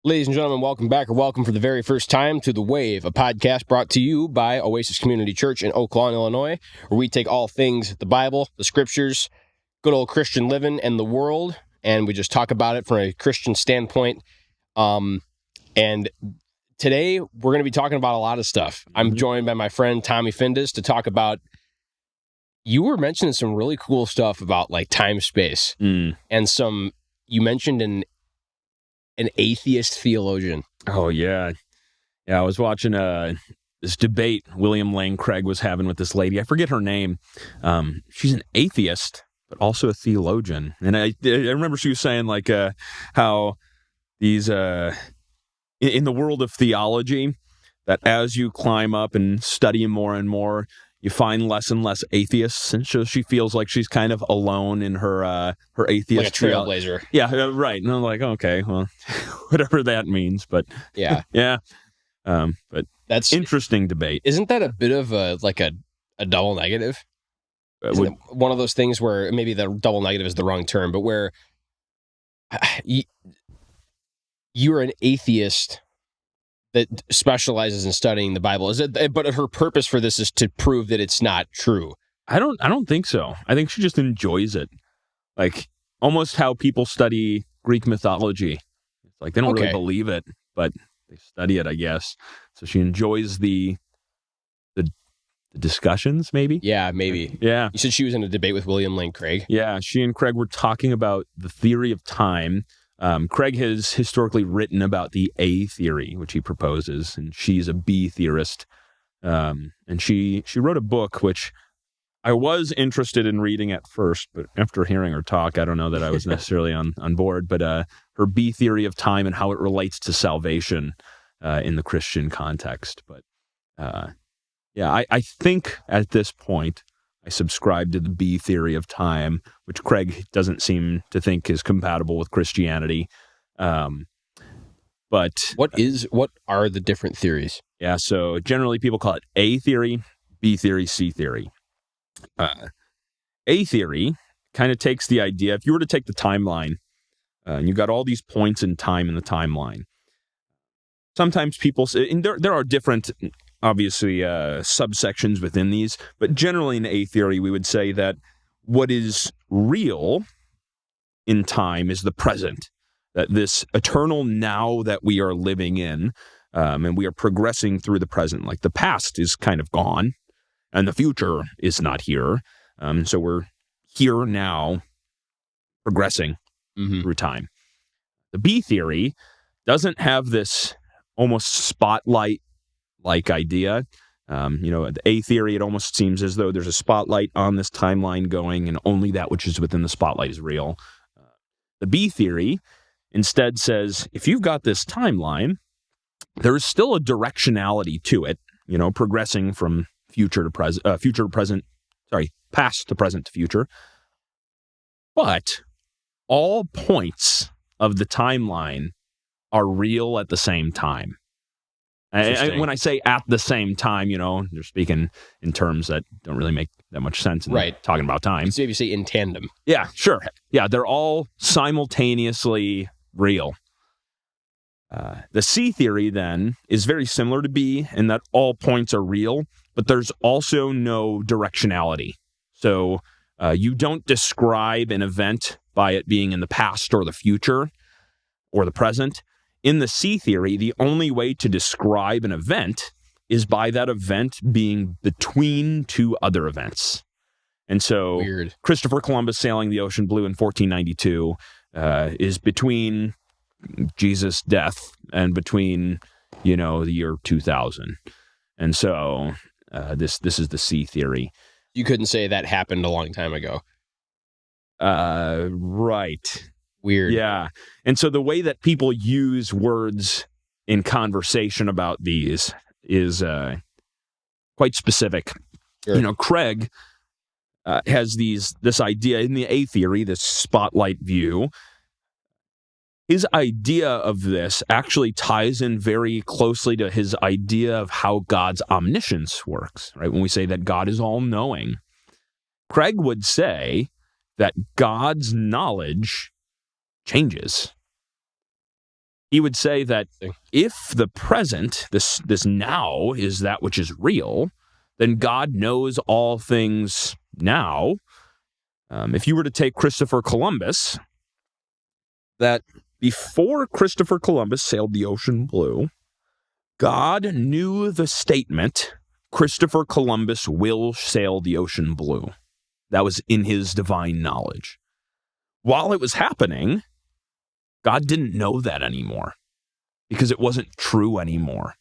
Ladies and gentlemen, welcome back, or welcome for the very first time to The Wave, a podcast brought to you by Oasis Community Church in Oak Lawn, Illinois, where we take all things the Bible, the scriptures, good old Christian living, and the world, and we just talk about it from a Christian standpoint. And today, we're going to be talking about a lot of stuff. I'm joined by my friend Tom Findysz to talk about, you were mentioning some really cool stuff about like Timespace, and you mentioned an atheist theologian. Oh, yeah. Yeah, I was watching this debate William Lane Craig was having with this lady. I forget her name. She's an atheist, but also a theologian. And I remember she was saying, like, how these, in the world of theology, that as you climb up and study more and more, you find less and less atheists, and so she feels like she's kind of alone in her atheist. Like a trailblazer. Yeah, right. And I'm like, okay, well, whatever that means, but yeah, yeah. But that's interesting debate. Isn't that a bit of a double negative? One of those things where maybe the double negative is the wrong term, but where you're an atheist that specializes in studying the Bible. But her purpose for this is to prove that it's not true. I don't think so. I think she just enjoys it. Like almost how people study Greek mythology. It's like they don't really believe it, but they study it, I guess. So she enjoys the discussions, maybe? Yeah, maybe. Yeah. You said she was in a debate with William Lane Craig. Yeah, she and Craig were talking about the theory of time. Craig has historically written about the A theory, which he proposes, and she's a B theorist. And she wrote a book, which I was interested in reading at first, but after hearing her talk, I don't know that I was necessarily on board. But her B theory of time and how it relates to salvation in the Christian context. But yeah, I think at this point, I subscribe to the B theory of time, which Craig doesn't seem to think is compatible with Christianity. But what are the different theories? Yeah, so generally people call it A theory, B theory, C theory. A theory kind of takes the idea, if you were to take the timeline, and you've got all these points in time in the timeline, sometimes people say, and there are different, obviously, subsections within these, but generally in A theory, we would say that what is real in time is the present, that this eternal now that we are living in, and we are progressing through the present. Like the past is kind of gone, and the future is not here. So we're here now, progressing through time. The B theory doesn't have this almost spotlight-like idea. The A theory, it almost seems as though there's a spotlight on this timeline going, and only that which is within the spotlight is real. The B theory instead says, if you've got this timeline, there is still a directionality to it, progressing from past to present to future. But all points of the timeline are real at the same time. And when I say at the same time, they're speaking in terms that don't really make that much sense in talking about time. So if you say in tandem. Yeah, sure. Yeah, they're all simultaneously real. The C theory, then, is very similar to B in that all points are real, but there's also no directionality. So you don't describe an event by it being in the past or the future or the present. In the C theory, the only way to describe an event is by that event being between two other events. And so Christopher Columbus sailing the ocean blue in 1492 is between Jesus' death and between, the year 2000. And so this is the C theory. You couldn't say that happened a long time ago. Right. Weird. Yeah. And so the way that people use words in conversation about these is quite specific. Sure. Craig has this idea in the A theory, this spotlight view. His idea of this actually ties in very closely to his idea of how God's omniscience works, right? When we say that God is all-knowing, Craig would say that God's knowledge changes. He would say that if the present, this now, is that which is real, then God knows all things now. If you were to take Christopher Columbus, that before Christopher Columbus sailed the ocean blue, God knew the statement, Christopher Columbus will sail the ocean blue. That was in his divine knowledge. While it was happening, God didn't know that anymore because it wasn't true anymore.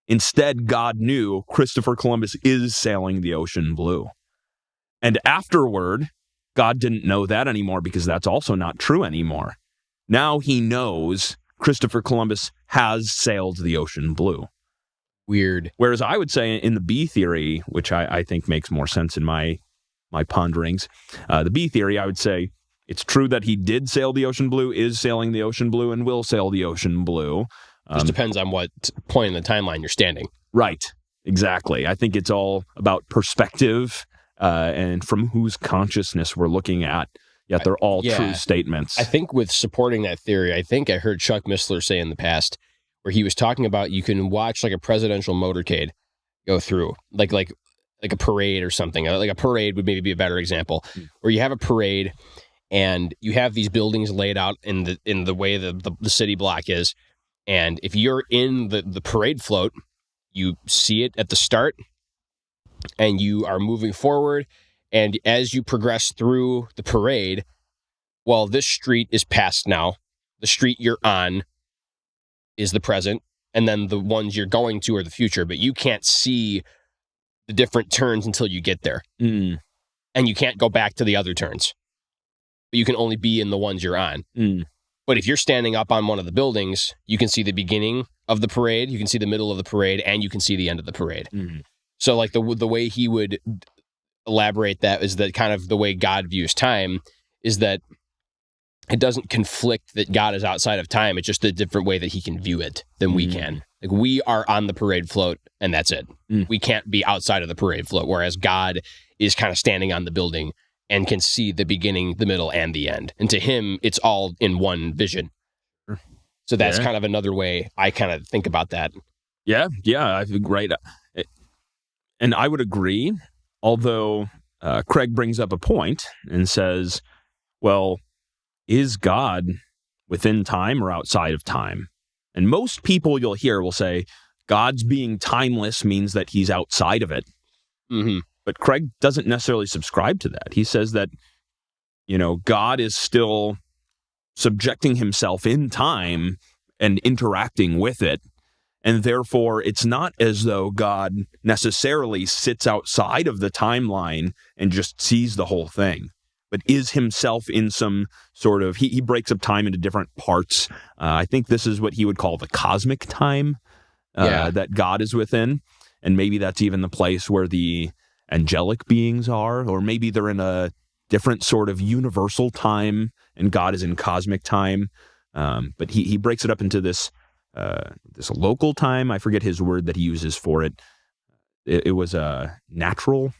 Instead, God knew Christopher Columbus is sailing the ocean blue. And afterward, God didn't know that anymore because that's also not true anymore. Now he knows Christopher Columbus has sailed the ocean blue. Weird. Whereas I would say in the B theory, which I think makes more sense in my ponderings, the B theory, I would say it's true that he did sail the ocean blue, is sailing the ocean blue, and will sail the ocean blue. Just depends on what point in the timeline you're standing. Right. Exactly. I think it's all about perspective and from whose consciousness we're looking at. Yet they're all true statements. I think with supporting that theory, I think I heard Chuck Missler say in the past where he was talking about you can watch like a presidential motorcade go through, like a parade or something. Like a parade would maybe be a better example, where you have a parade and you have these buildings laid out in the way the city block is. And if you're in the parade float, you see it at the start and you are moving forward. And as you progress through the parade, well, this street is past now. The street you're on is the present. And then the ones you're going to are the future. But you can't see the different turns until you get there. Mm. And you can't go back to the other turns. But you can only be in the ones you're on. Mm. But if you're standing up on one of the buildings, you can see the beginning of the parade, you can see the middle of the parade, and you can see the end of the parade. Mm. So like the way he would elaborate that is that kind of the way God views time is that it doesn't conflict that God is outside of time. It's just a different way that he can view it than we can. Like we are on the parade float and that's it. We can't be outside of the parade float, whereas God is kind of standing on the building and can see the beginning, the middle, and the end. And to him, it's all in one vision. So that's kind of another way I kind of think about that. Yeah, I think right. And I would agree. Although Craig brings up a point and says, well, is God within time or outside of time? And most people you'll hear will say, God's being timeless means that he's outside of it. Mm-hmm. But Craig doesn't necessarily subscribe to that. He says that, God is still subjecting himself in time and interacting with it. And therefore, it's not as though God necessarily sits outside of the timeline and just sees the whole thing, but is himself in some sort of, he breaks up time into different parts. I think this is what he would call the cosmic time that God is within. And maybe that's even the place where the angelic beings are, or maybe they're in a different sort of universal time and God is in cosmic time. But he breaks it up into this local time. I forget his word that he uses for it. It was natural.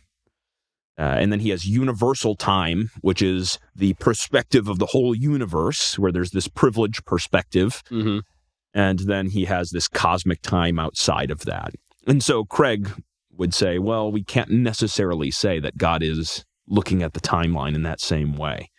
And then he has universal time, which is the perspective of the whole universe, where there's this privileged perspective. Mm-hmm. And then he has this cosmic time outside of that. And so Craig would say, well, we can't necessarily say that God is looking at the timeline in that same way.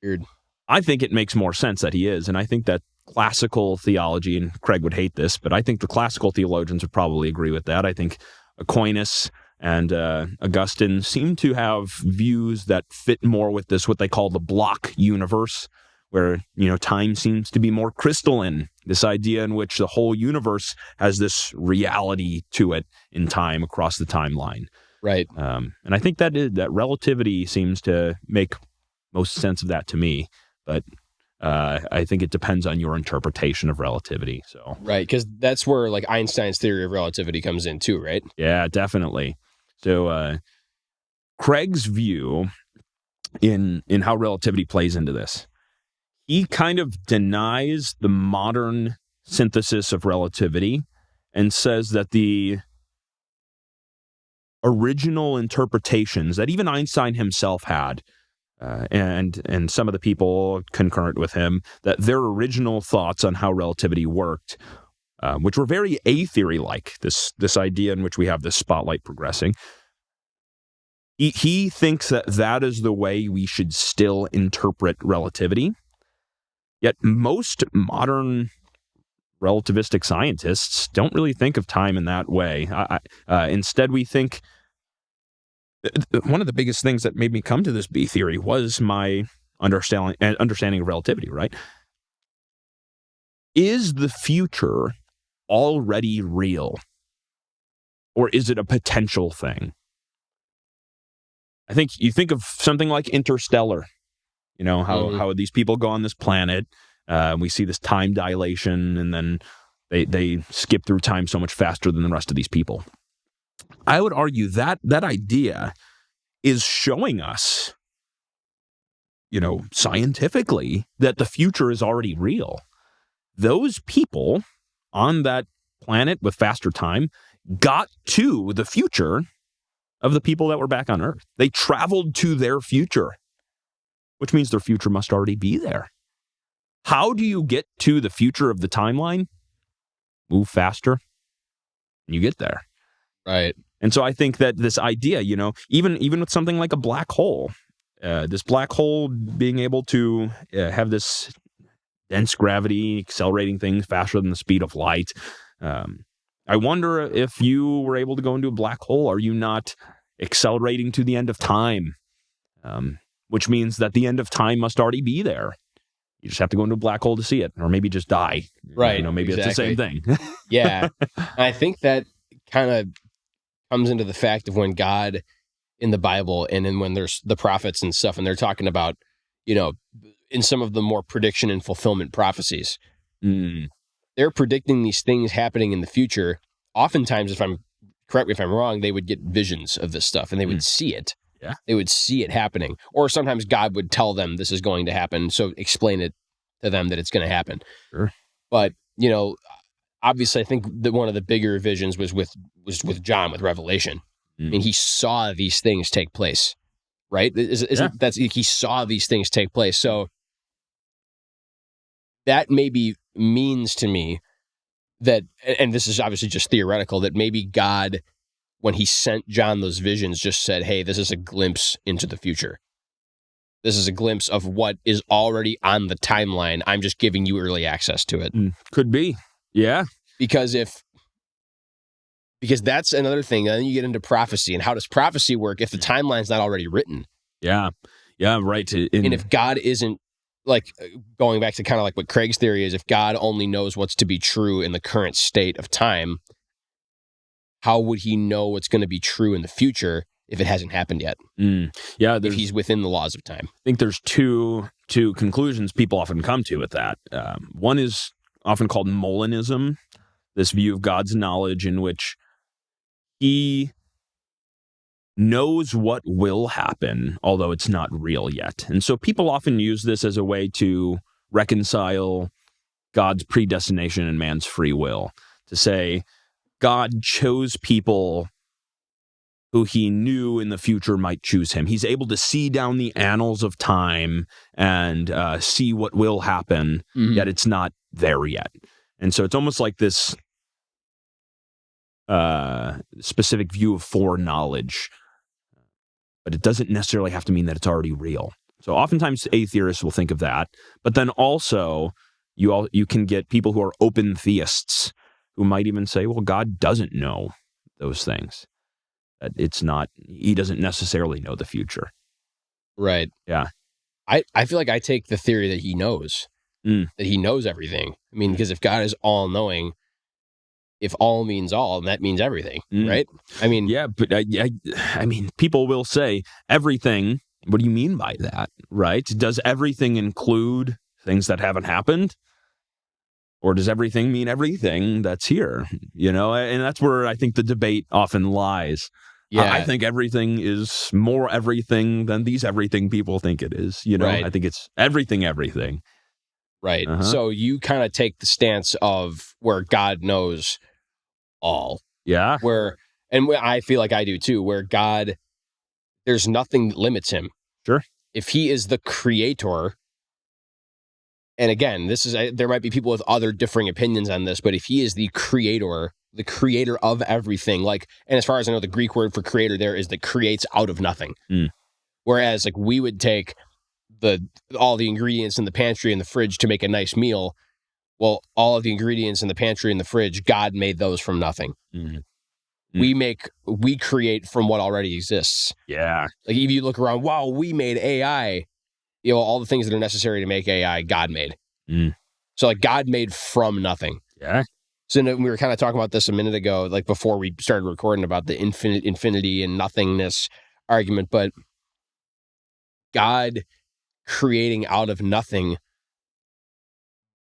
Weird. I think it makes more sense that he is. And I think that classical theology, and Craig would hate this, but I think the classical theologians would probably agree with that. I think Aquinas and Augustine seem to have views that fit more with this, what they call the block universe, where, time seems to be more crystalline, this idea in which the whole universe has this reality to it in time across the timeline. Right. And I think that relativity seems to make most sense of that to me, but I think it depends on your interpretation of relativity. So right, because that's where like Einstein's theory of relativity comes in too, right? Yeah, definitely. So Craig's view in how relativity plays into this, he kind of denies the modern synthesis of relativity and says that the original interpretations that even Einstein himself had and some of the people concurrent with him, that their original thoughts on how relativity worked, which were very A-theory-like, this idea in which we have this spotlight progressing, he thinks that is the way we should still interpret relativity. Yet most modern relativistic scientists don't really think of time in that way. Instead, we think one of the biggest things that made me come to this B theory was my understanding of relativity, right? Is the future already real? Or is it a potential thing? I think you think of something like Interstellar, how these people go on this planet, we see this time dilation, and then they skip through time so much faster than the rest of these people. I would argue that idea is showing us, scientifically, that the future is already real. Those people on that planet with faster time got to the future of the people that were back on Earth. They traveled to their future, which means their future must already be there. How do you get to the future of the timeline? Move faster, and you get there. Right. And so I think that this idea, even with something like a black hole, this black hole being able to have this dense gravity accelerating things faster than the speed of light. I wonder if you were able to go into a black hole, are you not accelerating to the end of time? Which means that the end of time must already be there. You just have to go into a black hole to see it, or maybe just die. Right. Maybe exactly. It's the same thing. Yeah. I think that kind of comes into the fact of when God in the Bible, and then when there's the prophets and stuff, and they're talking about, in some of the more prediction and fulfillment prophecies, they're predicting these things happening in the future. Oftentimes, correct me if I'm wrong, they would get visions of this stuff and they would see it. Yeah. They would see it happening. Or sometimes God would tell them this is going to happen, so explain it to them that it's going to happen. Sure. But, obviously, I think that one of the bigger visions was with John, with Revelation. I mean, he saw these things take place, right? He saw these things take place. So that maybe means to me that, and this is obviously just theoretical, that maybe God, when he sent John those visions, just said, hey, this is a glimpse into the future. This is a glimpse of what is already on the timeline. I'm just giving you early access to it. Could be. Yeah. Because that's another thing. Then you get into prophecy, and how does prophecy work if the timeline's not already written? Yeah. Yeah, right. And if God isn't, like, going back to kind of like what Craig's theory is, if God only knows what's to be true in the current state of time, how would he know what's going to be true in the future if it hasn't happened yet? Yeah, if he's within the laws of time. I think there's two conclusions people often come to with that. One is often called Molinism, this view of God's knowledge in which he knows what will happen, although it's not real yet. And so people often use this as a way to reconcile God's predestination and man's free will, to say God chose people who he knew in the future might choose him. He's able to see down the annals of time and see what will happen, yet it's not there yet. And so it's almost like this specific view of foreknowledge, but it doesn't necessarily have to mean that it's already real. So oftentimes atheists will think of that, but then also you can get people who are open theists who might even say, well, God doesn't know those things. That it's not, he doesn't necessarily know the future. Right. Yeah. I feel like I take the theory that he knows, that he knows everything. I mean, because if God is all-knowing, if all means all, that means everything, right? I mean... Yeah, but I mean, people will say everything. What do you mean by that, right? Does everything include things that haven't happened? Or does everything mean everything that's here? And that's where I think the debate often lies. Yeah. I think everything is more everything than these everything people think it is. Right. I think it's everything. Right. Uh-huh. So you kind of take the stance of where God knows all. Yeah. And I feel like I do too, where God, there's nothing that limits him. Sure. if he is the creator, and again, there might be people with other differing opinions on this, but if he is the creator of everything, and as far as I know, the Greek word for creator there is that creates out of nothing. Whereas we would take all the ingredients in the pantry and the fridge to make a nice meal. Well, all of the ingredients in the pantry and the fridge, God made those from nothing. We create from what already exists. Yeah. If you look around, wow, we made AI, all the things that are necessary to make AI, God made. So God made from nothing. Yeah. So we were kind of talking about this a minute ago, before we started recording, about the infinity and nothingness argument, but God creating out of nothing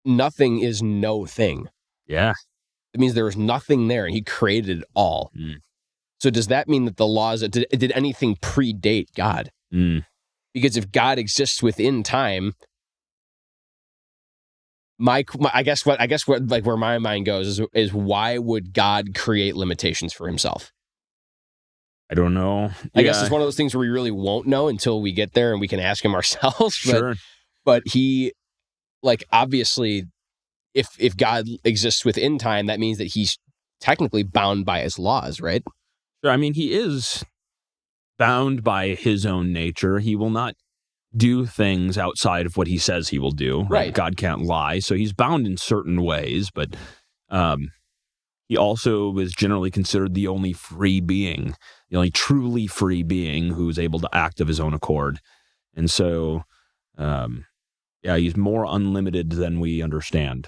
is no thing. Yeah. It means there was nothing there and he created it all. So does that mean that the laws, did anything predate God? Because if God exists within time, I guess what where my mind goes is why would God create limitations for himself? I don't know. I guess it's one of those things where we really won't know until we get there and we can ask him ourselves. Sure. But he, obviously, if God exists within time, that means that he's technically bound by his laws, right? Sure. I mean, he is bound by his own nature. He will not do things outside of what he says he will do. Right. God can't lie. So he's bound in certain ways, but he also is generally considered the only free being, the only truly free being who's able to act of his own accord. And so, he's more unlimited than we understand,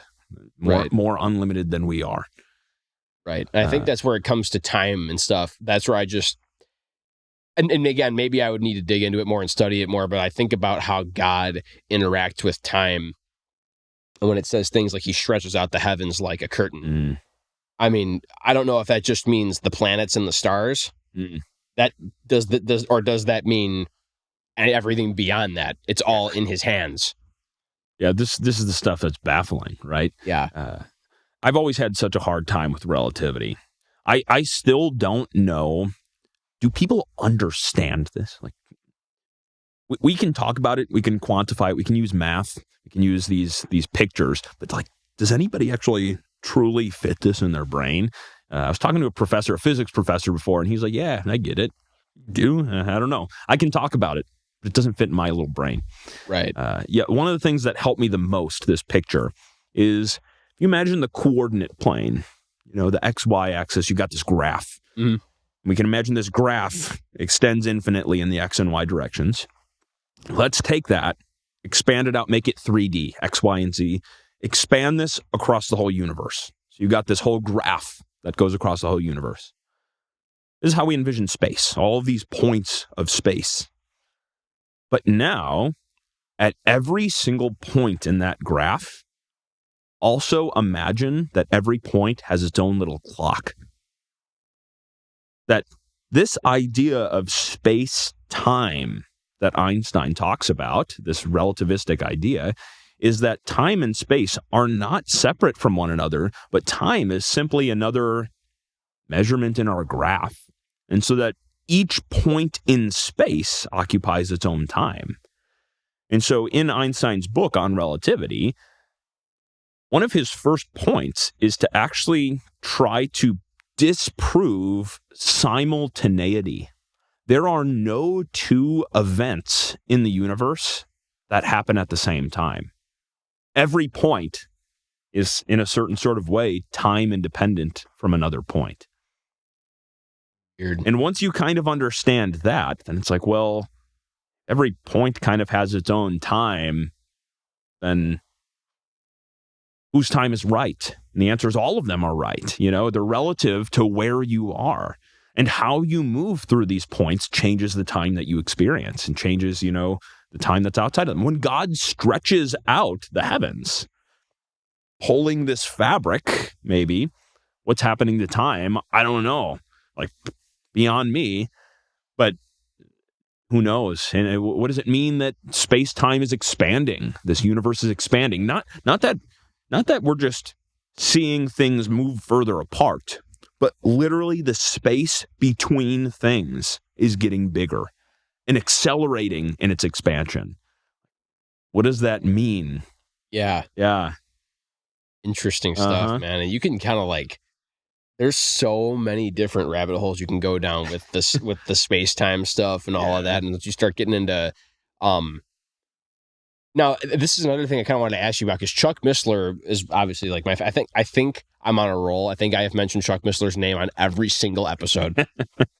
more unlimited than we are. Right. And I think that's where it comes to time and stuff. That's where I just, and again, maybe I would need to dig into it more and study it more, but I think about how God interacts with time. And when it says things like he stretches out the heavens like a curtain, I mean, I don't know if that just means the planets and the stars. That does that mean everything beyond that? It's all in his hands. Yeah, this is the stuff that's baffling, right? Yeah. I've always had such a hard time with relativity. I still don't know. Do people understand this? We can talk about it. We can quantify it. We can use math. We can use these pictures. But does anybody actually truly fit this in their brain? I was talking to a physics professor before, and he's like, "Yeah, I get it. I don't know. I can talk about it, but it doesn't fit in my little brain." Right. One of the things that helped me the most, this picture, is if you imagine the coordinate plane, the XY axis, you got this graph. We can imagine this graph extends infinitely in the X and Y directions. Let's take that, expand it out, make it 3D, X, Y, and Z. Expand this across the whole universe. So you got this whole graph that goes across the whole universe. This is how we envision space, all of these points of space. But now, at every single point in that graph, also imagine that every point has its own little clock. That this idea of space-time that Einstein talks about, this relativistic idea, is that time and space are not separate from one another, but time is simply another measurement in our graph. And so that each point in space occupies its own time. And so in Einstein's book on relativity, one of his first points is to actually try to disprove simultaneity. There are no two events in the universe that happen at the same time. Every point is, in a certain sort of way, time independent from another point. Weird. And once you kind of understand that, then it's like, well, every point kind of has its own time, then whose time is right? And the answer is all of them are right. They're relative to where you are. And how you move through these points changes the time that you experience and changes, the time that's outside of them. When God stretches out the heavens, pulling this fabric, maybe, what's happening to time, I don't know. Beyond me, but who knows? And what does it mean that space-time is expanding? This universe is expanding. Not that we're just seeing things move further apart, but literally the space between things is getting bigger and accelerating in its expansion. What does that mean? Yeah. Yeah. Interesting stuff, man. And you can kind of like, there's so many different rabbit holes you can go down with this, with the space-time stuff and all of that. And you start getting into, now this is another thing I kind of wanted to ask you about, because Chuck Missler is obviously like I think I'm on a roll. I think I have mentioned Chuck Missler's name on every single episode.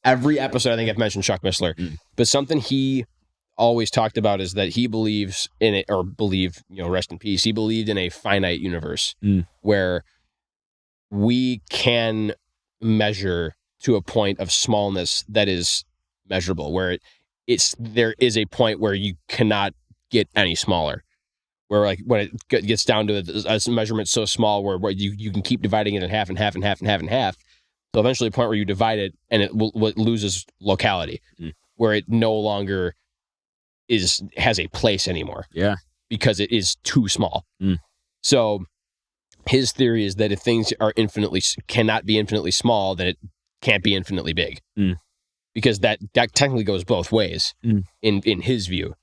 Every episode I think I've mentioned Chuck Missler. But something he always talked about is that he believes in it, or believed, rest in peace, he believed in a finite universe where we can measure to a point of smallness that is measurable, where there is a point where you cannot get any smaller, where like when it gets down to a measurement so small where you can keep dividing it in half and half and half and half and half, so eventually a point where you divide it and it loses locality, where it no longer has a place anymore, because it is too small. So his theory is that if things are cannot be infinitely small, then it can't be infinitely big, because that technically goes both ways in his view.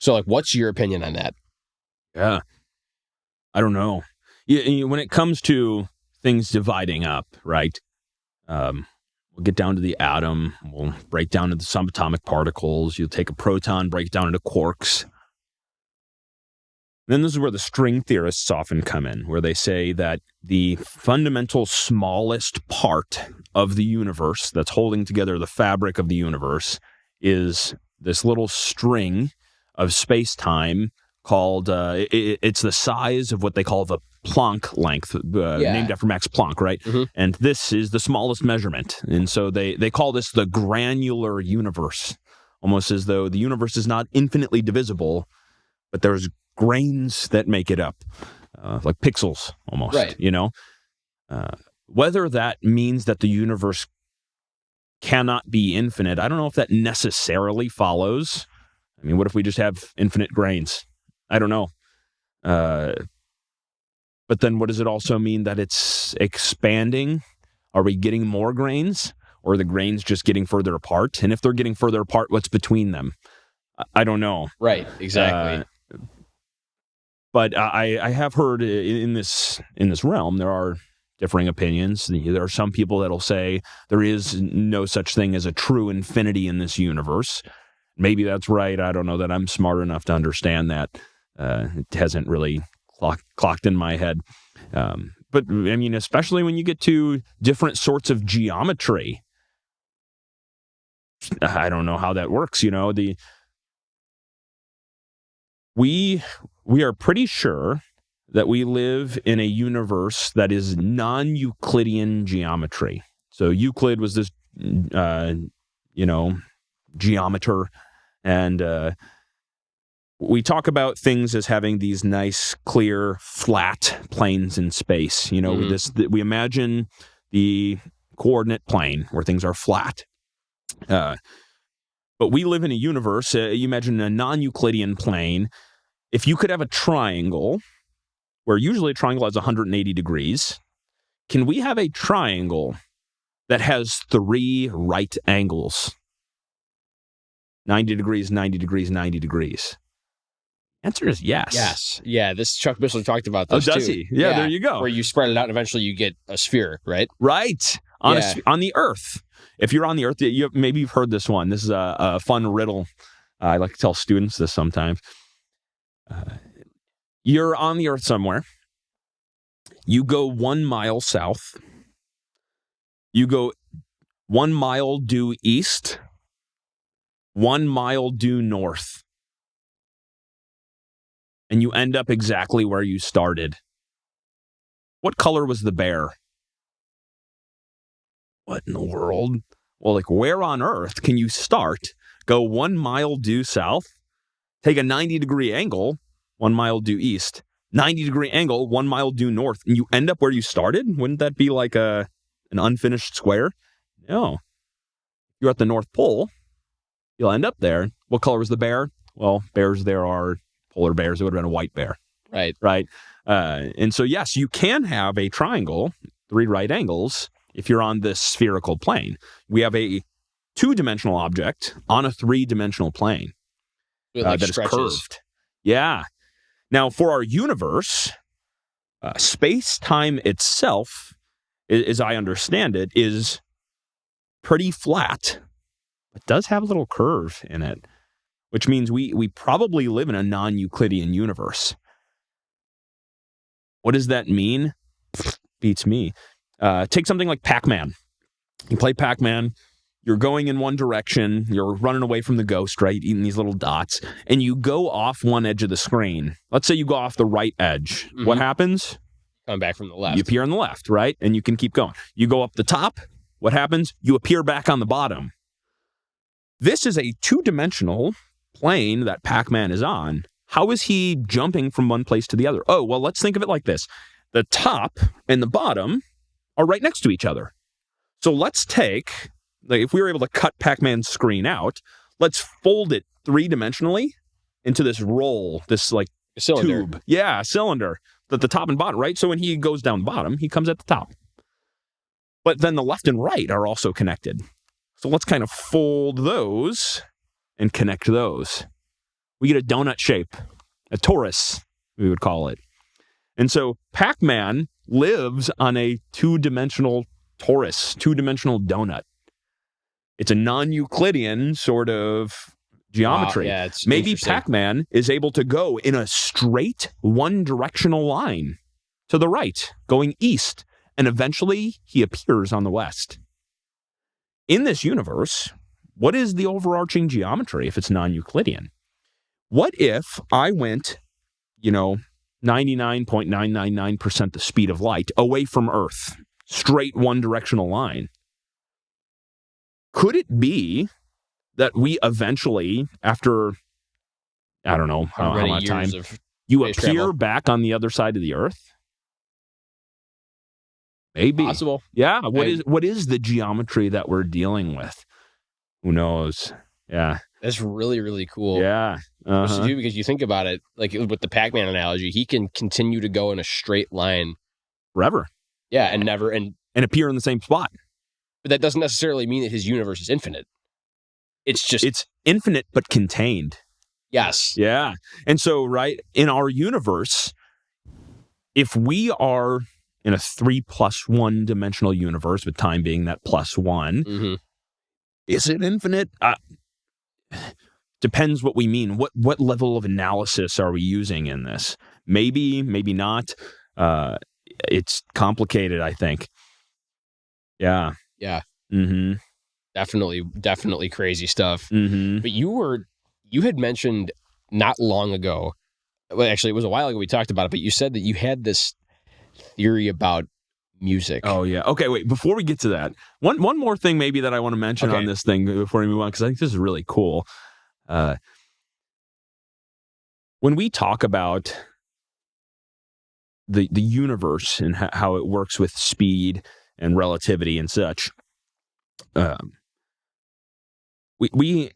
So, like, what's your opinion on that? Yeah, I don't know. When it comes to things dividing up, right? We'll get down to the atom. We'll break down into subatomic particles. You'll take a proton, break it down into quarks. Then this is where the string theorists often come in, where they say that the fundamental smallest part of the universe that's holding together the fabric of the universe is this little string of space-time called, it's the size of what they call the Planck length, named after Max Planck, right? And this is the smallest measurement. And so they call this the granular universe, almost as though the universe is not infinitely divisible, but there's grains that make it up, like pixels almost, right. Whether that means that the universe cannot be infinite, I don't know if that necessarily follows. I mean, what if we just have infinite grains? I don't know. But then what does it also mean that it's expanding? Are we getting more grains, or are the grains just getting further apart? And if they're getting further apart, what's between them? I don't know. Right, exactly. But I have heard in this realm, there are differing opinions. There are some people that'll say there is no such thing as a true infinity in this universe. Maybe that's right. I don't know that I'm smart enough to understand that. It hasn't really clocked in my head. But I mean, especially when you get to different sorts of geometry, I don't know how that works. We are pretty sure that we live in a universe that is non-Euclidean geometry. So Euclid was this, geometer. And we talk about things as having these nice, clear, flat planes in space. We imagine the coordinate plane where things are flat. But we live in a universe, you imagine a non-Euclidean plane. If you could have a triangle, where usually a triangle has 180 degrees, can we have a triangle that has 3 right angles? 90 degrees, 90 degrees, 90 degrees. Answer is yes. Yes. Yeah, this Chuck Missler talked about this, too. Oh, does he? Yeah, there you go. Where you spread it out and eventually you get a sphere, right? Right. On the Earth. If you're on the Earth, maybe you've heard this one. This is a fun riddle. I like to tell students this sometimes. You're on the Earth somewhere. You go 1 mile south. You go 1 mile due east. 1 mile due north. And you end up exactly where you started. What color was the bear? What in the world? Well, like, where on earth can you start, go 1 mile due south, take a 90-degree angle, 1 mile due east, 90-degree angle, 1 mile due north, and you end up where you started? Wouldn't that be like an unfinished square? No. You're at the North Pole. You'll end up there. What color was the bear? Well, bears there are polar bears. It would have been a white bear. Right. Right. And so, yes, you can have a triangle, 3 right angles, if you're on this spherical plane. We have a two-dimensional object on a three-dimensional plane It that stretches. is curved. Yeah. Now, for our universe, space-time itself, as I understand it, is pretty flat, but does have a little curve in it, which means we probably live in a non-Euclidean universe. What does that mean? Beats me. Take something like Pac-Man. You play Pac-Man, you're going in one direction, you're running away from the ghost, right? Eating these little dots, and you go off one edge of the screen. Let's say you go off the right edge. Mm-hmm. What happens? Come back from the left. You appear on the left, right? And you can keep going. You go up the top. What happens? You appear back on the bottom. This is a two-dimensional plane that Pac-Man is on. How is he jumping from one place to the other? Oh, well, let's think of it like this. The top and the bottom are right next to each other. So let's take, like, if we were able to cut Pac-Man's screen out, let's fold it three-dimensionally into this roll, this like cylinder. Tube. Yeah, a cylinder. At the top and bottom, right? So when he goes down the bottom, he comes at the top. But then the left and right are also connected. So let's kind of fold those and connect those. We get a donut shape, a torus, we would call it. And so Pac-Man lives on a two-dimensional torus, two-dimensional donut. It's a non-Euclidean sort of geometry. Wow, yeah, it's maybe Pac-Man is able to go in a straight, one-directional line to the right, going east, and eventually he appears on the west. In this universe, what is the overarching geometry if it's non-Euclidean? What if I went, 99.999% the speed of light away from Earth, straight one-directional line? Could it be that we eventually, after, I don't know how much time, you appear back on the other side of the Earth? Maybe. Possible. Yeah. What is the geometry that we're dealing with? Who knows? Yeah. That's really, really cool. Yeah. Because you think about it, like with the Pac-Man analogy, he can continue to go in a straight line forever. Yeah, and never and appear in the same spot. But that doesn't necessarily mean that his universe is infinite. It's infinite but contained. Yes. Yeah. And so, right, in our universe, if we are in a 3+1 dimensional universe, with time being that +1, mm-hmm. Is it infinite? Depends what we mean. What level of analysis are we using in this? Maybe not. It's complicated, I think. Yeah. Yeah. Mm-hmm. Definitely crazy stuff. Mm-hmm. But you had mentioned not long ago, well, actually it was a while ago we talked about it, but you said that you had this theory about music. Oh yeah. Okay, wait, before we get to that, one more thing maybe that I want to mention on this thing before we move on, because I think this is really cool. When we talk about the universe and how it works with speed and relativity and such, we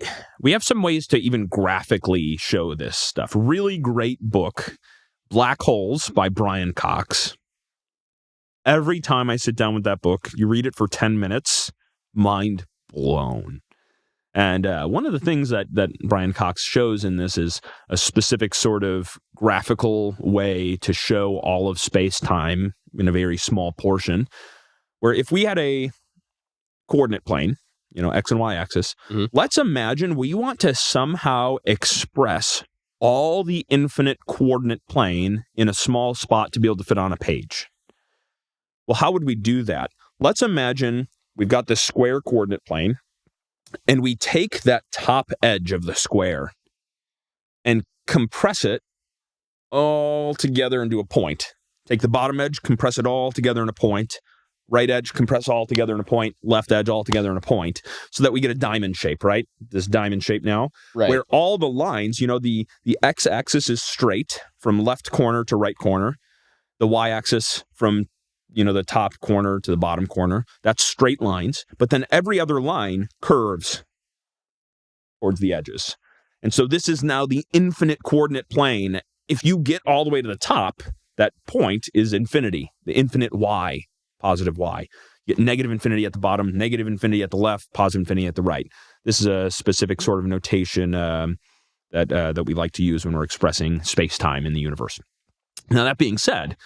have some ways to even graphically show this stuff. Really great book, Black Holes by Brian Cox. Every time I sit down with that book, you read it for 10 minutes, mind blown. And one of the things that Brian Cox shows in this is a specific sort of graphical way to show all of space-time in a very small portion, where if we had a coordinate plane, X and Y axis, mm-hmm. Let's imagine we want to somehow express all the infinite coordinate plane in a small spot to be able to fit on a page. Well, how would we do that? Let's imagine we've got this square coordinate plane, and we take that top edge of the square and compress it all together into a point. Take the bottom edge, compress it all together in a point. Right edge, compress all together in a point. Left edge, all together in a point. So that we get a diamond shape, right? This diamond shape now. Right. Where all the lines, the x-axis is straight from left corner to right corner. The y-axis from the top corner to the bottom corner. That's straight lines. But then every other line curves towards the edges. And so this is now the infinite coordinate plane. If you get all the way to the top, that point is infinity, the infinite y, positive y. You get negative infinity at the bottom, negative infinity at the left, positive infinity at the right. This is a specific sort of notation that we like to use when we're expressing space-time in the universe. Now, that being said,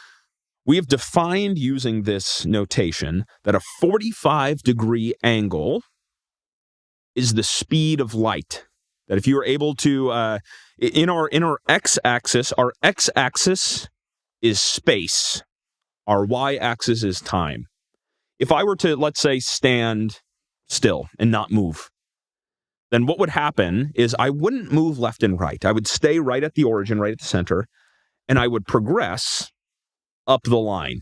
we have defined using this notation that a 45-degree angle is the speed of light. That if you were able to, in our x-axis, our x-axis is space. Our y-axis is time. If I were to, let's say, stand still and not move, then what would happen is I wouldn't move left and right. I would stay right at the origin, right at the center, and I would progress up the line.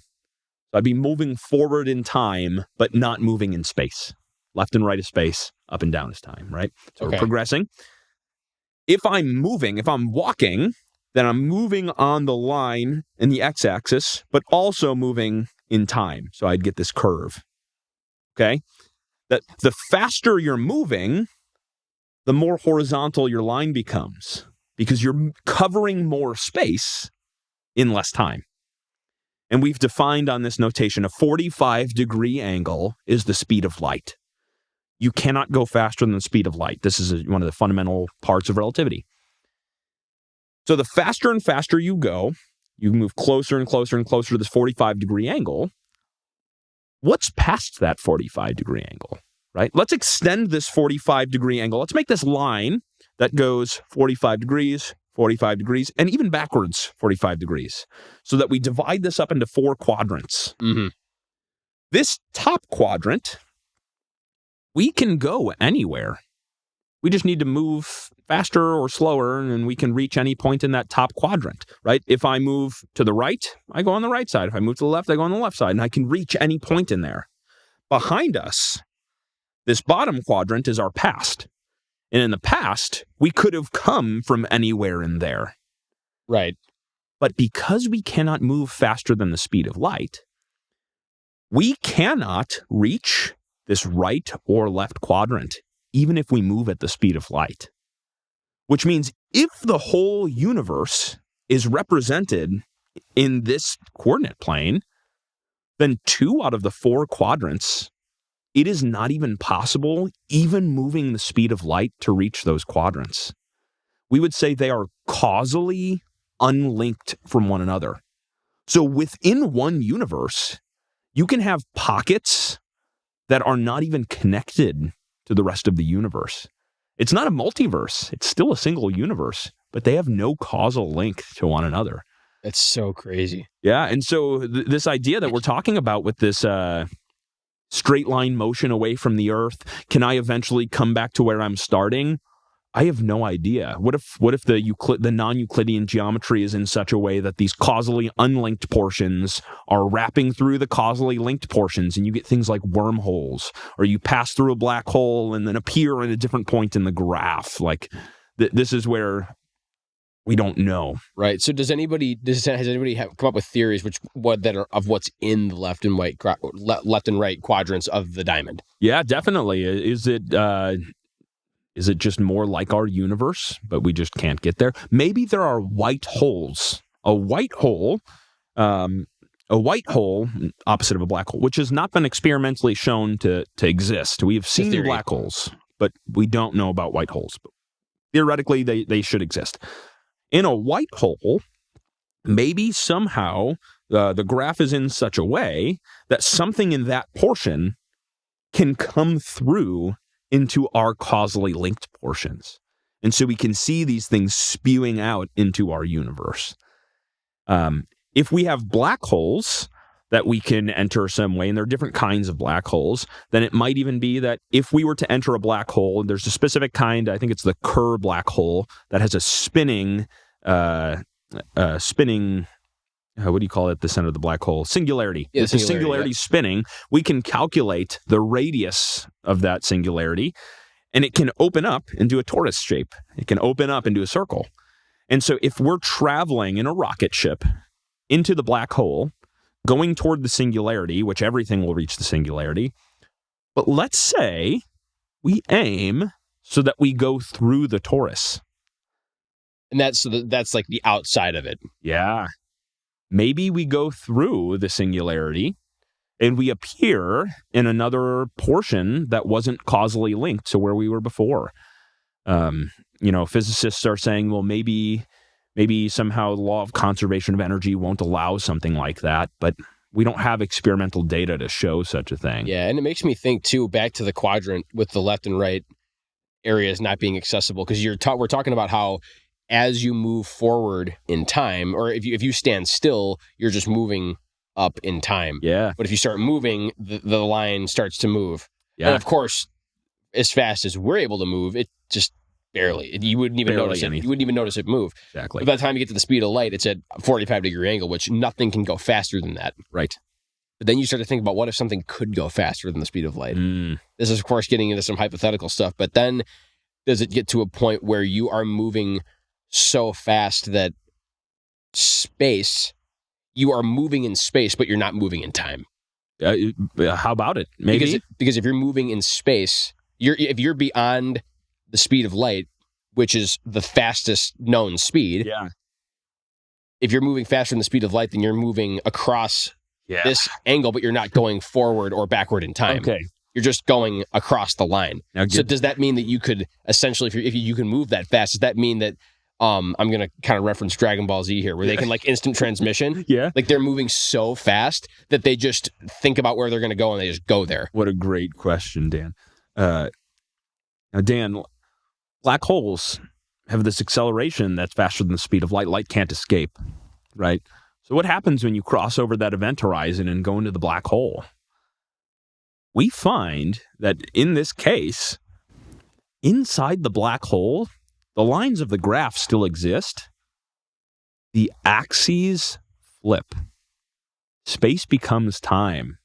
I'd be moving forward in time, but not moving in space. Left and right is space, up and down is time, right? So we're progressing. If I'm walking, then I'm moving on the line in the x-axis, but also moving in time. So I'd get this curve, okay? That the faster you're moving, the more horizontal your line becomes because you're covering more space in less time. And we've defined on this notation a 45-degree angle is the speed of light. You cannot go faster than the speed of light. This is one of the fundamental parts of relativity. So the faster and faster you go, you move closer and closer and closer to this 45-degree angle. What's past that 45-degree angle, right? Let's extend this 45-degree angle. Let's make this line that goes 45 degrees, and even backwards 45 degrees, so that we divide this up into 4 quadrants. Mm-hmm. This top quadrant, we can go anywhere. We just need to move faster or slower, and we can reach any point in that top quadrant, right? If I move to the right, I go on the right side. If I move to the left, I go on the left side, and I can reach any point in there. Behind us, this bottom quadrant is our past. And in the past, we could have come from anywhere in there. Right. But because we cannot move faster than the speed of light, we cannot reach this right or left quadrant, even if we move at the speed of light. Which means if the whole universe is represented in this coordinate plane, then 2 out of the 4 quadrants, it is not even possible, even moving the speed of light, to reach those quadrants. We would say they are causally unlinked from one another. So within one universe, you can have pockets that are not even connected to the rest of the universe. It's not a multiverse. It's still a single universe, but they have no causal link to one another. That's so crazy. Yeah, and so this idea that we're talking about with this straight line motion away from the Earth, can I eventually come back to where I'm starting? I have no idea. What if the non-Euclidean geometry is in such a way that these causally unlinked portions are wrapping through the causally linked portions, and you get things like wormholes, or you pass through a black hole and then appear at a different point in the graph? Like, this is where we don't know. Right. So has anybody come up with theories that are of what's in the left and right quadrants of the diamond? Yeah, definitely. Is it just more like our universe, but we just can't get there? Maybe there are white holes. A white hole, opposite of a black hole, which has not been experimentally shown to exist. We have seen black holes, but we don't know about white holes. But theoretically, they should exist. In a white hole, maybe somehow the graph is in such a way that something in that portion can come through into our causally linked portions. And so we can see these things spewing out into our universe. If we have black holes that we can enter some way, and there are different kinds of black holes, then it might even be that if we were to enter a black hole, there's a specific kind, I think it's the Kerr black hole, that has a spinning, what do you call it at the center of the black hole? Singularity. Yeah, it's a singularity spinning. We can calculate the radius of that singularity, and it can open up into a torus shape. It can open up into a circle. And so if we're traveling in a rocket ship into the black hole, going toward the singularity, which everything will reach the singularity, but let's say we aim so that we go through the torus. And that's like the outside of it. Yeah. Maybe we go through the singularity. And we appear in another portion that wasn't causally linked to where we were before. Physicists are saying, well, maybe somehow the law of conservation of energy won't allow something like that, but we don't have experimental data to show such a thing. Yeah, and it makes me think, too, back to the quadrant with the left and right areas not being accessible, because we're talking about how as you move forward in time, or if you stand still, you're just moving up in time. Yeah. But if you start moving, the line starts to move. Yeah. And of course, as fast as we're able to move, it just barely. You wouldn't even notice it. You wouldn't even notice it move. Exactly. But by the time you get to the speed of light, it's at a 45-degree angle, which nothing can go faster than that. Right. But then you start to think about, what if something could go faster than the speed of light? This is, of course, getting into some hypothetical stuff. But then does it get to a point where you are moving so fast that you are moving in space, but you're not moving in time? How about it? Maybe. Because if you're moving in space, if you're beyond the speed of light, which is the fastest known speed. Yeah. If you're moving faster than the speed of light, then you're moving across this angle, but you're not going forward or backward in time. Okay. You're just going across the line. So does that mean that you could essentially, if you can move that fast, does that mean that, I'm going to kind of reference Dragon Ball Z here, where they can instant transmission? Yeah. They're moving so fast that they just think about where they're going to go and they just go there. What a great question, Dan. Now, Dan, black holes have this acceleration that's faster than the speed of light. Light can't escape, right? So what happens when you cross over that event horizon and go into the black hole? We find that in this case, inside the black hole, the lines of the graph still exist. The axes flip. Space becomes time.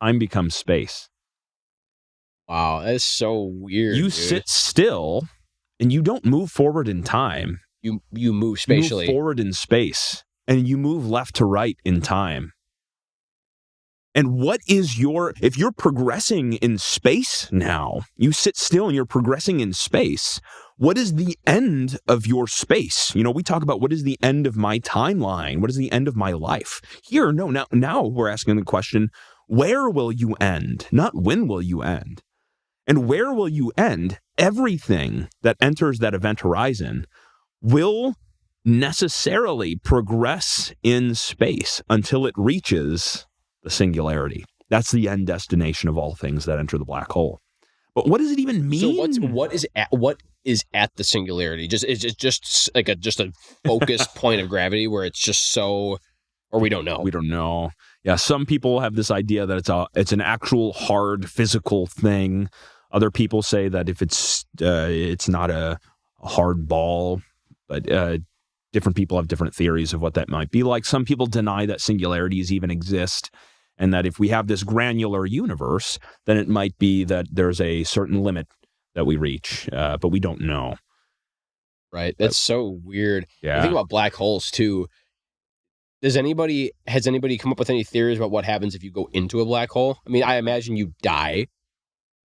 Time becomes space. Wow, that's so weird. You sit still, and you don't move forward in time. You move spatially. You move forward in space, and you move left to right in time. And what is if you're progressing in space now, you sit still and you're progressing in space, what is the end of your space? We talk about what is the end of my timeline? What is the end of my life? Now we're asking the question, where will you end? Not when will you end? And where will you end? Everything that enters that event horizon will necessarily progress in space until it reaches the singularity. That's the end destination of all things that enter the black hole. But what does it even mean? So what is at the singularity? Is it just like a focused point of gravity where it's just so, or we don't know? We don't know. Yeah, some people have this idea that it's an actual hard physical thing. Other people say that if it's not a hard ball, but different people have different theories of what that might be like. Some people deny that singularities even exist, and that if we have this granular universe, then it might be that there's a certain limit that we reach, but we don't know. Right. That's so weird. Yeah. I think about black holes too. Has anybody come up with any theories about what happens if you go into a black hole? I mean, I imagine you die.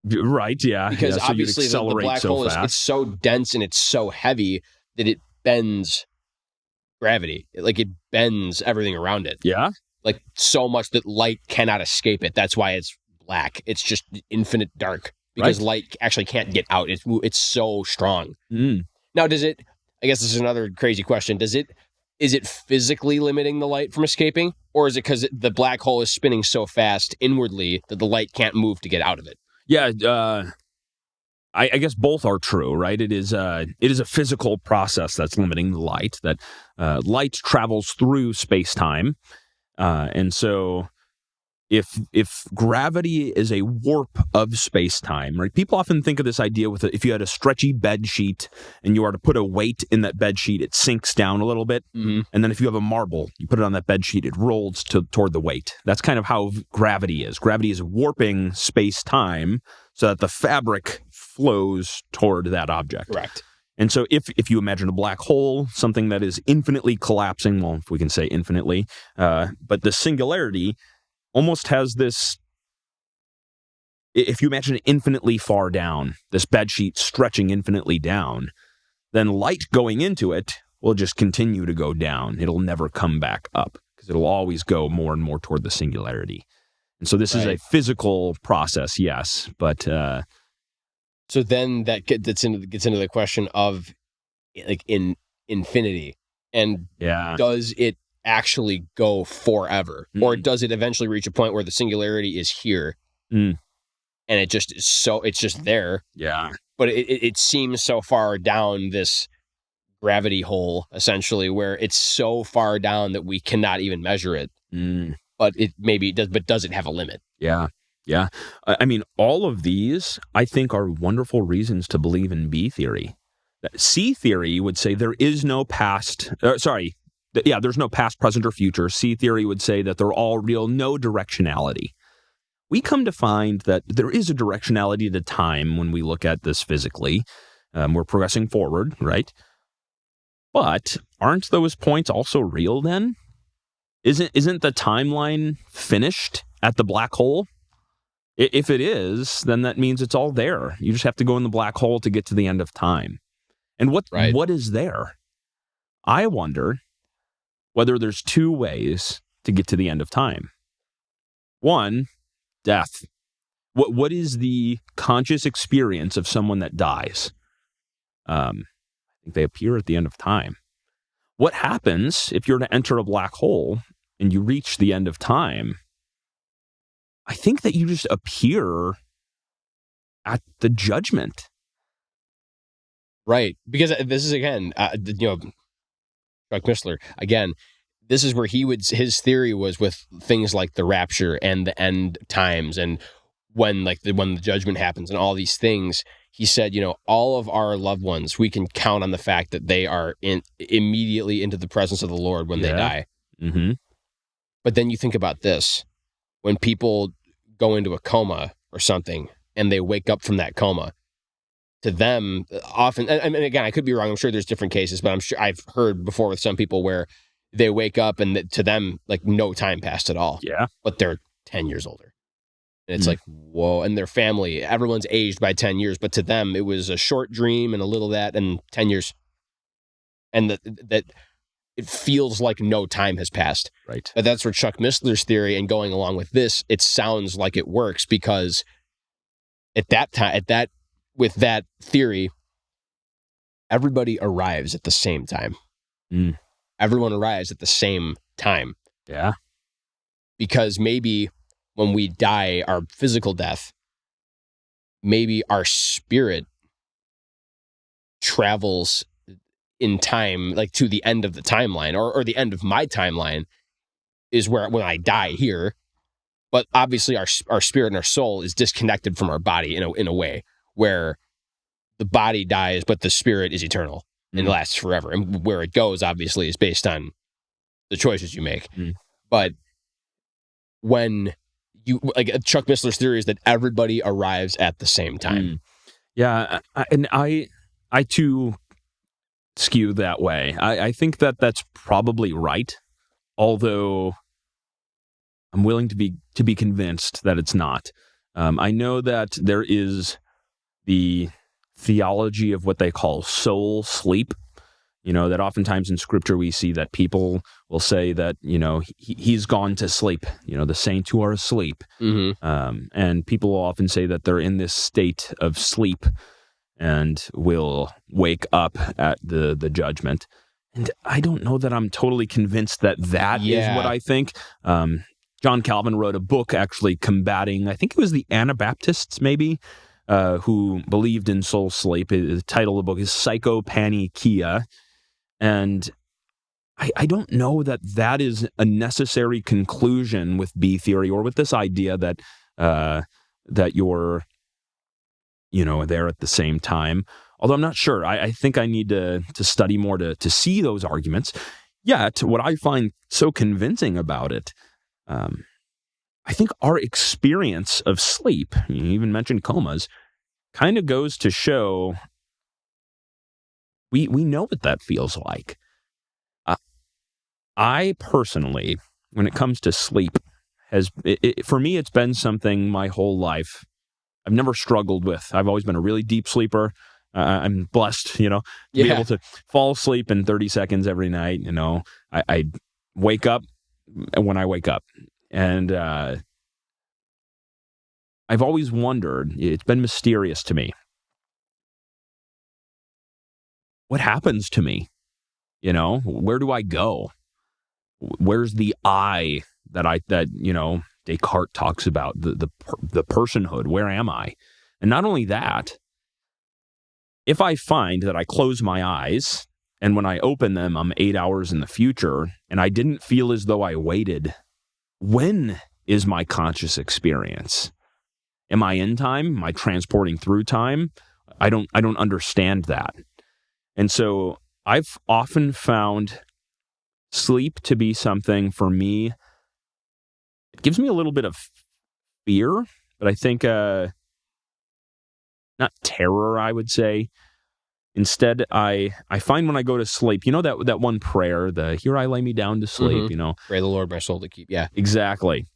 Right, yeah. Because so obviously the black hole it's so dense and it's so heavy that it bends gravity. It bends everything around it. Yeah? So much that light cannot escape it. That's why it's black. It's just infinite dark. Because light actually can't get out. It's so strong. Now, does it... I guess this is another crazy question. Is it physically limiting the light from escaping? Or is it because the black hole is spinning so fast inwardly that the light can't move to get out of it? Yeah, I guess both are true, right? It is a physical process that's limiting the light, that light travels through space-time. And so if gravity is a warp of space-time, right? People often think of this idea with if you had a stretchy bed sheet and you are to put a weight in that bed sheet, it sinks down a little bit. Mm-hmm. And then if you have a marble, you put it on that bed sheet, it rolls toward the weight. That's kind of how gravity is. Gravity is warping space-time so that the fabric flows toward that object. Correct. And so if you imagine a black hole, something that is infinitely collapsing, well, if we can say infinitely, but the singularity almost has this, if you imagine it infinitely far down, this bed sheet stretching infinitely down, then light going into it will just continue to go down. It'll never come back up because it'll always go more and more toward the singularity. And so this is a Right. physical process, yes, but So then that gets into the question of like in infinity, and yeah. does it actually go forever, or does it eventually reach a point where the singularity is here, Mm. and it just is it's just there, Yeah. but it seems so far down this gravity hole, essentially, where it's so far down that we cannot even measure it. But it maybe it does, but does it have a limit? Yeah. Yeah. I mean, all of these, I think, are wonderful reasons to believe in B theory. C theory would say there is no past. There's no past, present, or future. C theory would say that they're all real, no directionality. We come to find that there is a directionality to time when we look at this physically. We're progressing forward, right? But aren't those points also real then? Isn't the timeline finished at the black hole? If it is, then that means it's all there. You just have to go in the black hole to get to the end of time. And what is there? I wonder whether there's two ways to get to the end of time. One, death. What is the conscious experience of someone that dies? I think they appear at the end of time. What happens if you're to enter a black hole and you reach the end of time? I think that you just appear at the judgment. Right. Because this is, again, Chuck Missler, again, this is where his theory was with things like the rapture and the end times, and when the judgment happens and all these things. He said, all of our loved ones, we can count on the fact that they are immediately into the presence of the Lord when they die. Mm-hmm. But then you think about this. When people go into a coma or something and they wake up from that coma, to them, often, I mean, again, I could be wrong. I'm sure there's different cases, but I'm sure I've heard before with some people where they wake up and to them, like, no time passed at all. Yeah. But they're 10 years older. And it's like, whoa. And their family, everyone's aged by 10 years, but to them, it was a short dream and a little that and 10 years. And that it feels like no time has passed. Right. But that's where Chuck Missler's theory, and going along with this, it sounds like it works, because at that time, with that theory, everybody arrives at the same time. Everyone arrives at the same time. Yeah. Because maybe when we die, our physical death, maybe our spirit travels in time, like to the end of the timeline, or the end of my timeline is when I die here. But obviously our spirit and our soul is disconnected from our body in a way where the body dies, but the spirit is eternal and lasts forever. And where it goes, obviously, is based on the choices you make. But when you, like, Chuck Missler's theory is that everybody arrives at the same time. Yeah, and I too skew that way. I think that that's probably right, although I'm willing to be convinced that it's not. I know that there is the theology of what they call soul sleep. That oftentimes in scripture we see that people will say that, he's gone to sleep, the saints who are asleep. And people will often say that they're in this state of sleep and will wake up at the judgment. And I don't know that I'm totally convinced that is what I think. John Calvin wrote a book actually combating, I think it was the Anabaptists maybe, who believed in soul sleep. The title of the book is Psychopannychia. And I don't know that is a necessary conclusion with B theory, or with this idea that you're, there at the same time. Although I'm not sure. I think I need to study more to see those arguments. Yet, what I find so convincing about it, I think our experience of sleep, you even mentioned comas, kind of goes to show we know what that feels like. I personally, when it comes to sleep, for me, it's been something my whole life I've never struggled with. I've always been a really deep sleeper. I'm blessed, to be able to fall asleep in 30 seconds every night. I wake up when I wake up. And I've always wondered, it's been mysterious to me. What happens to me? Where do I go? Where's the I that Descartes talks about, the personhood? Where am I? And not only that, if I find that I close my eyes and when I open them, I'm 8 hours in the future and I didn't feel as though I waited, when is my conscious experience? Am I in time? Am I transporting through time? I don't understand that. And so I've often found sleep to be something for me. It gives me a little bit of fear, but I think not terror, I would say. Instead, I find when I go to sleep, that one prayer, the "Here I lay me down to sleep," Pray the Lord my soul to keep. Yeah, exactly.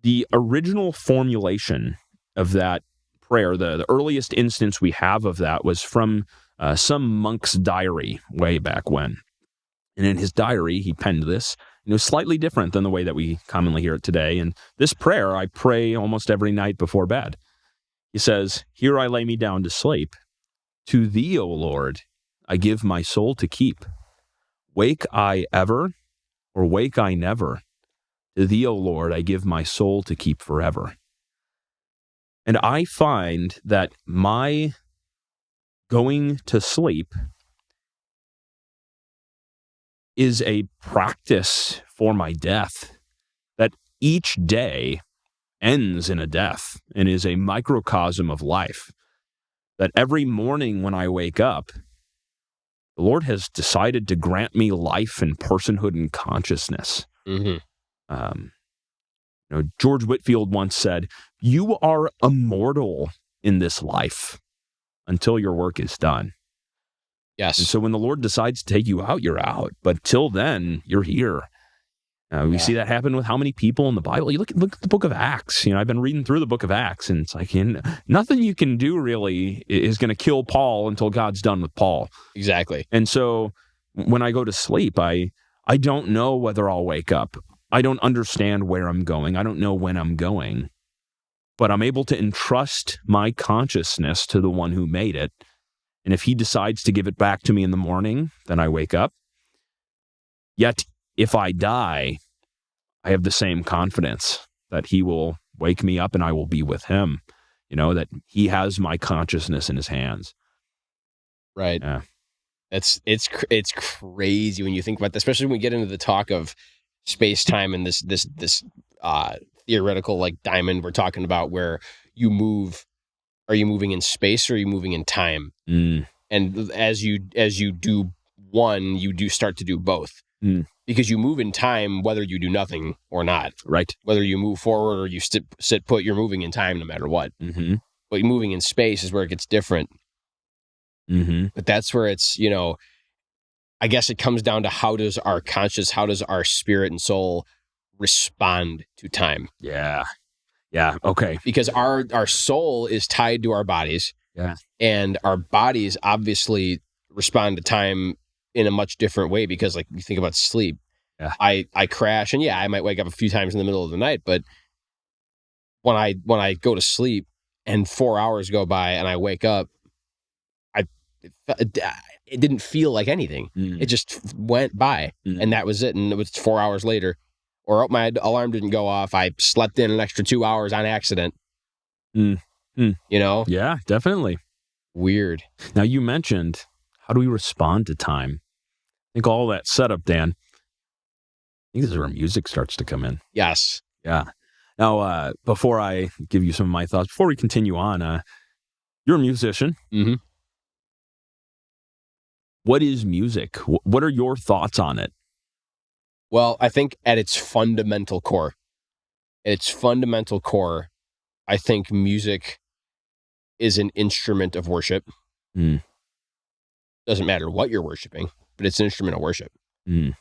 The original formulation of that prayer, the earliest instance we have of that was from some monk's diary way back when. And in his diary, he penned this. And it was slightly different than the way that we commonly hear it today. And this prayer, I pray almost every night before bed. He says, "Here I lay me down to sleep. To thee, O Lord, I give my soul to keep. Wake I ever, or wake I never? To thee, O Lord, I give my soul to keep forever." And I find that my going to sleep is a practice for my death, that each day ends in a death and is a microcosm of life, that every morning when I wake up, the Lord has decided to grant me life and personhood and consciousness. Mm-hmm. George Whitefield once said, "You are immortal in this life until your work is done." Yes. And so when the Lord decides to take you out, you're out. But till then, you're here. We see that happen with how many people in the Bible. You look at the book of Acts. I've been reading through the book of Acts, and it's like nothing you can do really is going to kill Paul until God's done with Paul. Exactly. And so when I go to sleep, I don't know whether I'll wake up. I don't understand where I'm going. I don't know when I'm going. But I'm able to entrust my consciousness to the one who made it. And if he decides to give it back to me in the morning, then I wake up. Yet, if I die, I have the same confidence that he will wake me up and I will be with him. That he has my consciousness in his hands. Right. Yeah. It's crazy when you think about that, especially when we get into the talk of space-time and this theoretical like diamond we're talking about, where you move. Are you moving in space or are you moving in time? Mm. And as you do one, you do start to do both. Mm. Because you move in time whether you do nothing or not. Right. Whether you move forward or you sit put, you're moving in time no matter what. Mm-hmm. But moving in space is where it gets different. Mm-hmm. But that's where it's, I guess it comes down to how does our conscious, how does our spirit and soul respond to time? Yeah. Yeah. Okay. Because our soul is tied to our bodies. Yeah. And our bodies obviously respond to time in a much different way, because like you think about sleep. Yeah. I crash and I might wake up a few times in the middle of the night, but when I go to sleep and 4 hours go by and I wake up, it didn't feel like anything. Mm. It just went by and that was it. And it was 4 hours later, or my alarm didn't go off. I slept in an extra 2 hours on accident. Yeah, definitely. Weird. Now you mentioned, how do we respond to time? I think all that setup, Dan, I think this is where music starts to come in. Yes. Yeah. Now, before I give you some of my thoughts, before we continue on, you're a musician. Mm-hmm. What is music? What are your thoughts on it? Well, I think at its fundamental core, I think music is an instrument of worship. Mm. Doesn't matter what you're worshiping, but it's an instrument of worship. Mm.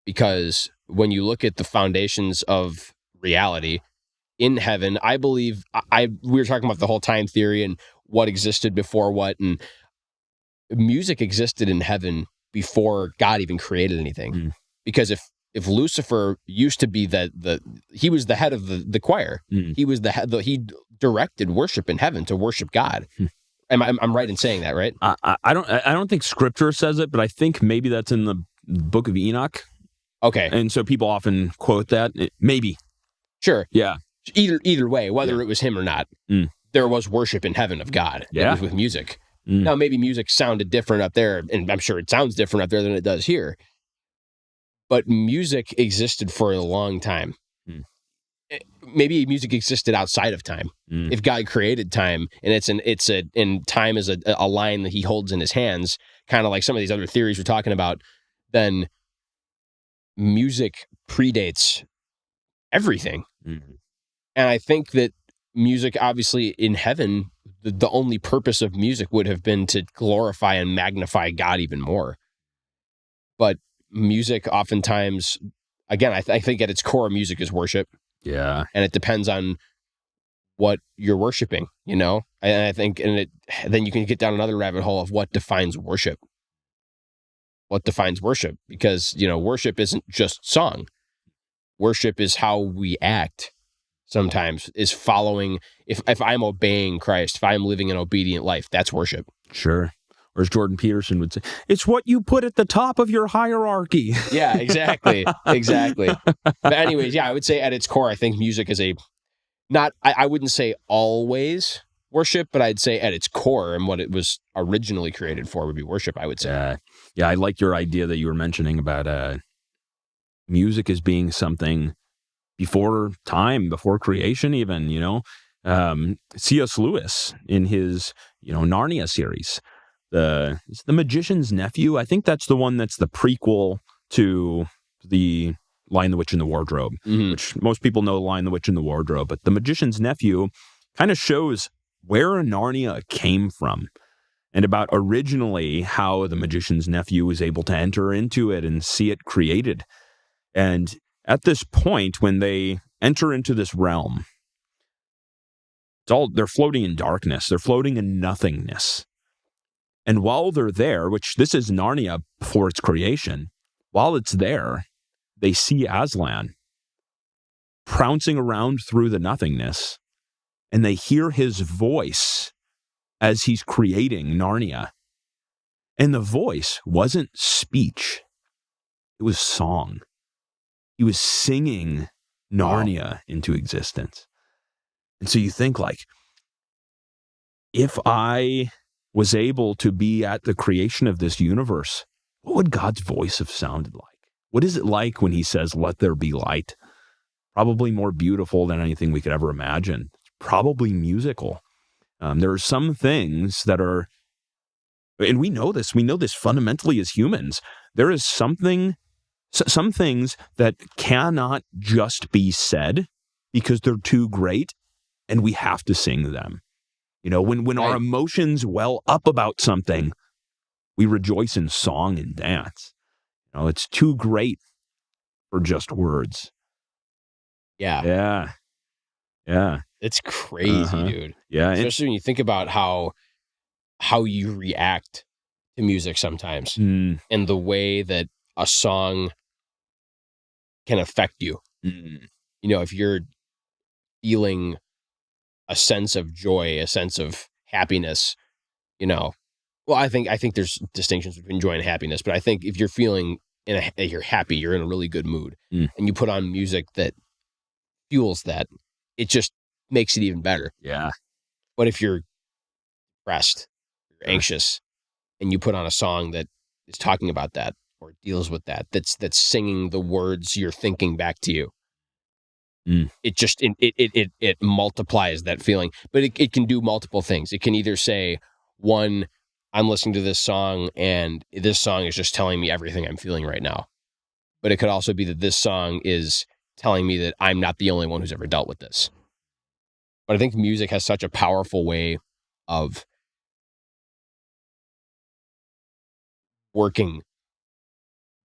Because when you look at the foundations of reality in heaven, I believe we were talking about the whole time theory and what existed before what, and music existed in heaven before God even created anything. Mm. Because if Lucifer used to be he was the head of the choir. Mm. He was the head. He directed worship in heaven to worship God. I'm right in saying that, right? I don't think Scripture says it, but I think maybe that's in the Book of Enoch. Okay, and so people often quote that. Maybe, sure, yeah. Either way, whether it was him or not, there was worship in heaven of God. Yeah, it was with music. Now maybe music sounded different up there, and I'm sure it sounds different up there than it does here. But music existed for a long time. Maybe music existed outside of time. If God created time, and time is a line that he holds in his hands, kind of like some of these other theories we're talking about, then music predates everything. And I think that music, obviously in heaven, the only purpose of music would have been to glorify and magnify God even more. But music oftentimes, again, I think at its core, music is worship. Yeah. And it depends on what you're worshiping, you know? And I think, then you can get down another rabbit hole of what defines worship. What defines worship? Because, worship isn't just song. Worship is how we act sometimes, is following. If I'm obeying Christ, if I'm living an obedient life, that's worship. Sure. Or as Jordan Peterson would say, it's what you put at the top of your hierarchy. Yeah, exactly. Exactly. But anyways, yeah, I would say at its core, I think music is I wouldn't say always worship, but I'd say at its core and what it was originally created for would be worship, I would say. Yeah, I like your idea that you were mentioning about music as being something before time, before creation even, C.S. Lewis in his, Narnia series, the Magician's Nephew. I think that's the one that's the prequel to the Lion, the Witch, and the Wardrobe, which most people know Lion, the Witch, and the Wardrobe. But the Magician's Nephew kind of shows where Narnia came from and about originally how the Magician's Nephew was able to enter into it and see it created. And at this point, when they enter into this realm, they're floating in darkness. They're floating in nothingness. And while they're there, which this is Narnia before its creation, while it's there, they see Aslan trouncing around through the nothingness, and they hear his voice as he's creating Narnia. And the voice wasn't speech. It was song. He was singing Narnia into existence. And so you think, if I was able to be at the creation of this universe, what would God's voice have sounded like? What is it like when he says, "Let there be light"? Probably more beautiful than anything we could ever imagine. Probably musical. There are some things that are, and we know this fundamentally as humans, there is some things that cannot just be said because they're too great and we have to sing them. When our emotions well up about something, we rejoice in song and dance. It's too great for just words. Yeah. Yeah. It's crazy, dude. Yeah. Especially when you think about how you react to music sometimes and the way that a song can affect you. If you're feeling a sense of joy, a sense of happiness, well, I think there's distinctions between joy and happiness, but I think if you're feeling you're happy, you're in a really good mood, and you put on music that fuels that, it just makes it even better. Yeah. But if you're depressed, you're anxious, and you put on a song that is talking about that or deals with that's singing the words you're thinking back to you, it just it multiplies that feeling. But it can do multiple things. It can either say, one, I'm listening to this song and this song is just telling me everything I'm feeling right now. But it could also be that this song is telling me that I'm not the only one who's ever dealt with this. But I think music has such a powerful way of working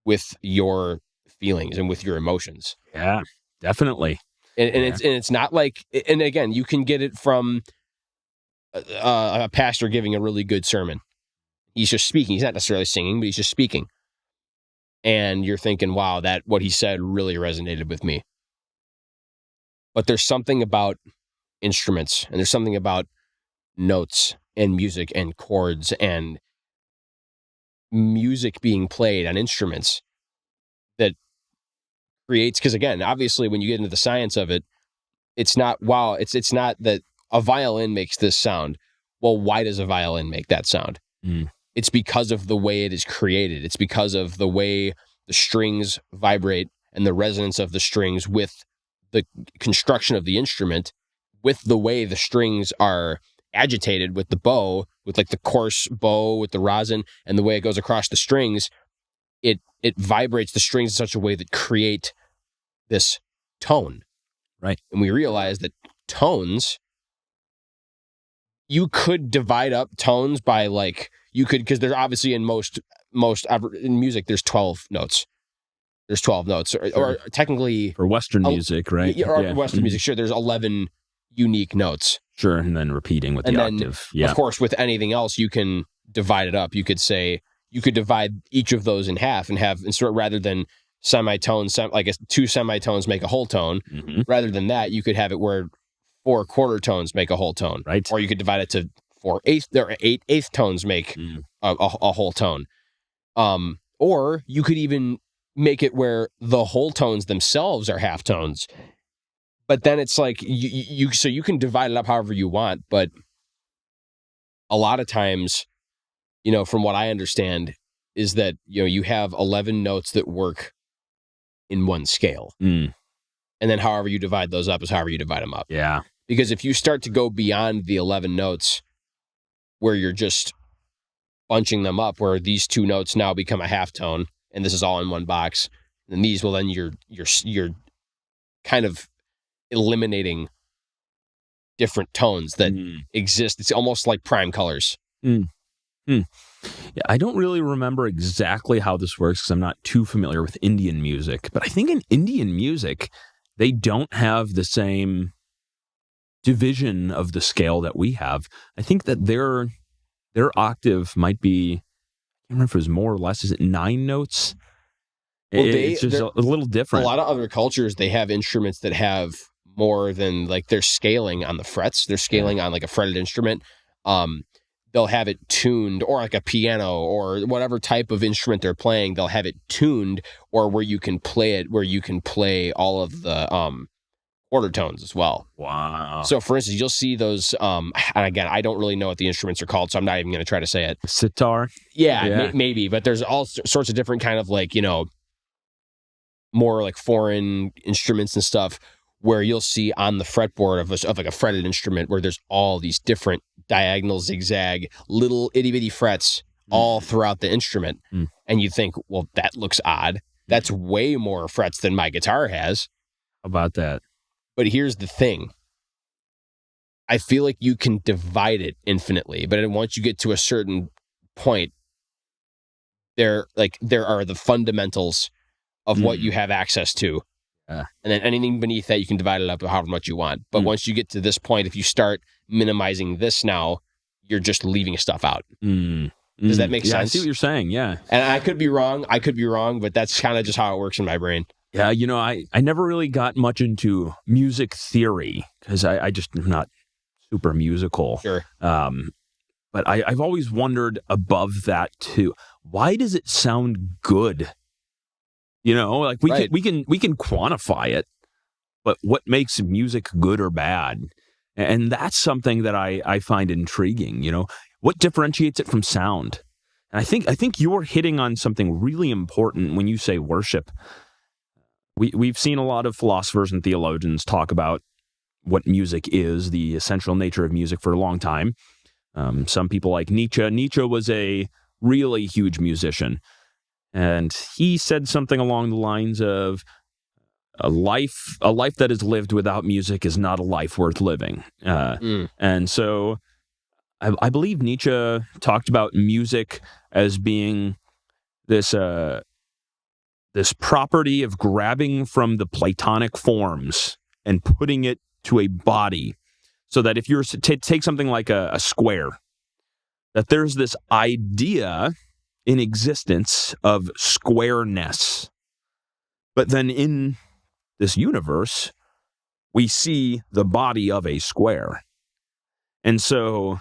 with your feelings and with your emotions. Yeah, definitely. And it's not like, and again, you can get it from a pastor giving a really good sermon. He's just speaking. He's not necessarily singing, but he's just speaking. And you're thinking, wow, what he said really resonated with me. But there's something about instruments, and there's something about notes and music and chords and music being played on instruments that creates, because again, obviously when you get into the science of it, it's not that a violin makes this sound. Well, why does a violin make that sound? It's because of the way it is created. It's because of the way the strings vibrate and the resonance of the strings with the construction of the instrument, with the way the strings are agitated with the bow, with like the coarse bow with the rosin, and the way it goes across the strings, it vibrates the strings in such a way that create this tone. Right. And we realize that tones, you could divide up tones by because there's obviously in most in music, there's 12 notes. There's 12 notes, or technically for Western music, right? Or Western music, sure. There's 11 unique notes. Sure, and then repeating with the octave. Yeah. Of course, with anything else, you can divide it up. You could divide each of those in half and have, rather than semitones, two semitones make a whole tone. Mm-hmm. Rather than that, you could have it where 4 quarter tones make a whole tone. Right. Or you could divide it to 8 eighth tones make a whole tone. Or you could even make it where the whole tones themselves are half tones. But then it's like you can divide it up however you want, but a lot of times, from what I understand, is that you have 11 notes that work in one scale. And then however you divide those up is however you divide them up. Yeah. Because if you start to go beyond the 11 notes where you're just bunching them up, where these 2 notes now become a half tone and this is all in one box, and these, well, then you're kind of eliminating different tones that exist. It's almost like prime colors. Yeah, I don't really remember exactly how this works because I'm not too familiar with Indian music, but I think in Indian music, they don't have the same division of the scale that we have. I think that their octave might be, I can't remember if it was more or less, is it 9 notes? Well, it's just a little different. A lot of other cultures, they have instruments that have more than, they're scaling on the frets. They're scaling on a fretted instrument. They'll have it tuned, or like a piano or whatever type of instrument they're playing, they'll have it tuned, or where you can play all of the quarter tones as well. Wow. So for instance, you'll see those, and again, I don't really know what the instruments are called, so I'm not even going to try to say it. Sitar? Yeah. Maybe, but there's all sorts of different kind of more foreign instruments and stuff, where you'll see on the fretboard of a fretted instrument where there's all these different diagonal, zigzag, little itty bitty frets all throughout the instrument. And you think, well, that looks odd. That's way more frets than my guitar has. How about that? But here's the thing. I feel like you can divide it infinitely, but once you get to a certain point, there are the fundamentals of what you have access to. And then anything beneath that, you can divide it up however much you want. But once you get to this point, if you start minimizing this now, you're just leaving stuff out. Does that make sense? I see what you're saying, yeah. And I could be wrong, but that's kind of just how it works in my brain. Yeah, I never really got much into music theory because I just am not super musical. Sure. But I've always wondered above that too. Why does it sound good? We can quantify it, but what makes music good or bad? And that's something that I find intriguing. What differentiates it from sound? And I think you're hitting on something really important when you say worship. We've seen a lot of philosophers and theologians talk about what music is, the essential nature of music for a long time. Some people like Nietzsche. Nietzsche was a really huge musician. And he said something along the lines of, a life that is lived without music is not a life worth living. And so I believe Nietzsche talked about music as being this property of grabbing from the Platonic forms and putting it to a body, so that if you're to take something like a square, that there's this idea in existence of squareness. But then in this universe, we see the body of a square. And so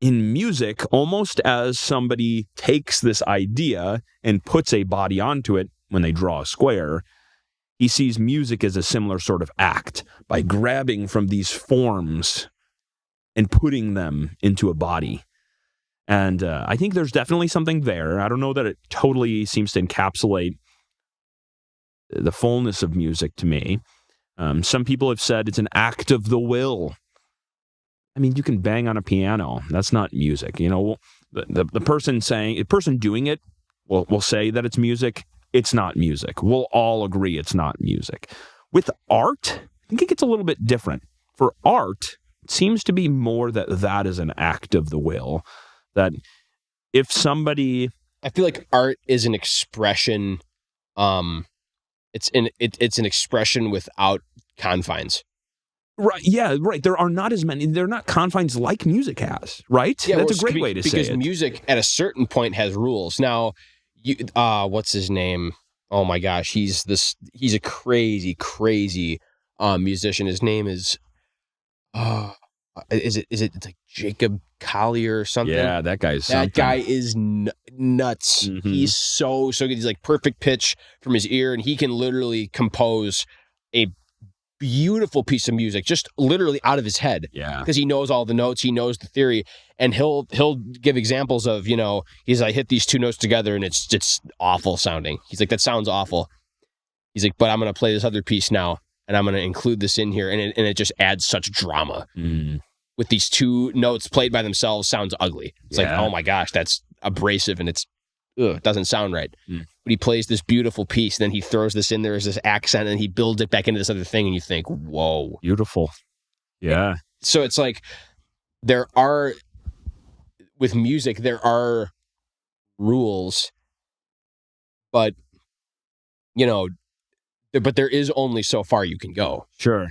in music, almost as somebody takes this idea and puts a body onto it when they draw a square, he sees music as a similar sort of act by grabbing from these forms and putting them into a body. And I think there's definitely something there. I don't know that it totally seems to encapsulate the fullness of music to me. Some people have said it's an act of the will. I mean, you can bang on a piano. That's not music. You know, the person doing it will say that it's music. It's not music. We'll all agree it's not music. With art, I think it gets a little bit different. For art, it seems to be more that is an act of the will. That if somebody... I feel like art is an expression. It's an expression without confines. Right. Yeah. Right. There are not as many. They're not confines like music has. Right. Yeah, that's a great way to say it. Because music at a certain point has rules. Now, what's his name? Oh my gosh, he's a crazy musician. His name is is it like Jacob Collier or something? Yeah, that guy's something. That guy is nuts. Mm-hmm. He's so good. He's like perfect pitch from his ear, and he can literally compose a beautiful piece of music just literally out of his head. Yeah, because he knows all the notes, he knows the theory, and he'll give examples of, you know, he's like, hit these two notes together and it's awful sounding. He's like, that sounds awful. He's like, but I'm gonna play this other piece now and I'm gonna include this in here, and it just adds such drama. With these two notes played by themselves sounds ugly. It's like, oh my gosh, that's abrasive and it doesn't sound right. But he plays this beautiful piece, then he throws this in there as this accent, and he builds it back into this other thing, and you think, whoa. Beautiful. Yeah. So it's like, with music, there are rules, but, you know, but there is only so far you can go. Sure.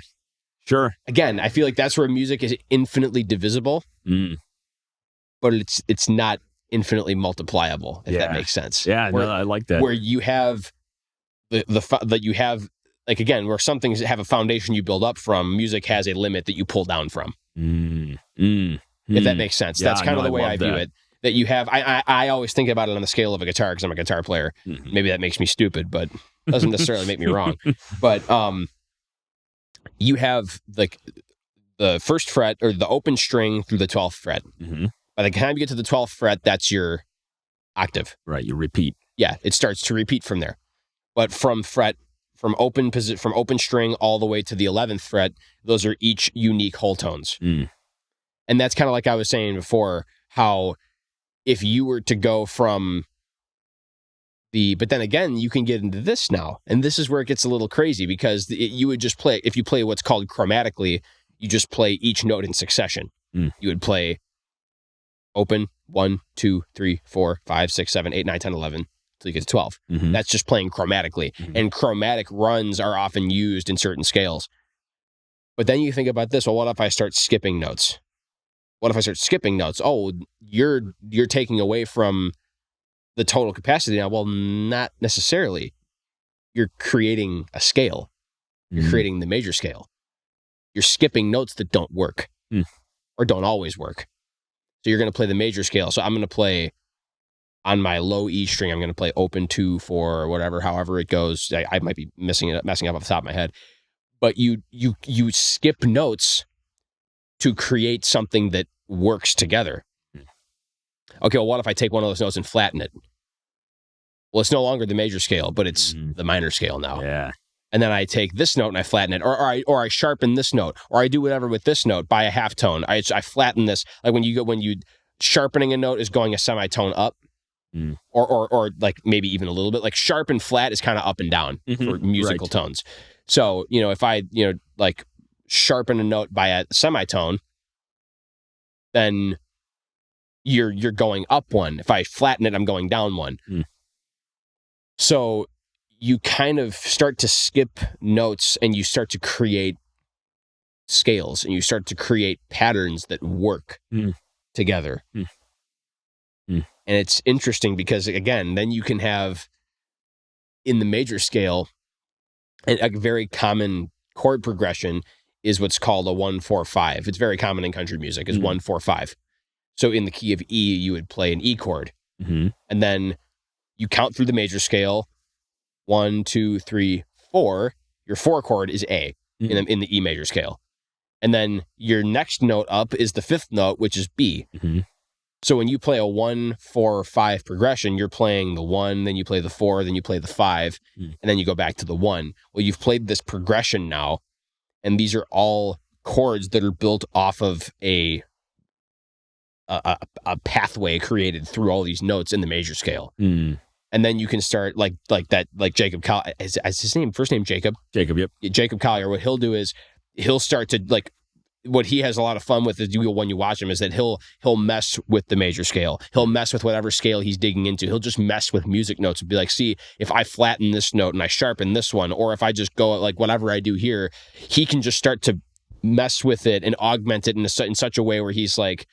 Again, I feel like that's where music is infinitely divisible, but it's not infinitely multipliable, if that makes sense. Yeah, no, I like that. Where you have that you have, like, again, where some things have a foundation you build up from, music has a limit that you pull down from. If that makes sense. That's kind of the way I view it. That you have, I always think about it on the scale of a guitar, because I'm a guitar player. Maybe that makes me stupid, but doesn't necessarily make me wrong. But you have like the first fret, or the open string, through the 12th fret. By the time you get to the 12th fret, that's your octave. Right, you repeat. Yeah, it starts to repeat from there. But from open string all the way to the 11th fret, those are each unique whole tones. And that's kind of like I was saying before, how if you were to go from but then again, you can get into this now, and this is where it gets a little crazy, because you would just play, if you play what's called chromatically, you just play each note in succession. You would play open 1, 2, 3, 4, 5, 6, 7, 8, 9, 10, 11 until you get to 12. That's just playing chromatically. And chromatic runs are often used in certain scales. But then you think about this, well, what if I start skipping notes? Oh, you're taking away from the total capacity now. Well, not necessarily. You're creating a scale. You're creating the major scale. You're skipping notes that don't work or don't always work. So you're going to play the major scale. So I'm going to play on my low E string. I'm going to play open 2, 4, whatever, however it goes. I might be messing up off the top of my head. But you skip notes to create something that works together. Okay, well, what if I take one of those notes and flatten it? Well, it's no longer the major scale, but it's the minor scale now. Yeah. And then I take this note and I flatten it, or I sharpen this note, or I do whatever with this note by a half tone. I flatten this. Like when you sharpening a note is going a semitone up, or like maybe even a little bit. Like sharp and flat is kind of up and down for musical tones. So, you know, if I, like sharpen a note by a semitone, then you're going up one. If I flatten it, I'm going down one. So you kind of start to skip notes, and you start to create scales, and you start to create patterns that work together. And it's interesting because, again, then you can have in the major scale a very common chord progression is what's called a 1-4-5. It's very common in country music, is 1-4-5. So in the key of E, you would play an E chord. Mm-hmm. And then you count through the major scale, 1, 2, 3, 4. Your 4 chord is A in the E major scale. And then your next note up is the 5th note, which is B. Mm-hmm. So when you play a 1-4-5 progression, you're playing the 1, then you play the 4, then you play the 5, and then you go back to the 1. Well, you've played this progression now, and these are all chords that are built off of a pathway created through all these notes in the major scale. And then you can start like Jacob Collier, is his name, first name Jacob? Jacob, yep. Jacob Collier, what he'll do is he'll start to like, what he has a lot of fun with is when you watch him is that he'll mess with the major scale. He'll mess with whatever scale he's digging into. He'll just mess with music notes and be like, see, if I flatten this note and I sharpen this one, or if I just go like whatever I do here, he can just start to mess with it and augment it in such a way where he's like,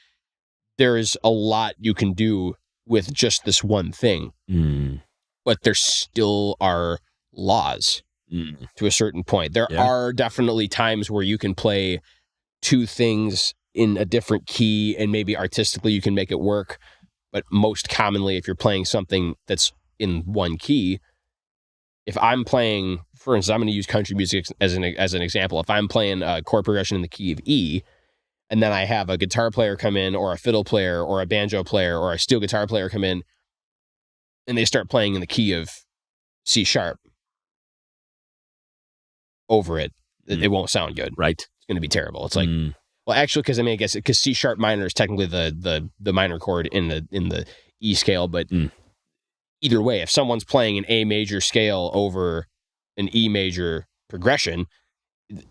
there is a lot you can do with just this one thing. But there still are laws to a certain point. There are definitely times where you can play two things in a different key and maybe artistically you can make it work. But most commonly, if you're playing something that's in one key, if I'm playing, for instance, I'm going to use country music as an example. If I'm playing a chord progression in the key of E, and then I have a guitar player come in, or a fiddle player, or a banjo player, or a steel guitar player come in, and they start playing in the key of C sharp over it, it won't sound good. Right. It's going to be terrible. It's like, well, actually, because I guess because C sharp minor is technically the minor chord in the E scale, but either way, if someone's playing an A major scale over an E major progression,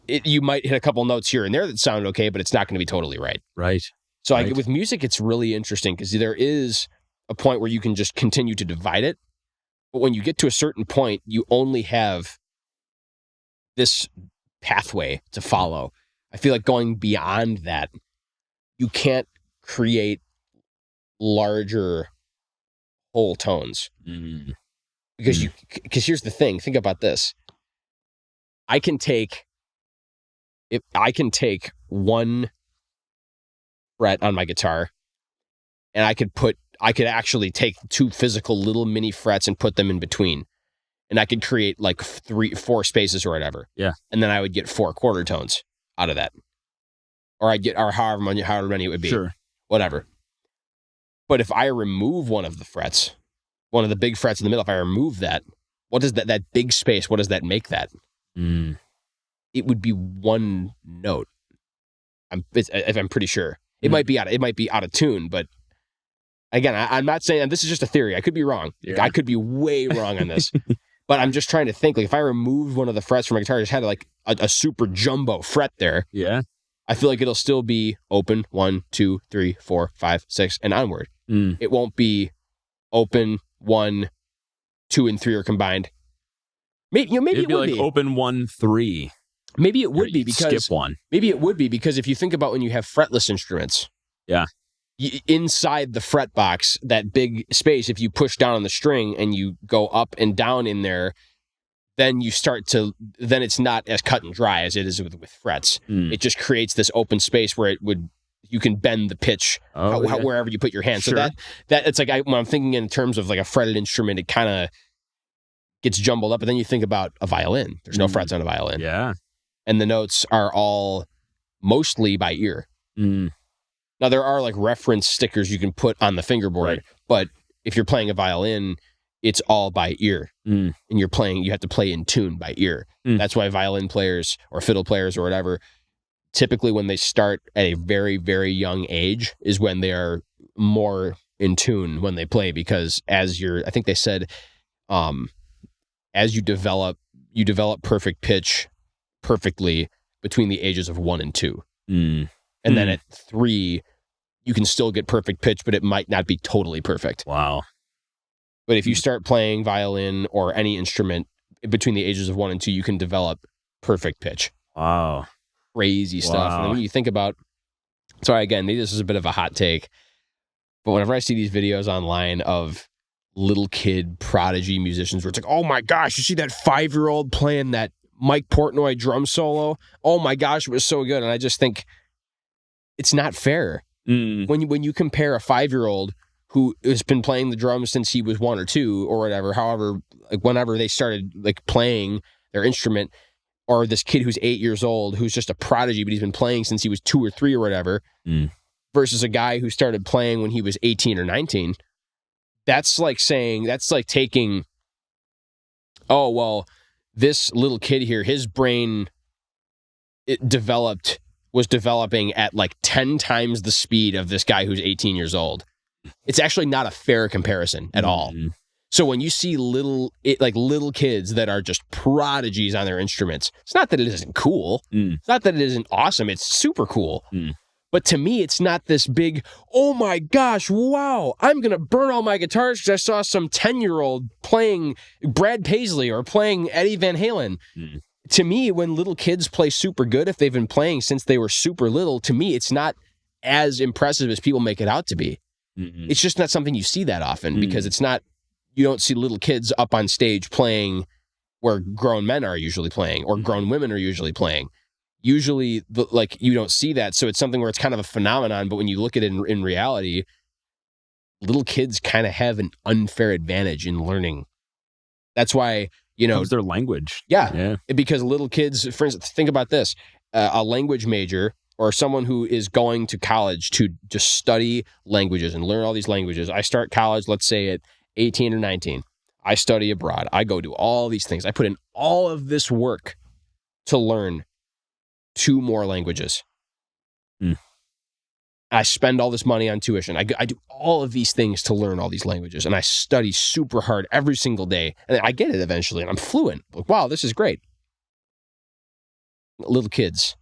you might hit a couple notes here and there that sound okay, but it's not going to be totally right. Right. So with music, it's really interesting because there is a point where you can just continue to divide it. But when you get to a certain point, you only have this pathway to follow. I feel like going beyond that, you can't create larger whole tones. Because here's the thing. Think about this. I can take one fret on my guitar, and I could actually take two physical little mini frets and put them in between, and I could create like 3-4 spaces or whatever. Yeah. And then I would get 4 quarter tones out of that, or however many it would be. Sure. Whatever. But if I remove one of the frets, one of the big frets in the middle, if I remove that, what does that big space? What does that make that? It would be one note. I'm pretty sure it might be out of tune, but again, I'm not saying this is just a theory. I could be wrong. Yeah. I could be way wrong on this, but I'm just trying to think. Like if I removed one of the frets from my guitar, just had like a super jumbo fret there. Yeah, I feel like it'll still be open 1, 2, 3, 4, 5, 6, and onward. It won't be open 1, 2, and 3 are combined. Maybe it'd it would like be open 1, 3. Maybe it would be because skip one. Maybe it would be because if you think about when you have fretless instruments, inside the fret box, that big space, if you push down on the string and you go up and down in there, then then it's not as cut and dry as it is with frets. It just creates this open space where you can bend the pitch wherever you put your hand. Sure. So that it's like when I'm thinking in terms of like a fretted instrument, it kind of gets jumbled up. But then you think about a violin. There's no frets on a violin. Yeah. And the notes are all mostly by ear. Now, there are like reference stickers you can put on the fingerboard, but if you're playing a violin, it's all by ear. And you have to play in tune by ear. That's why violin players or fiddle players or whatever, typically when they start at a very, very young age is when they are more in tune when they play, because I think they said, as you develop perfect pitch perfectly between the ages of 1 and 2. And then at 3, you can still get perfect pitch, but it might not be totally perfect. Wow. But if you start playing violin or any instrument between the ages of 1 and 2, you can develop perfect pitch. Wow. Crazy stuff. And then when you think about, sorry, again, this is a bit of a hot take, but whenever I see these videos online of little kid prodigy musicians where it's like, oh my gosh, you see that 5-year-old playing that Mike Portnoy drum solo. Oh my gosh, it was so good. And I just think it's not fair. When you compare a 5-year-old who has been playing the drums since he was 1 or 2 or whatever, however, like whenever they started like playing their instrument, or this kid who's 8 years old who's just a prodigy, but he's been playing since he was 2 or 3 or whatever, versus a guy who started playing when he was 18 or 19. That's like taking, oh, well, this little kid here, his brain was developing at like 10 times the speed of this guy who's 18 years old. It's actually not a fair comparison at all. So when you see little kids that are just prodigies on their instruments, it's not that it isn't cool. It's not that it isn't awesome. It's super cool. But to me, it's not this big, oh my gosh, wow, I'm going to burn all my guitars because I saw some 10-year-old playing Brad Paisley or playing Eddie Van Halen. To me, when little kids play super good, if they've been playing since they were super little, to me, it's not as impressive as people make it out to be. It's just not something you see that often because you don't see little kids up on stage playing where grown men are usually playing or grown women are usually playing. Usually, you don't see that. So it's something where it's kind of a phenomenon, but when you look at it in reality, little kids kind of have an unfair advantage in learning. That's why, It's their language. Yeah. Because little kids, for instance, think about this. A language major or someone who is going to college to just study languages and learn all these languages. I start college, let's say at 18 or 19. I study abroad. I go do all these things. I put in all of this work to learn 2 more languages. I spend all this money on tuition. I do all of these things to learn all these languages, and I study super hard every single day, and I get it eventually, and I'm fluent. Like, wow, this is great. Little kids,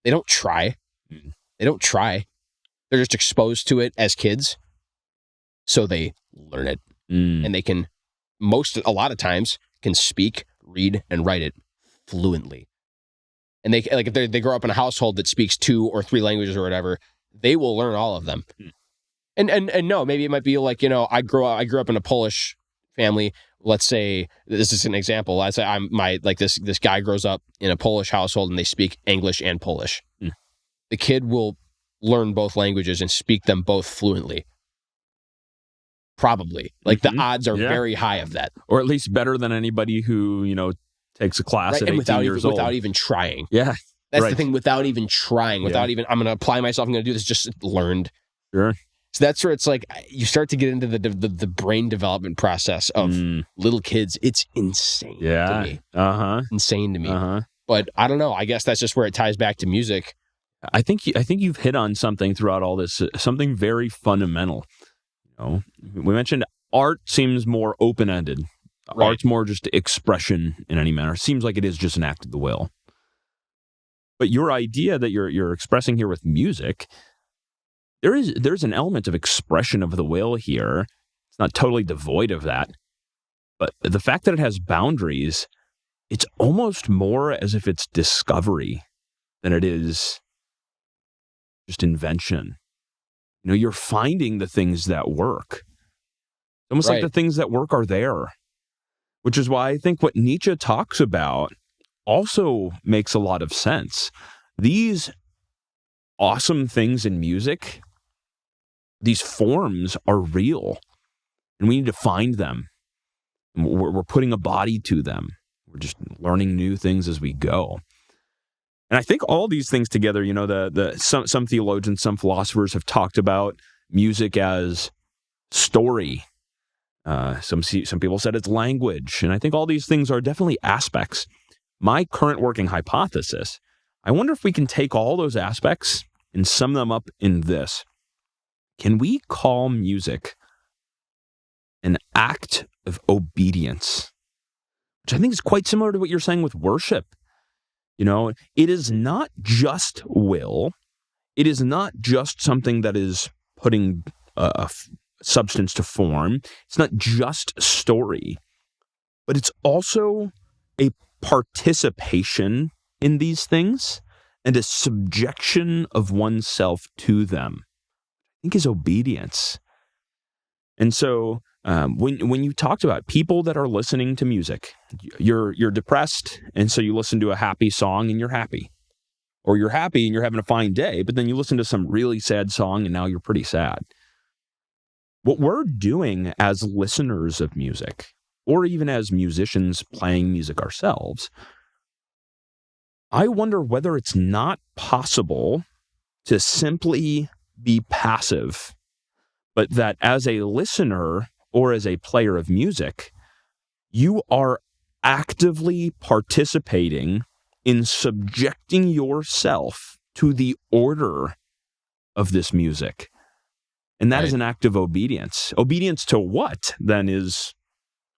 they don't try. They don't try. They're just exposed to it as kids, so they learn it, and they can, a lot of times, can speak, read, and write it fluently. And they if they grow up in a household that speaks 2 or 3 languages or whatever, they will learn all of them. And no, maybe it might be like, I grew up in a Polish family. Let's say this is an example. Let's say this guy grows up in a Polish household and they speak English and Polish. The kid will learn both languages and speak them both fluently. Probably. The odds are very high of that. Or at least better than anybody who, takes a class at 18 years old. Without even trying. Yeah. That's the thing, without even trying, I'm going to apply myself, I'm going to do this, just learned. Sure. So that's where it's like, you start to get into the brain development process of little kids. It's insane to me. Insane to me. But I don't know. I guess that's just where it ties back to music. I think you've hit on something throughout all this, something very fundamental. We mentioned art seems more open-ended. Right. Art's more just expression in any manner. It seems like it is just an act of the will. But your idea that you're expressing here with music, there's an element of expression of the will here. It's not totally devoid of that. But the fact that it has boundaries, it's almost more as if it's discovery than it is just invention. You're finding the things that work. It's almost like the things that work are there. Which is why I think what Nietzsche talks about also makes a lot of sense. These awesome things in music, these forms are real, and we need to find them. We're putting a body to them. We're just learning new things as we go. And I think all these things together, some theologians, some philosophers have talked about music as story. Some people said it's language, and I think all these things are definitely aspects. My current working hypothesis, I wonder if we can take all those aspects and sum them up in this. Can we call music an act of obedience? Which I think is quite similar to what you're saying with worship. It is not just will. It is not just something that is putting a substance to form. It's not just story, but it's also a participation in these things and a subjection of oneself to them. I think is obedience. And so When you talked about people that are listening to music, you're depressed, and so you listen to a happy song and you're happy. Or you're happy and you're having a fine day, but then you listen to some really sad song and now you're pretty sad. What we're doing as listeners of music, or even as musicians playing music ourselves, I wonder whether it's not possible to simply be passive, but that as a listener or as a player of music, you are actively participating in subjecting yourself to the order of this music. And that is an act of obedience. Obedience to what, then, is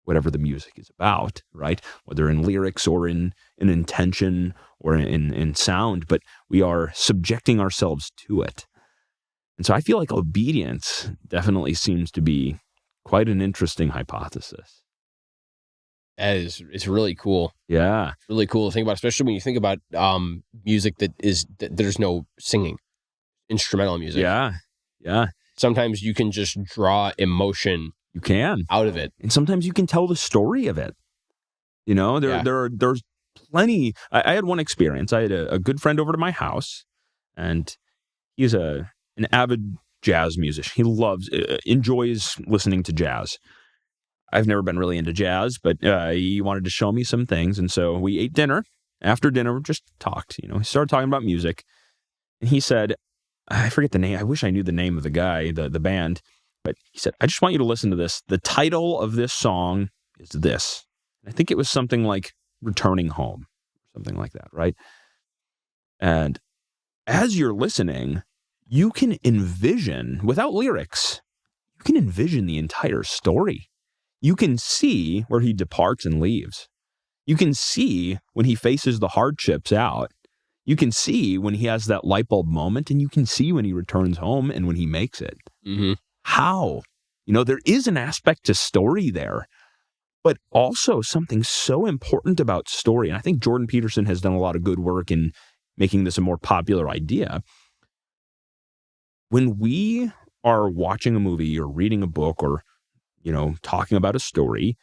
whatever the music is about, right? Whether in lyrics or in intention or in sound, but we are subjecting ourselves to it. And so I feel like obedience definitely seems to be quite an interesting hypothesis. It's really cool. Yeah. It's really cool to think about, especially when you think about music that there's no singing, instrumental music. Yeah. Yeah. Sometimes you can just draw emotion. You can. Out of it. And sometimes you can tell the story of it. You know, there's plenty. I had one experience. I had a good friend over to my house, and he's an avid jazz musician. He enjoys listening to jazz. I've never been really into jazz, but he wanted to show me some things. And so we ate dinner. After dinner, we just talked. He started talking about music. And he said, I forget the name. I wish I knew the name of the guy, the band. But he said, I just want you to listen to this. The title of this song is this. I think it was something like Returning Home, something like that, right? And as you're listening, you can envision, without lyrics, you can envision the entire story. You can see where he departs and leaves. You can see when he faces the hardships out. You can see when he has that light bulb moment, and you can see when he returns home and when he makes it. Mm-hmm. How? There is an aspect to story there, but also something so important about story. And I think Jordan Peterson has done a lot of good work in making this a more popular idea. When we are watching a movie or reading a book or, talking about a story,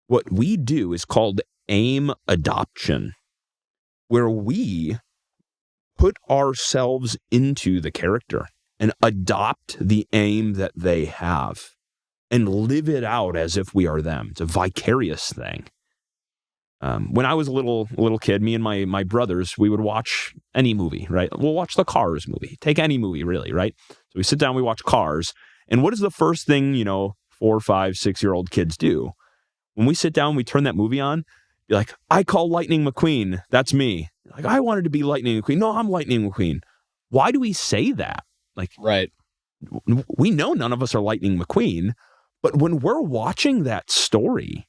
what we do is called aim adoption, where we put ourselves into the character and adopt the aim that they have and live it out as if we are them. It's a vicarious thing. When I was a little kid, me and my brothers, we would watch any movie, right? We'll watch the Cars movie. Take any movie, really, right? So we sit down, we watch Cars. And what is the first thing, 4, 5, 6-year-old kids do? When we sit down, we turn that movie on, be like, I call Lightning McQueen. That's me. Like, I wanted to be Lightning McQueen. No, I'm Lightning McQueen. Why do we say that? Right. We know none of us are Lightning McQueen, but when we're watching that story,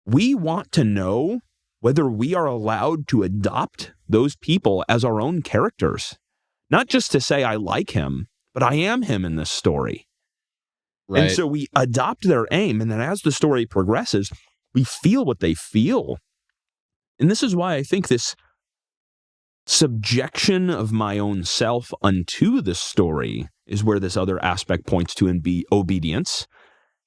we want to know whether we are allowed to adopt those people as our own characters. Not just to say, I like him, but I am him in this story. Right. And so we adopt their aim, and then as the story progresses, we feel what they feel. And this is why I think this subjection of my own self unto the story is where this other aspect points to, and be obedience.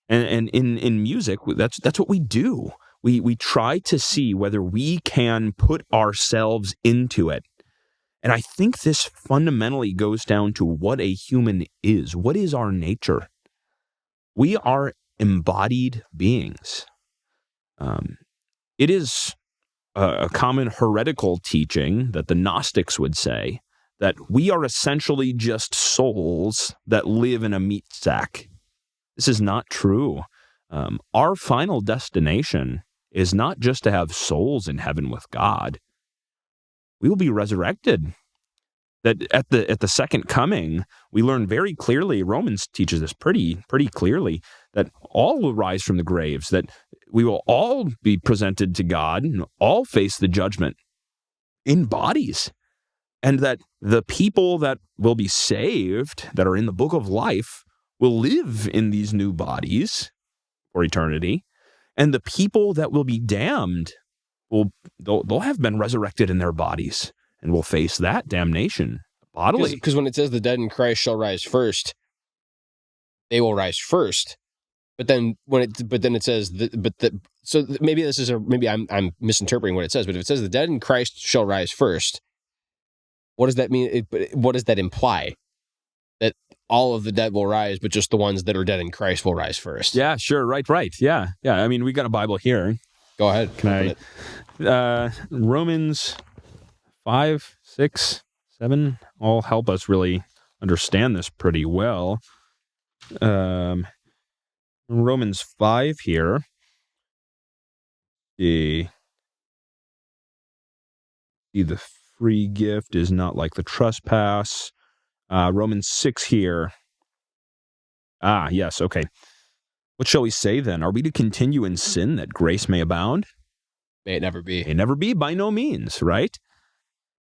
And in music, that's what we do. We try to see whether we can put ourselves into it. And I think this fundamentally goes down to what a human is. What is our nature? We are embodied beings. It is a common heretical teaching that the Gnostics would say that we are essentially just souls that live in a meat sack. This is not true. Our final destination is not just to have souls in heaven with God. We will be resurrected. That at the second coming, we learn very clearly, Romans teaches this pretty clearly, that all will rise from the graves, that we will all be presented to God and all face the judgment in bodies. And that the people that will be saved, that are in the book of life, will live in these new bodies for eternity. And the people that will be damned, they'll have been resurrected in their bodies and will face that damnation bodily. Because when it says the dead in Christ shall rise first, they will rise first. But then it says maybe I'm misinterpreting what it says. But if it says the dead in Christ shall rise first, what does that mean? What does that imply? That all of the dead will rise, but just the ones that are dead in Christ will rise first. Yeah, sure. Right. Yeah. I mean, we got a Bible here. Go ahead. Can I? Romans 5, 6, 7 all help us really understand this pretty well. Romans 5 here. The free gift is not like the trespass. Romans 6 here. Yes, okay. What shall we say then? Are we to continue in sin that grace may abound? May it never be. May it never be, by no means, right?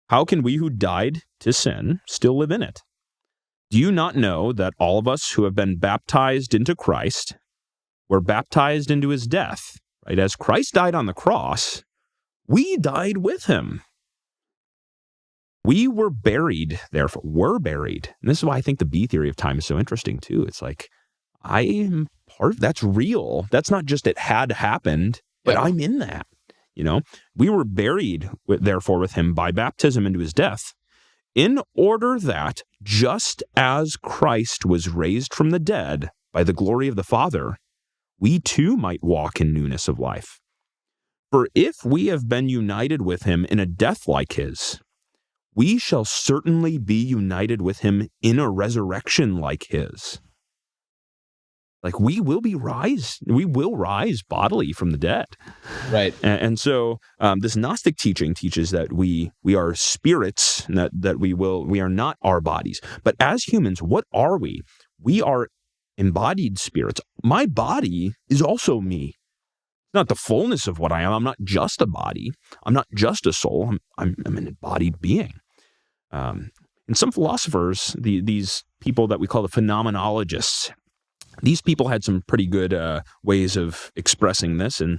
How can we who died to sin still live in it? Do you not know that all of us who have been baptized into Christ were baptized into his death, right? As Christ died on the cross, we died with him. We were buried, therefore, And this is why I think the B theory of time is so interesting, too. It's like, I am part of that's real. That's not just it had happened, but I'm in that. We were buried, therefore, with him by baptism into his death, in order that, just as Christ was raised from the dead by the glory of the Father, we too might walk in newness of life. For if we have been united with him in a death like his, we shall certainly be united with him in a resurrection like his. Like we will rise bodily from the dead. Right. And so this Gnostic teaching teaches that we are spirits, and that we are not our bodies. But as humans, what are we? We are embodied spirits. My body is also me. It's not the fullness of what I am. I'm not just a body. I'm not just a soul. I'm an embodied being. And some philosophers, these people that we call the phenomenologists, these people had some pretty good ways of expressing this, and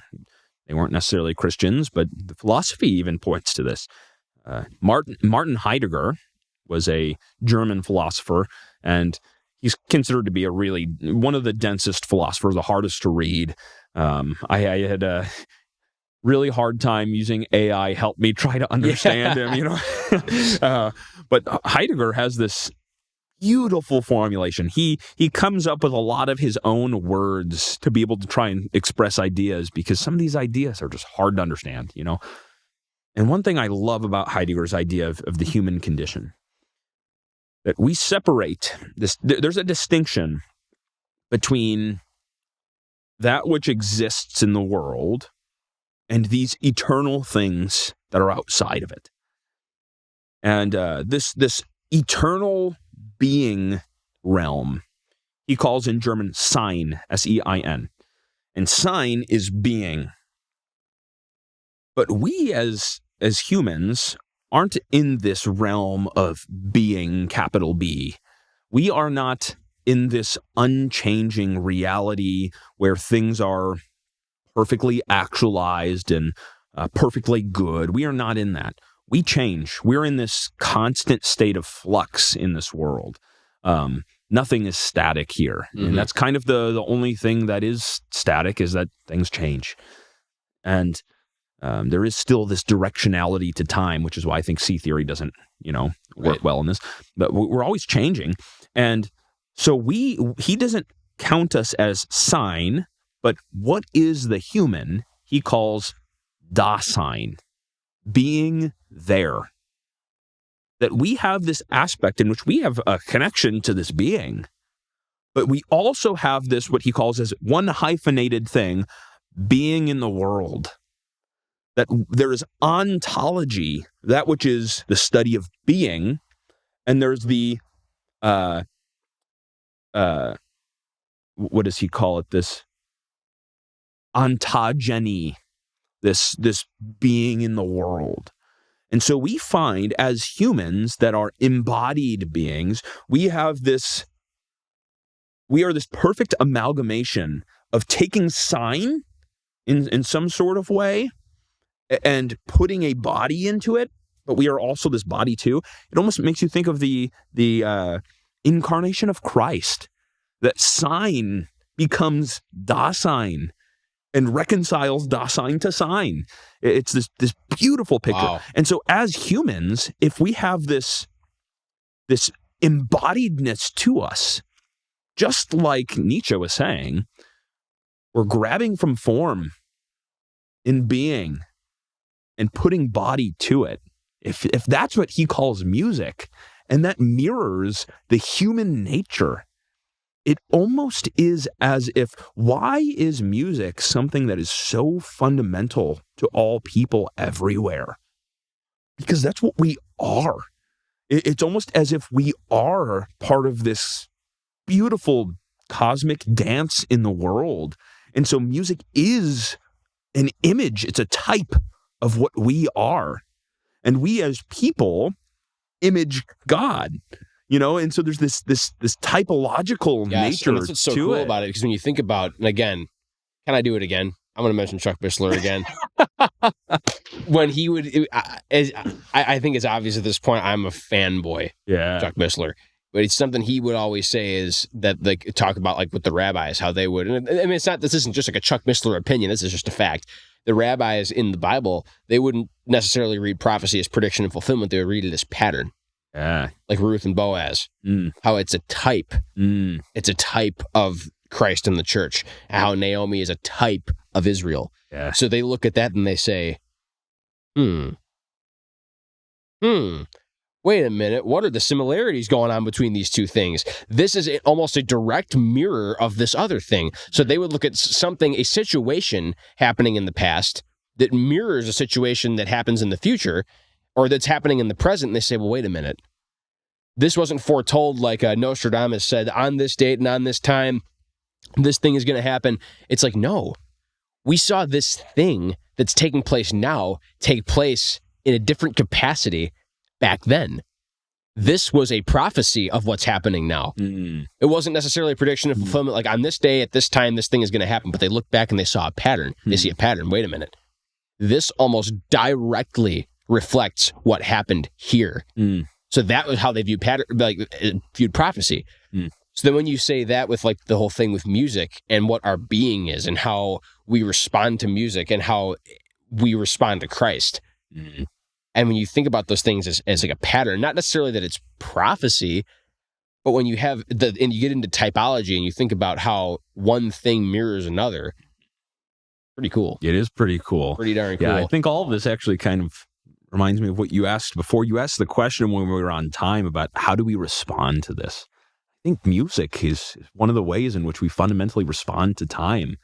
they weren't necessarily Christians, but the philosophy even points to this. Martin Heidegger was a German philosopher, and he's considered to be one of the densest philosophers, the hardest to read. I had a really hard time using AI help me try to understand him, But Heidegger has this beautiful formulation. He comes up with a lot of his own words to be able to try and express ideas, because some of these ideas are just hard to understand, And one thing I love about Heidegger's idea of the human condition, that we separate this. There's a distinction between that which exists in the world and these eternal things that are outside of it. And this eternal being realm, he calls in German Sein, S-E-I-N. And Sein is being. But we as humans aren't in this realm of being, capital B. We are not in this unchanging reality where things are perfectly actualized and perfectly good. We are not in that. We change. We're in this constant state of flux in this world. Nothing is static here. Mm-hmm. And that's kind of the only thing that is static, is that things change. And there is still this directionality to time, which is why I think C theory doesn't, work well in this. But we're always changing. And so he doesn't count us as Sein, but what is the human? He calls Dasein, being there. That we have this aspect in which we have a connection to this being, but we also have this, what he calls as one hyphenated thing, being in the world. That there is ontology, that which is the study of being, and there's the, what does he call it? This ontogeny, this being in the world. And so we find, as humans that are embodied beings, we are this perfect amalgamation of taking sign in some sort of way and putting a body into it, but we are also this body too. It almost makes you think of the incarnation of Christ. That sign becomes Dasein and reconciles Dasein to sign. It's this beautiful picture. Wow. And so as humans, if we have this embodiedness to us, just like Nietzsche was saying, we're grabbing from form in being and putting body to it. If that's what he calls music, and that mirrors the human nature, it almost is as if, why is music something that is so fundamental to all people everywhere? Because that's what we are. It's almost as if we are part of this beautiful cosmic dance in the world. And so music is an image. It's a type of what we are. And we as people image God, and so there's this typological nature and that's what's so to cool it. about it, because when you think about, and again, can I do it again? I'm going to mention Chuck Bissler again. When he would, I think it's obvious at this point, I'm a fanboy, Chuck Bissler. But it's something he would always say is that, like, talk about, like, with the rabbis, how they would, and I mean, this isn't just like a Chuck Bissler opinion, this is just a fact. The rabbis in the Bible, they wouldn't necessarily read prophecy as prediction and fulfillment, they would read it as pattern. Yeah. Like Ruth and Boaz, how it's a type. It's a type of Christ and the church, how Naomi is a type of Israel. Yeah. So they look at that and they say, wait a minute, what are the similarities going on between these two things? This is almost a direct mirror of this other thing. So they would look at something, a situation happening in the past that mirrors a situation that happens in the future, or that's happening in the present, and they say, well, wait a minute. This wasn't foretold like Nostradamus said, on this date and on this time, this thing is going to happen. It's like, no. We saw this thing that's taking place now take place in a different capacity back then. This was a prophecy of what's happening now. It wasn't necessarily a prediction of fulfillment, like on this day, at this time, this thing is going to happen. But they look back and they saw a pattern. They see a pattern. Wait a minute. This almost directly reflects what happened here. So that was how they viewed viewed prophecy. So then when you say that with, like, the whole thing with music and what our being is and how we respond to music and how we respond to Christ. And when you think about those things as like a pattern, not necessarily that it's prophecy, but when you have and you get into typology and you think about how one thing mirrors another, pretty cool. It is pretty cool. Pretty darn cool. Yeah, I think all of this actually kind of reminds me of what you asked before. You asked the question when we were on time about how do we respond to this? I think music is one of the ways in which we fundamentally respond to time.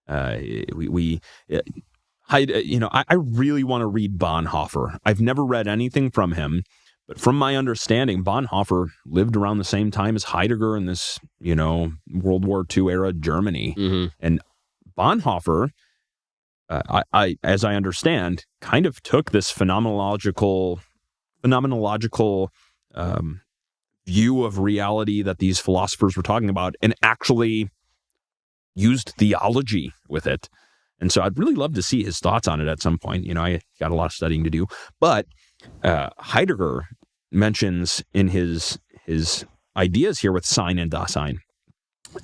I really want to read Bonhoeffer. I've never read anything from him, but from my understanding, Bonhoeffer lived around the same time as Heidegger in this, World War II era Germany. And Bonhoeffer, as I understand, kind of took this phenomenological view of reality that these philosophers were talking about and actually used theology with it. And so I'd really love to see his thoughts on it at some point. I got a lot of studying to do. But Heidegger mentions in his ideas here with Sein and Dasein,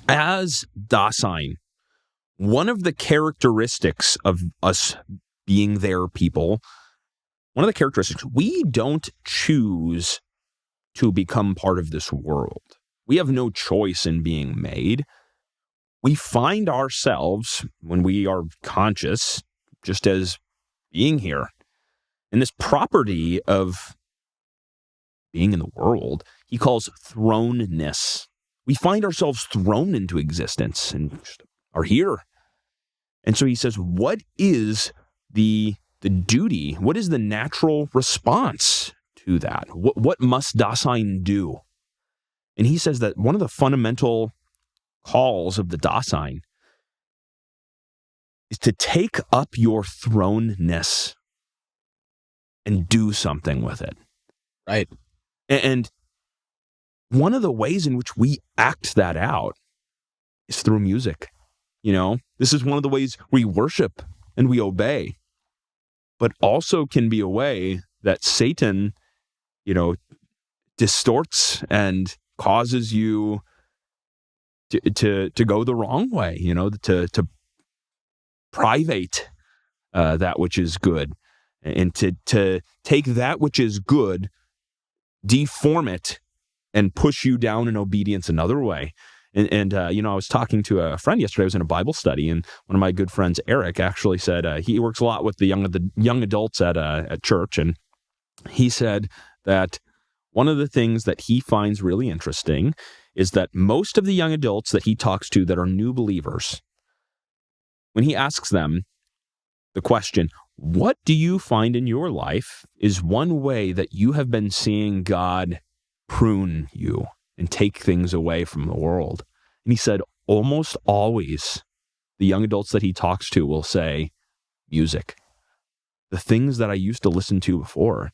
as Dasein, one of the characteristics of us being their people, one of the characteristics, we don't choose to become part of this world. We have no choice in being made. We find ourselves, when we are conscious, just as being here. And this property of being in the world, he calls thrownness. We find ourselves thrown into existence and just are here. And so he says, what is the duty? What is the natural response to that? What must Dasein do? And he says that one of the fundamental calls of the Dasein is to take up your thrownness and do something with it. Right. And one of the ways in which we act that out is through music. This is one of the ways we worship and we obey, but also can be a way that Satan, distorts and causes you to go the wrong way, to private that which is good, and to take that which is good, deform it, and push you down in obedience another way. And I was talking to a friend yesterday. I was in a Bible study, and one of my good friends, Eric, actually said he works a lot with the young adults at church, and he said that one of the things that he finds really interesting is that most of the young adults that he talks to that are new believers, when he asks them the question, what do you find in your life is one way that you have been seeing God prune you and take things away from the world? And he said almost always the young adults that he talks to will say, music. The things that I used to listen to before,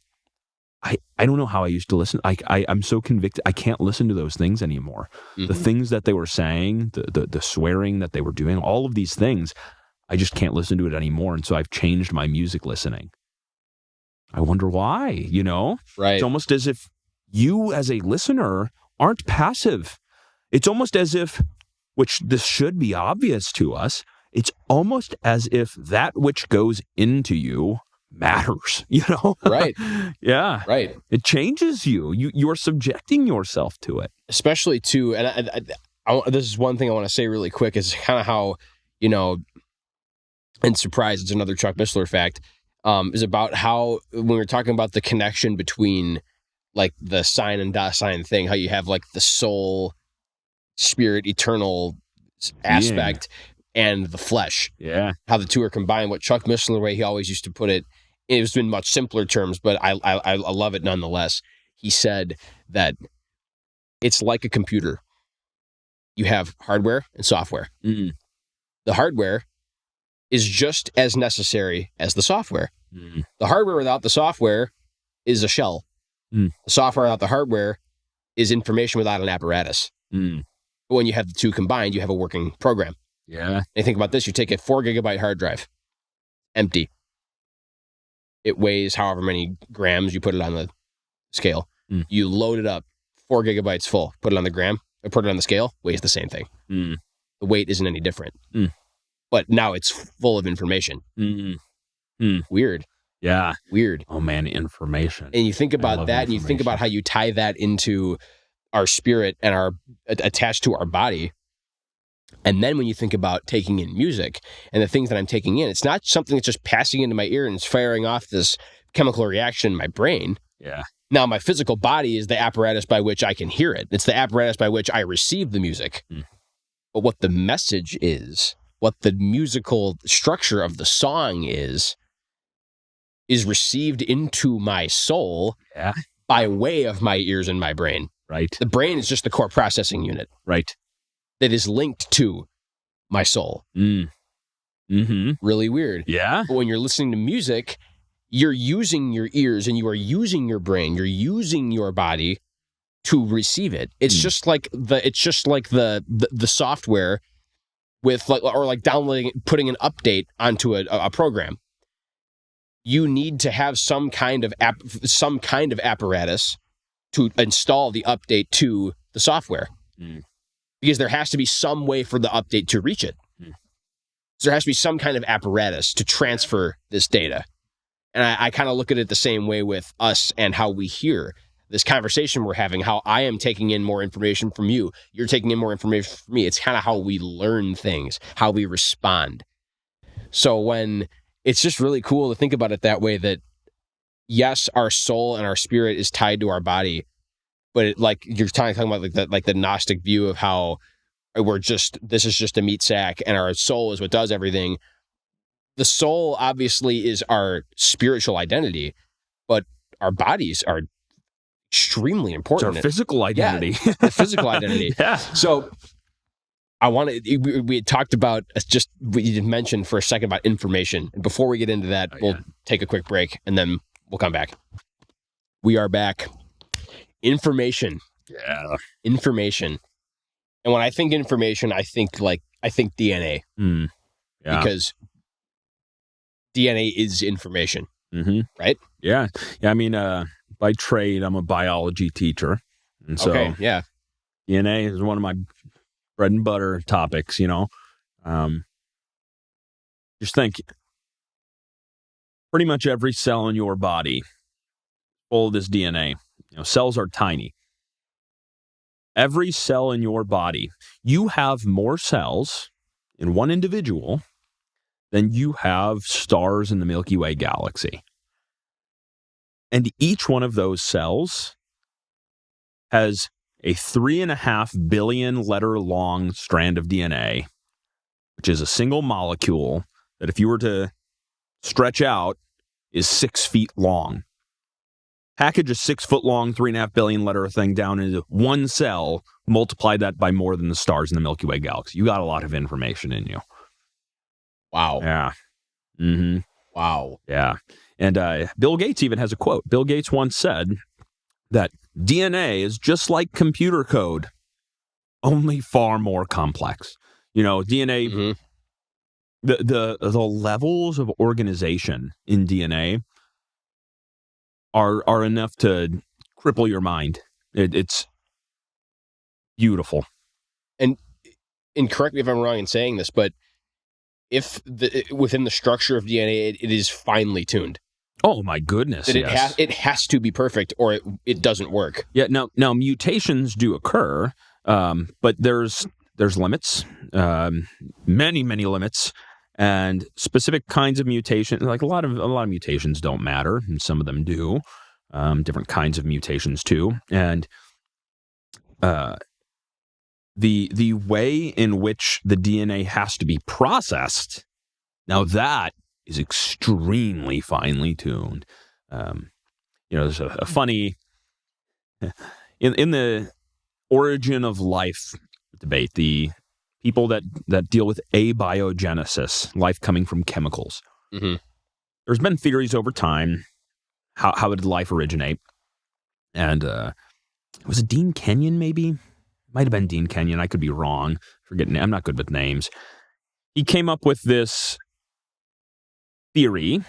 I don't know how I used to listen. I'm so convicted. I can't listen to those things anymore. Mm-hmm. The things that they were saying, the swearing that they were doing, all of these things, I just can't listen to it anymore. And so I've changed my music listening. I wonder why, Right. It's almost as if you as a listener aren't passive. It's almost as if, which this should be obvious to us, it's almost as if that which goes into you matters, Right. Yeah. Right. It changes you. You're subjecting yourself to it. Especially to, and this is one thing I want to say really quick, is kind of how, and surprise, it's another Chuck Missler fact, is about how, when we're talking about the connection between like the sign and sign thing, how you have like the soul, spirit, eternal aspect and the flesh. Yeah. How the two are combined. What Chuck Missler, the way he always used to put it, it was in much simpler terms, but I love it nonetheless. He said that it's like a computer. You have hardware and software. Mm-hmm. The hardware is just as necessary as the software. Mm-hmm. The hardware without the software is a shell. Mm. The software without the hardware is information without an apparatus. Mm. But when you have the two combined, you have a working program. Yeah. And you think about this, you take a 4 gigabyte hard drive, empty. It weighs however many grams, you put it on the scale. Mm. You load it up, 4 gigabytes full, put it on the gram, or put it on the scale, weighs the same thing. Mm. The weight isn't any different. Mm. But now it's full of information. Mm. Mm. Weird. Yeah. Weird. Oh man, information. And you think about that, and you think about how you tie that into our spirit and our attached to our body. And then when you think about taking in music and the things that I'm taking in, it's not something that's just passing into my ear and it's firing off this chemical reaction in my brain. Yeah. Now, my physical body is the apparatus by which I can hear it. It's the apparatus by which I receive the music. Mm. But what the message is, what the musical structure of the song is received into my soul by way of my ears and my brain. Right. The brain is just the core processing unit. Right. That is linked to my soul. Mm. Mm-hmm. Really weird. Yeah. But when you're listening to music, you're using your ears and you are using your brain. You're using your body to receive it. It's just like the software with like downloading, putting an update onto a program. You need to have some kind of apparatus to install the update to the software. Mm. Because there has to be some way for the update to reach it. Hmm. So there has to be some kind of apparatus to transfer this data. And I kind of look at it the same way with us and how we hear this conversation we're having, how I am taking in more information from you. You're taking in more information from me. It's kind of how we learn things, how we respond. So when it's just really cool to think about it that way, that yes, our soul and our spirit is tied to our body, but you're talking about like the Gnostic view of how this is just a meat sack and our soul is what does everything. The soul obviously is our spiritual identity, but our bodies are extremely important. It's our physical identity. Yeah, the physical identity. Yeah. So we had talked about, just what you mentioned for a second about information. And before we get into that, we'll take a quick break and then we'll come back. We are back. Information. Yeah. Information. And when I think information, I think DNA. Mm. Yeah. Because DNA is information. Mm-hmm. Right? Yeah. Yeah. I mean, by trade, I'm a biology teacher. And so okay, yeah. DNA is one of my bread and butter topics, just think, pretty much every cell in your body full of this DNA. Cells are tiny. Every cell in your body, you have more cells in one individual than you have stars in the Milky Way galaxy. And each one of those cells has a 3.5 billion letter long strand of DNA, which is a single molecule that if you were to stretch out is 6 feet long. Package a 6 foot long, 3.5 billion letter thing down into one cell, multiply that by more than the stars in the Milky Way galaxy. You got a lot of information in you. Wow. Yeah. Mm-hmm. Wow. Yeah. And Bill Gates even has a quote. Bill Gates once said that DNA is just like computer code, only far more complex. DNA, Mm-hmm. the levels of organization in DNA are enough to cripple your mind. It's beautiful. And correct me if I'm wrong in saying this, but if within the structure of DNA, it is finely tuned. Oh my goodness! That yes. it has to be perfect, or it doesn't work. Yeah. Now mutations do occur, but there's limits, many limits, and specific kinds of mutation. Like a lot of mutations don't matter, and some of them do. Different kinds of mutations too, and the way in which the DNA has to be processed. Now that is extremely finely tuned. There's a funny in the origin of life debate. The people that deal with abiogenesis, life coming from chemicals. Mm-hmm. There's been theories over time. How did life originate? And was it Dean Kenyon? Maybe might have been Dean Kenyon. I could be wrong. Forgetting. I'm not good with names. He came up with this theory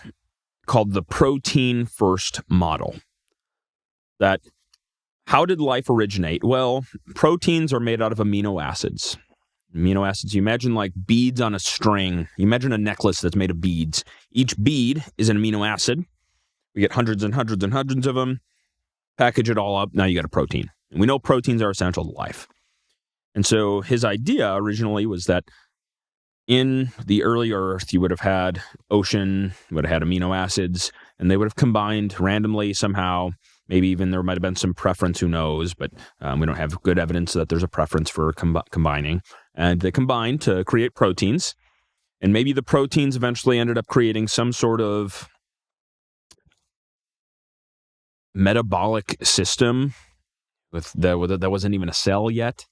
called the protein first model. That how did life originate? Well, proteins are made out of amino acids. Amino acids, you imagine like beads on a string. You imagine a necklace that's made of beads. Each bead is an amino acid. We get hundreds and hundreds and hundreds of them. Package it all up. Now you got a protein. And we know proteins are essential to life. And so his idea originally was that in the early Earth, you would have had ocean, you would have had amino acids, and they would have combined randomly somehow. Maybe even there might have been some preference, who knows, but we don't have good evidence that there's a preference for combining. And they combined to create proteins. And maybe the proteins eventually ended up creating some sort of metabolic system that wasn't even a cell yet.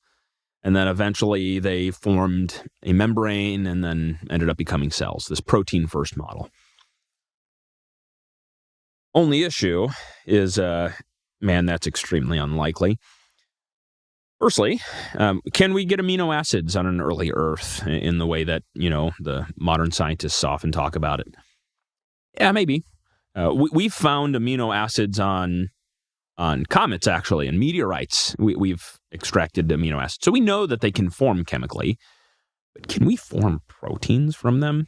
And then eventually they formed a membrane and then ended up becoming cells, this protein first model. Only issue is, that's extremely unlikely. Firstly, can we get amino acids on an early Earth in the way that, the modern scientists often talk about it? Yeah, maybe. We've found amino acids on comets, actually, and meteorites. We've extracted amino acids. So we know that they can form chemically. But can we form proteins from them?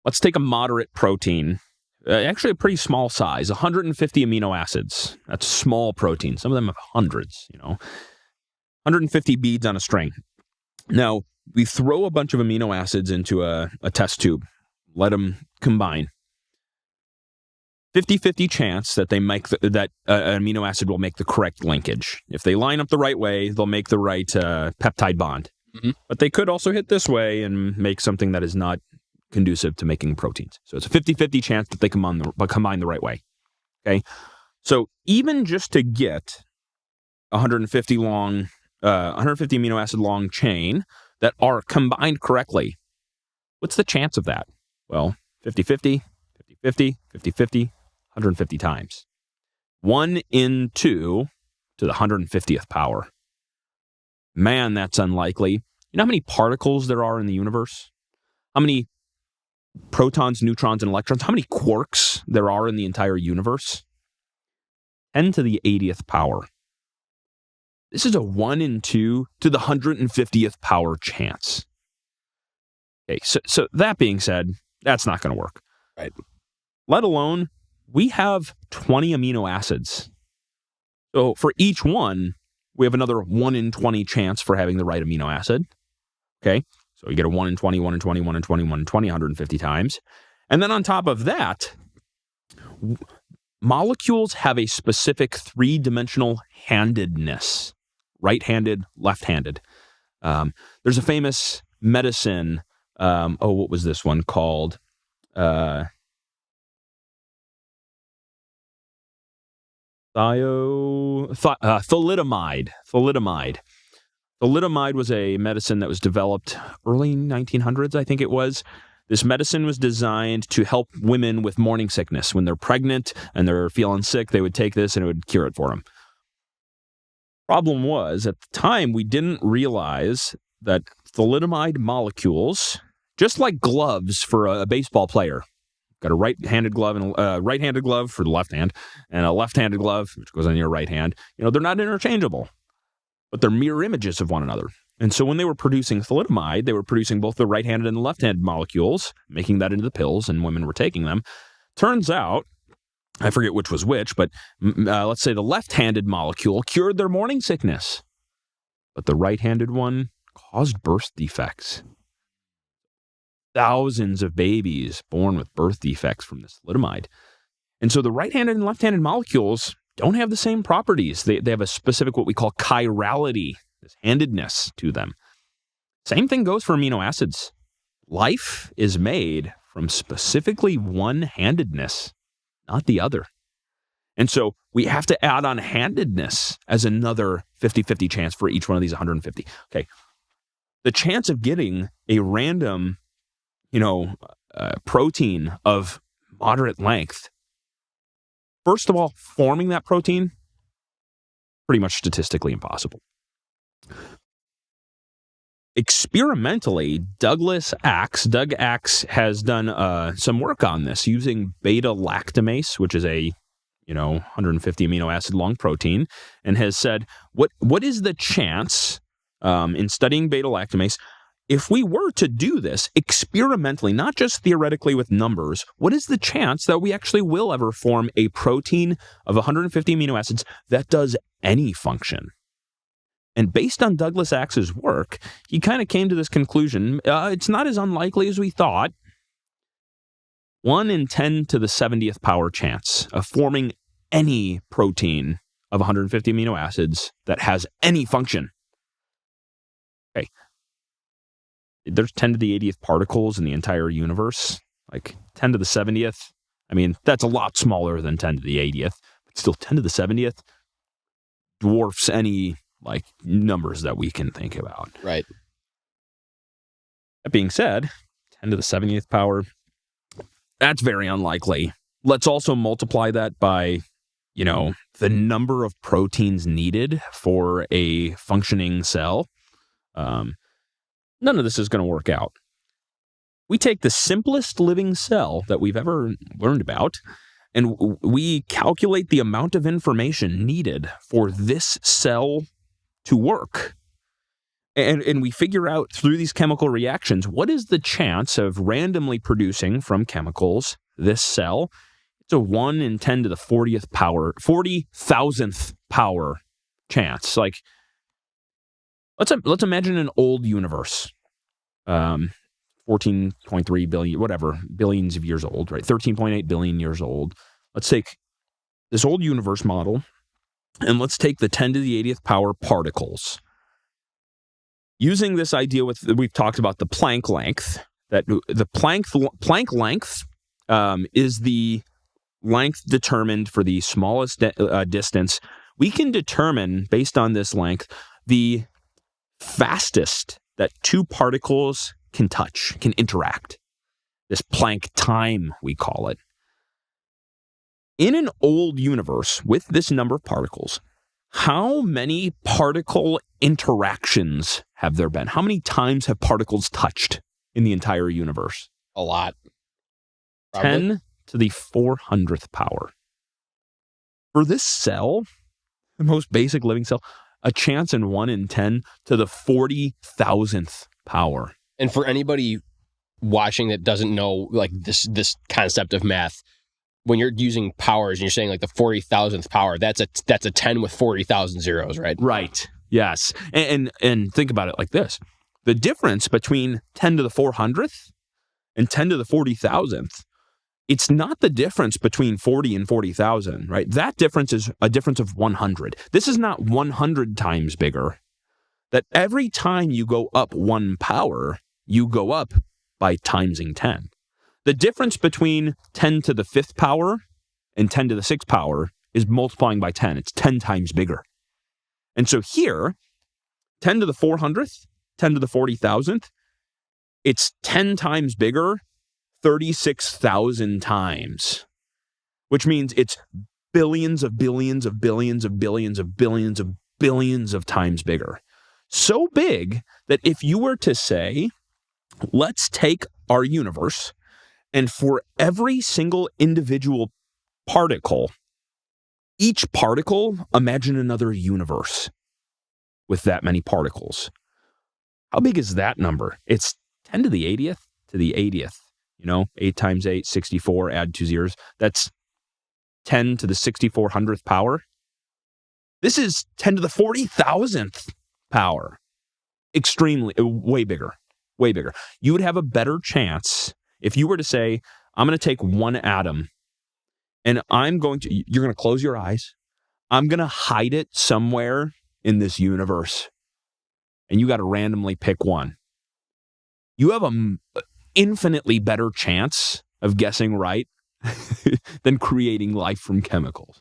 Let's take a moderate protein. Actually, a pretty small size, 150 amino acids. That's small protein. Some of them have hundreds, 150 beads on a string. Now, we throw a bunch of amino acids into a test tube. Let them combine. 50-50 chance that an amino acid will make the correct linkage. If they line up the right way, they'll make the right peptide bond. Mm-hmm. But they could also hit this way and make something that is not conducive to making proteins. So it's a 50-50 chance that they combine the right way. Okay? So even just to get 150 amino acid long chain that are combined correctly, what's the chance of that? Well, 50-50, 50-50, 50-50, 150 times. 1 in 2 to the 150th power. Man, that's unlikely. You know how many particles there are in the universe? How many protons, neutrons, and electrons? How many quarks there are in the entire universe? 10 to the 80th power. This is a 1 in 2 to the 150th power chance. Okay, so that being said, that's not going to work. Right. Let alone, we have 20 amino acids. So for each one, we have another 1 in 20 chance for having the right amino acid. Okay, so you get a 1 in 20, 1 in 20, 1 in 20, 1 in 20, 150 times. And then on top of that, molecules have a specific three-dimensional handedness. Right-handed, left-handed. There's a famous medicine. What was this one called? Thalidomide. Thalidomide was a medicine that was developed early 1900s, I think it was. This medicine was designed to help women with morning sickness. When they're pregnant and they're feeling sick, they would take this and it would cure it for them. Problem was, at the time, we didn't realize that thalidomide molecules, just like gloves for a baseball player, got a right-handed glove and a right-handed glove for the left hand, and a left-handed glove, which goes on your right hand. They're not interchangeable, but they're mirror images of one another. And so when they were producing thalidomide, they were producing both the right-handed and the left-handed molecules, making that into the pills, and women were taking them. Turns out, I forget which was which, but let's say the left-handed molecule cured their morning sickness, but the right-handed one caused birth defects. Thousands of babies born with birth defects from this thalidomide. And so the right-handed and left-handed molecules don't have the same properties. They have a specific, what we call chirality, this handedness to them. Same thing goes for amino acids. Life is made from specifically one-handedness, not the other. And so we have to add on handedness as another 50-50 chance for each one of these 150. Okay. The chance of getting a random, protein of moderate length, first of all, forming that protein, pretty much statistically impossible. Experimentally, Doug Axe has done some work on this using beta-lactamase, which is a 150 amino acid long protein, and has said, what is the chance in studying beta-lactamase, if we were to do this experimentally, not just theoretically with numbers, what is the chance that we actually will ever form a protein of 150 amino acids that does any function? And based on Douglas Axe's work, he kind of came to this conclusion. It's not as unlikely as we thought. 1 in 10 to the 70th power chance of forming any protein of 150 amino acids that has any function. Okay. There's 10 to the 80th particles in the entire universe. Like 10 to the 70th. I mean, that's a lot smaller than 10 to the 80th. But still, 10 to the 70th dwarfs any numbers that we can think about. Right. That being said, 10 to the 70th power, that's very unlikely. Let's also multiply that by, the number of proteins needed for a functioning cell. None of this is going to work out. We take the simplest living cell that we've ever learned about, and we calculate the amount of information needed for this cell to work. And we figure out through these chemical reactions, what is the chance of randomly producing from chemicals this cell? It's a 1 in 10 to the 40,000th power chance. Let's imagine an old universe, 14.3 billion, billions of years old, right? 13.8 billion years old. Let's take this old universe model, and let's take the 10 to the 80th power particles. Using this idea we've talked about the Planck length, that the Planck length is the length determined for the smallest distance. We can determine, based on this length, the fastest that two particles can interact. This Planck time, we call it. In an old universe with this number of particles, how many particle interactions have there been? How many times have particles touched in the entire universe? A lot. Probably. 10 to the 400th power. For this cell, the most basic living cell, a chance in 1 in 10 to the 40,000th power. And for anybody watching that doesn't know like this concept of math, when you're using powers and you're saying like the 40,000th power, that's a 10 with 40,000 zeros, right? Right. Yes. And think about it like this. The difference between 10 to the 400th and 10 to the 40,000th, it's not the difference between 40 and 40,000, right? That difference is a difference of 100. This is not 100 times bigger. That every time you go up 1 power, you go up by timesing 10. The difference between 10 to the 5th power and 10 to the 6th power is multiplying by 10. It's 10 times bigger. And so here, 10 to the 400th, 10 to the 40,000th, it's 10 times bigger, 36,000 times, which means it's billions of billions of billions of billions of billions of billions of times bigger. So big that if you were to say, let's take our universe, and for every single individual particle, each particle, imagine another universe with that many particles. How big is that number? It's 10 to the 80th to the 80th. 8 times 8, 64, add 2 zeros. That's 10 to the 6400th power. This is 10 to the 40,000th power. Extremely, way bigger, way bigger. You would have a better chance if you were to say, I'm going to take one atom and you're going to close your eyes. I'm going to hide it somewhere in this universe. And you got to randomly pick one. You have an infinitely better chance of guessing right than creating life from chemicals.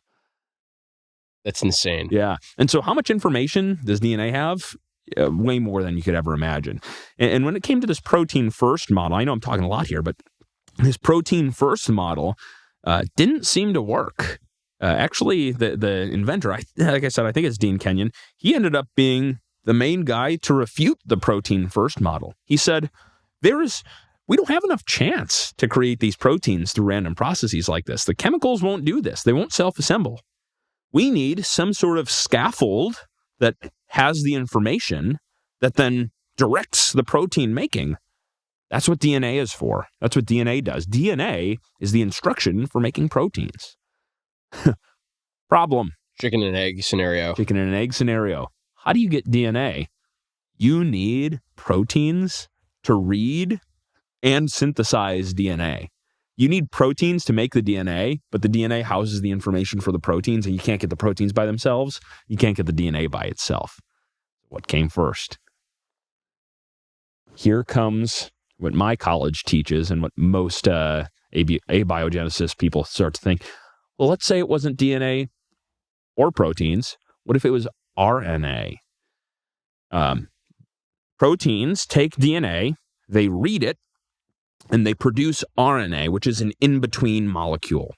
That's insane. Yeah. And so how much information does DNA have? Way more than you could ever imagine. And when it came to this protein first model, I know I'm talking a lot here, but this protein first model didn't seem to work. Actually, the inventor, like I said, I think it's Dean Kenyon, he ended up being the main guy to refute the protein first model. He said, we don't have enough chance to create these proteins through random processes like this. The chemicals won't do this. They won't self-assemble. We need some sort of scaffold that has the information that then directs the protein making. That's what DNA is for. That's what DNA does. DNA is the instruction for making proteins. Problem. Chicken and egg scenario. Chicken and egg scenario. How do you get DNA? You need proteins to read and synthesize DNA. You need proteins to make the DNA, but the DNA houses the information for the proteins, and you can't get the proteins by themselves. You can't get the DNA by itself. What came first? Here comes what my college teaches and what most abiogenesis people start to think. Well, let's say it wasn't DNA or proteins. What if it was RNA? Proteins take DNA, they read it, and they produce RNA, which is an in-between molecule.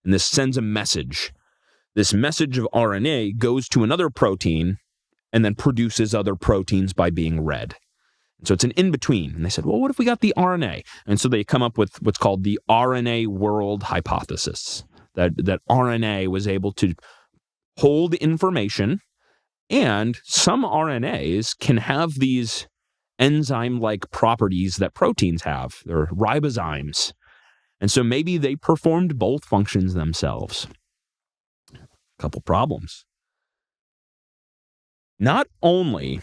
And this sends a message. This message of RNA goes to another protein and then produces other proteins by being read. And so it's an in-between. And they said, well, what if we got the RNA? And so they come up with what's called the RNA world hypothesis, that RNA was able to hold information, and some RNAs can have these enzyme-like properties that proteins have. They're ribozymes. And so maybe they performed both functions themselves. A couple problems. Not only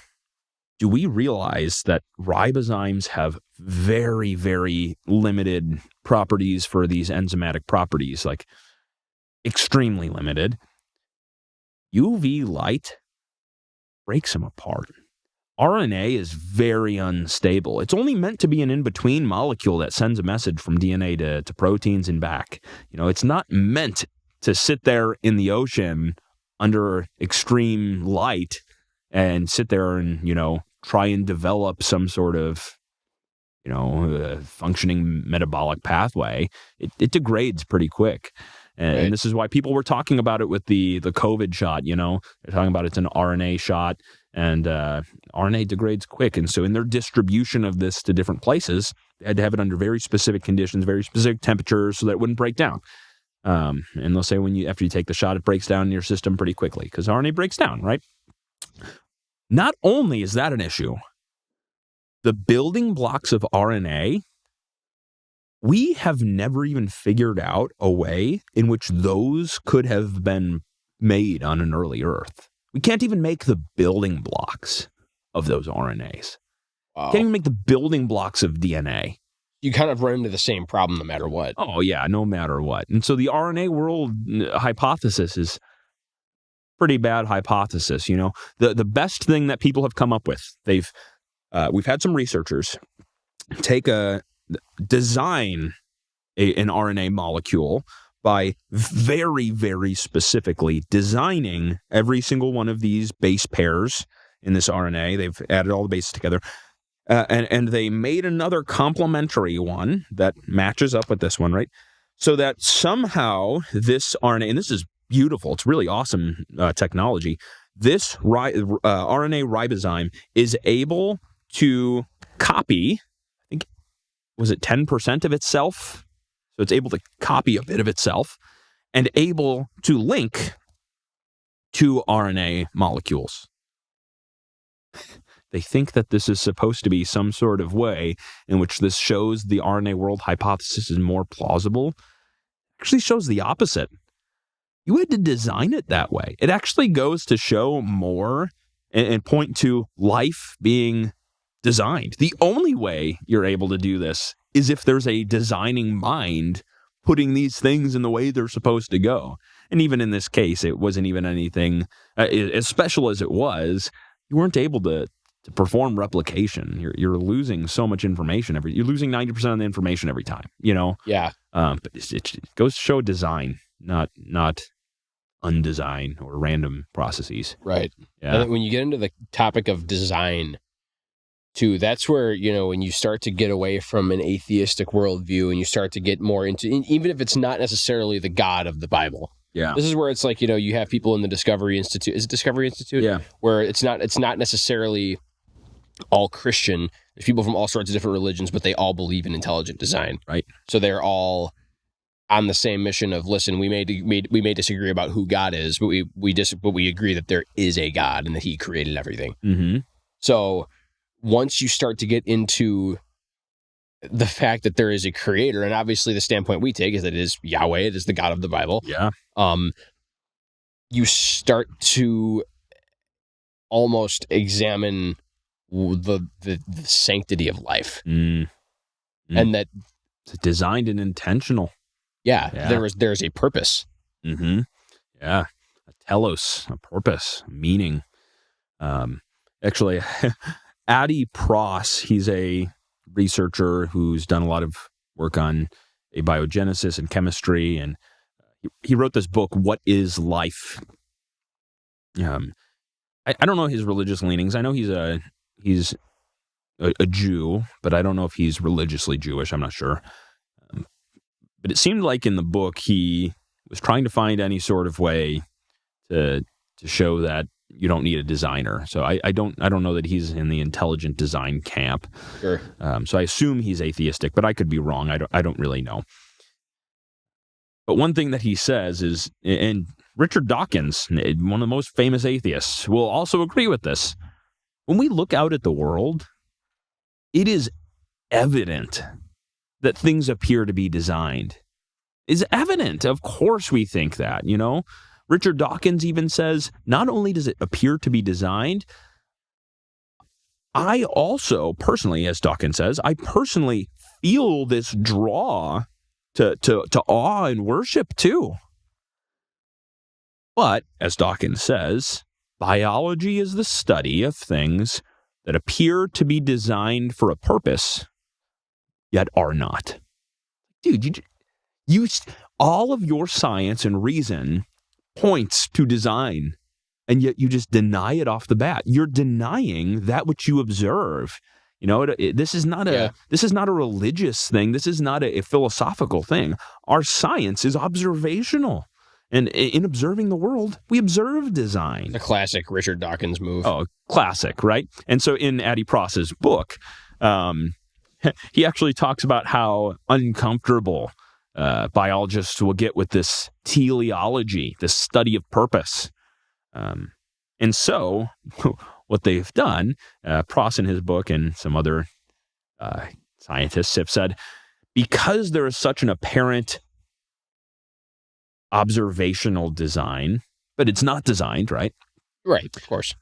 do we realize that ribozymes have very, very limited properties for these enzymatic properties, like extremely limited, UV light breaks them apart. RNA is very unstable. It's only meant to be an in-between molecule that sends a message from DNA to proteins and back. It's not meant to sit there in the ocean under extreme light and sit there and, try and develop some sort of, functioning metabolic pathway. It degrades pretty quick. And this is why people were talking about it with the COVID shot, They're talking about it's an RNA shot, and RNA degrades quick. And so in their distribution of this to different places, they had to have it under very specific conditions, very specific temperatures so that it wouldn't break down. And they'll say after you take the shot, it breaks down in your system pretty quickly because RNA breaks down, right? Not only is that an issue, the building blocks of RNA, we have never even figured out a way in which those could have been made on an early Earth. We can't even make the building blocks of those RNAs. Wow. Can't even make the building blocks of DNA. You kind of run into the same problem no matter what. Oh, yeah, no matter what. And so the RNA world hypothesis is pretty bad hypothesis. You know, the best thing that people have come up with, we've had some researchers design an RNA molecule by very, very specifically designing every single one of these base pairs in this RNA. They've added all the bases together. And they made another complementary one that matches up with this one, right? So that somehow this RNA, and this is beautiful, it's really awesome technology, this RNA ribozyme is able to copy, I think, was it 10% of itself? So it's able to copy a bit of itself and able to link to RNA molecules. They think that this is supposed to be some sort of way in which this shows the RNA world hypothesis is more plausible. It actually shows the opposite. You had to design it that way. It actually goes to show more and point to life being designed. The only way you're able to do this is if there's a designing mind putting these things in the way they're supposed to go. And even in this case, it wasn't even anything, as special as it was, you weren't able to perform replication. You're losing so much information you're losing 90% of the information every time, you know? Yeah. But it goes to show design, not undesign or random processes. Right. Yeah. And when you get into the topic of design, too, that's where, you know, when you start to get away from an atheistic worldview and you start to get more into, even if it's not necessarily the God of the Bible. Yeah. This is where it's like, you know, you have people in the Discovery Institute. Is it Discovery Institute? Yeah. Where it's not necessarily all Christian. There's people from all sorts of different religions, but they all believe in intelligent design. Right. So they're all on the same mission of, listen, we may disagree about who God is, but we agree that there is a God and that He created everything. Mm-hmm. So once you start to get into the fact that there is a creator, and obviously the standpoint we take is that it is Yahweh, it is the God of the Bible. Yeah. You start to almost examine the sanctity of life. Mm. And that it's designed and intentional. Yeah. Yeah. There's a purpose. Mm-hmm. Yeah. A telos, a purpose, a meaning. Actually, Adi Pross, he's a researcher who's done a lot of work on abiogenesis and chemistry, and he wrote this book, What is Life? I don't know his religious leanings. I know he's a Jew, but I don't know if he's religiously Jewish. I'm not sure. But it seemed like in the book he was trying to find any sort of way to show that you don't need a designer. So I don't know that he's in the intelligent design camp. Sure. So I assume he's atheistic, but I could be wrong. I don't really know. But one thing that he says is, and Richard Dawkins, one of the most famous atheists, will also agree with this. When we look out at the world, it is evident that things appear to be designed. It's evident. Of course we think that, you know? Richard Dawkins even says, not only does it appear to be designed, I also personally, as Dawkins says, I personally feel this draw to awe and worship too. But, as Dawkins says, biology is the study of things that appear to be designed for a purpose, yet are not. Dude, you all of your science and reason points to design, and yet you just deny it off the bat. You're denying that which you observe. You know, this is not a religious thing. This is not a philosophical thing. Our science is observational. And in observing the world, we observe design. A classic Richard Dawkins move. Oh, classic, right? And so in Adi Pross's book, he actually talks about how uncomfortable biologists will get with this teleology, this study of purpose. And And so what they've done, Pross in his book and some other scientists have said, because there is such an apparent observational design, but it's not designed, right? Right, of course.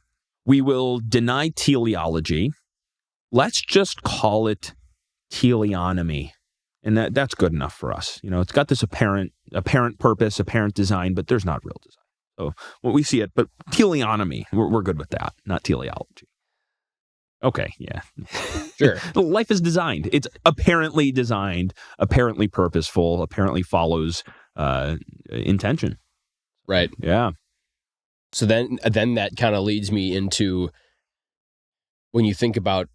We will deny teleology. Let's just call it teleonomy. And that's good enough for us. It's got this apparent purpose, apparent design, but there's not real design. So what we see it, but teleonomy, we're good with that, not teleology. Okay, yeah. Sure. Life is designed. It's apparently designed, apparently purposeful, apparently follows intention. Right. Yeah. So then that kind of leads me into when you think about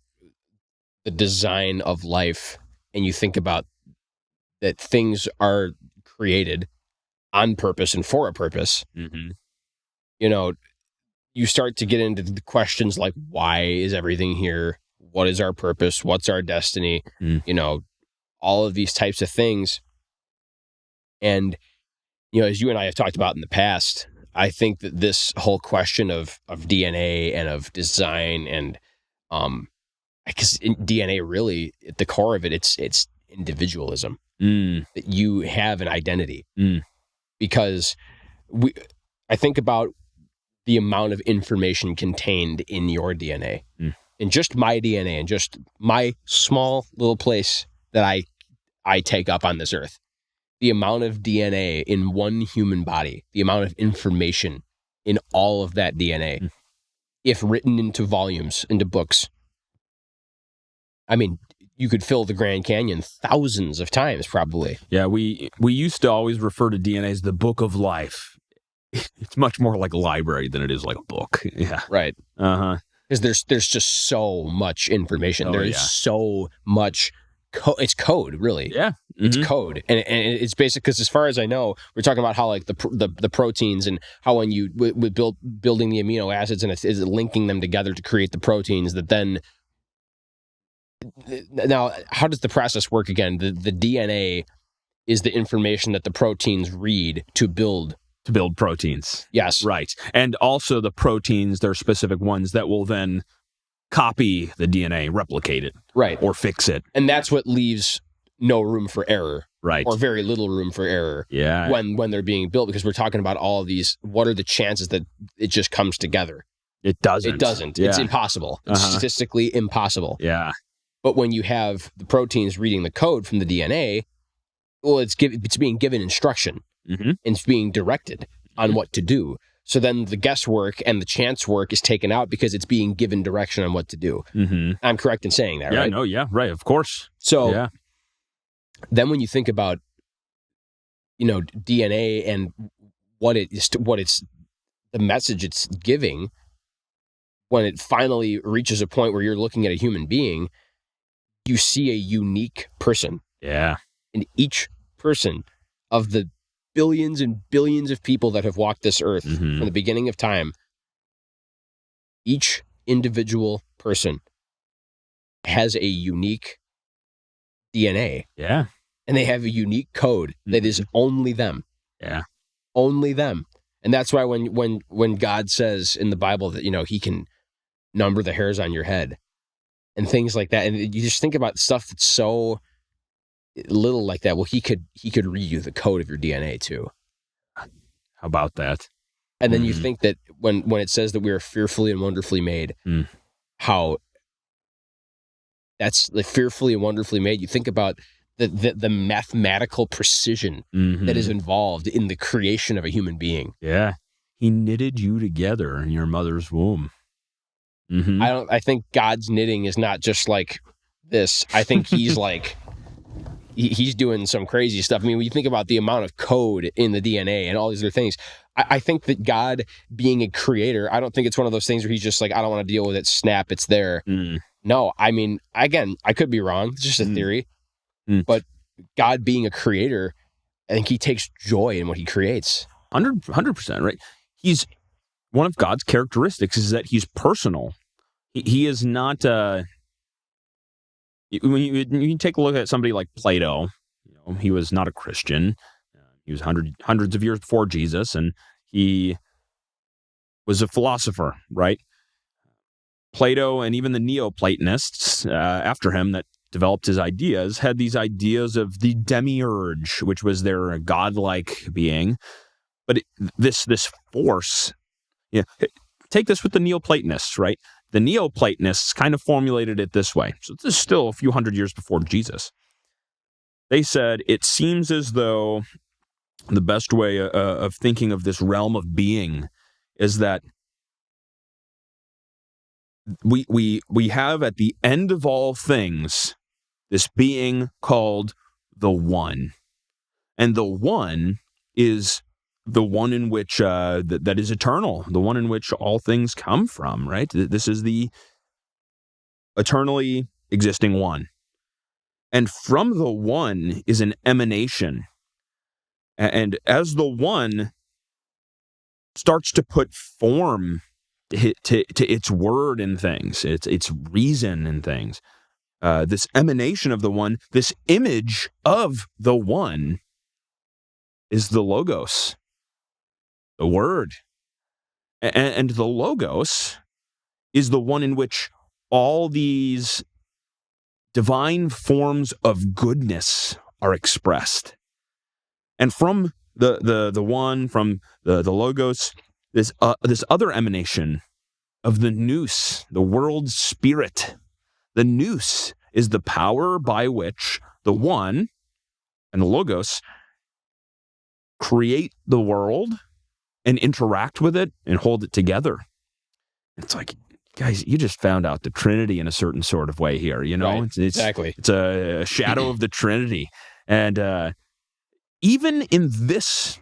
the design of life and you think about that things are created on purpose and for a purpose, mm-hmm. You start to get into the questions like, why is everything here? What is our purpose? What's our destiny? All of these types of things. And, as you and I have talked about in the past, I think that this whole question of DNA and of design and, because DNA really, at the core of it, it's individualism. That you have an identity. Because I think about the amount of information contained in your DNA, in just my DNA, and just my small little place that I take up on this earth. The amount of DNA in one human body, the amount of information in all of that DNA, if written into volumes, into books. I mean, you could fill the Grand Canyon thousands of times, probably. Yeah, we used to always refer to DNA as the book of life. It's much more like a library than it is like a book. Yeah. Right. Uh-huh. Because there's just so much information. Oh, There is so much it's code, really. Yeah. Mm-hmm. It's code. And it's basic, because as far as I know, we're talking about how like the proteins and how when you with building the amino acids and it's linking them together to create the proteins that then. Now, how does the process work again? The DNA is the information that the proteins read to build proteins. Yes. Right. And also the proteins, they're specific ones that will then copy the DNA, replicate it. Right. Or fix it. And that's what leaves no room for error. Right. Or very little room for error. Yeah. When they're being built, because we're talking about all of these, what are the chances that it just comes together? It doesn't. It doesn't. Yeah. It's impossible. It's statistically impossible. Yeah. But when you have the proteins reading the code from the DNA, well, it's being given instruction. Mm-hmm. And it's being directed on what to do. So then the guesswork and the chance work is taken out because it's being given direction on what to do. Mm-hmm. I'm correct in saying that, yeah, right? No, yeah, right, of course. So then when you think about, DNA and what it's the message it's giving, when it finally reaches a point where you're looking at a human being, you see a unique person. Yeah. And each person of the billions and billions of people that have walked this earth from the beginning of time, each individual person has a unique DNA. Yeah. And they have a unique code that is only them. Yeah. Only them. And that's why when God says in the Bible that, he can number the hairs on your head and things like that. And you just think about stuff that's so little like that. Well, he could read you the code of your DNA too. How about that? And then you think that when it says that we are fearfully and wonderfully made, how that's like fearfully and wonderfully made. You think about the mathematical precision that is involved in the creation of a human being. Yeah. He knitted you together in your mother's womb. Mm-hmm. I think God's knitting is not just like this. I think he's like, he's doing some crazy stuff. I mean, when you think about the amount of code in the DNA and all these other things, I think that God being a creator, I don't think it's one of those things where he's just like, I don't want to deal with it. Snap, it's there. No, I mean, again, I could be wrong. It's just a theory. But God being a creator, I think he takes joy in what he creates. 100%, right? He's one of God's characteristics is that he's personal. He is not. When you take a look at somebody like Plato, he was not a Christian. He was hundreds of years before Jesus, and he was a philosopher, right? Plato and even the Neoplatonists after him that developed his ideas had these ideas of the demiurge, which was their godlike being. But this force, take this with the Neoplatonists, right? The Neoplatonists kind of formulated it this way. So this is still a few hundred years before Jesus. They said, it seems as though the best way of thinking of this realm of being is that we have at the end of all things this being called the One. And the One is the one in which that is eternal, the one in which all things come from, right? This is the eternally existing One. And from the One is an emanation. And as the One starts to put form to its word in things, its reason in things, this emanation of the One, this image of the One is the Logos, the Word. And the Logos is the one in which all these divine forms of goodness are expressed. And from the One, from the Logos, this other emanation of the Nous, the world spirit. The Nous is the power by which the One and the Logos create the world and interact with it and hold it together. It's like, guys, you just found out the Trinity in a certain sort of way here, Right, It's exactly. It's a shadow of the Trinity. And even in this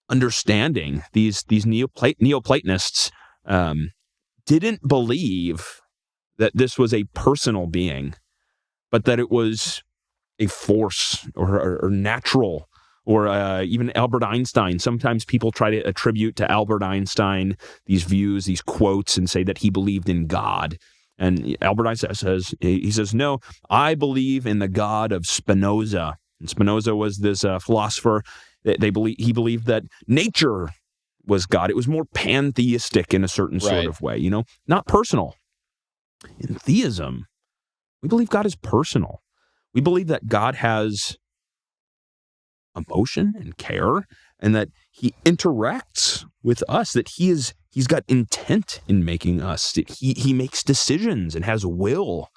understanding, these Neoplatonists didn't believe that this was a personal being, but that it was a force or natural. Or even Albert Einstein. Sometimes people try to attribute to Albert Einstein these views, these quotes, and say that he believed in God. And Albert Einstein says, no, I believe in the God of Spinoza. And Spinoza was this philosopher. He believed that nature was God. It was more pantheistic in a certain sort of way, not personal. In theism, we believe God is personal. We believe that God has emotion and care, and that he interacts with us, that he's got intent in making us. He makes decisions and has will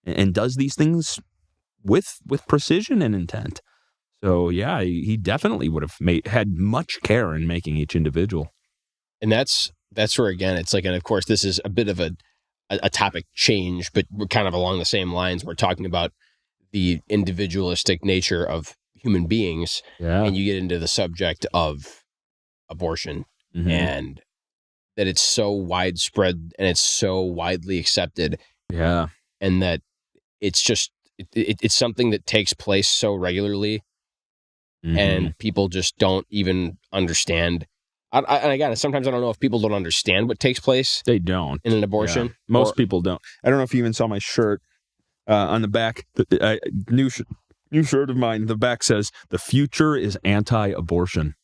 and does these things with precision and intent. So yeah, he definitely would have had much care in making each individual. And that's where, again, it's like, and of course this is a bit of a topic change, but we're kind of along the same lines. We're talking about the individualistic nature of human beings, and you get into the subject of abortion, and that it's so widespread and it's so widely accepted, and that it's just it's something that takes place so regularly, and people just don't even understand. And again, sometimes I don't know if people don't understand what takes place. They don't in an abortion. Most people don't. I don't know if you even saw my shirt on the back. New shirt of mine, the back says, "The future is anti-abortion."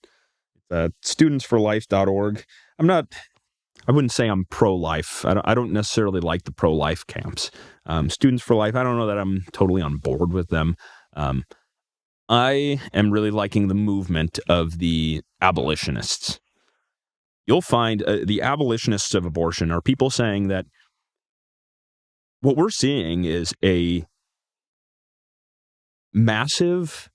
Studentsforlife.org. I wouldn't say I'm pro-life. I don't necessarily like the pro-life camps. Students for Life, I don't know that I'm totally on board with them. I am really liking the movement of the abolitionists. You'll find the abolitionists of abortion are people saying that what we're seeing is a massive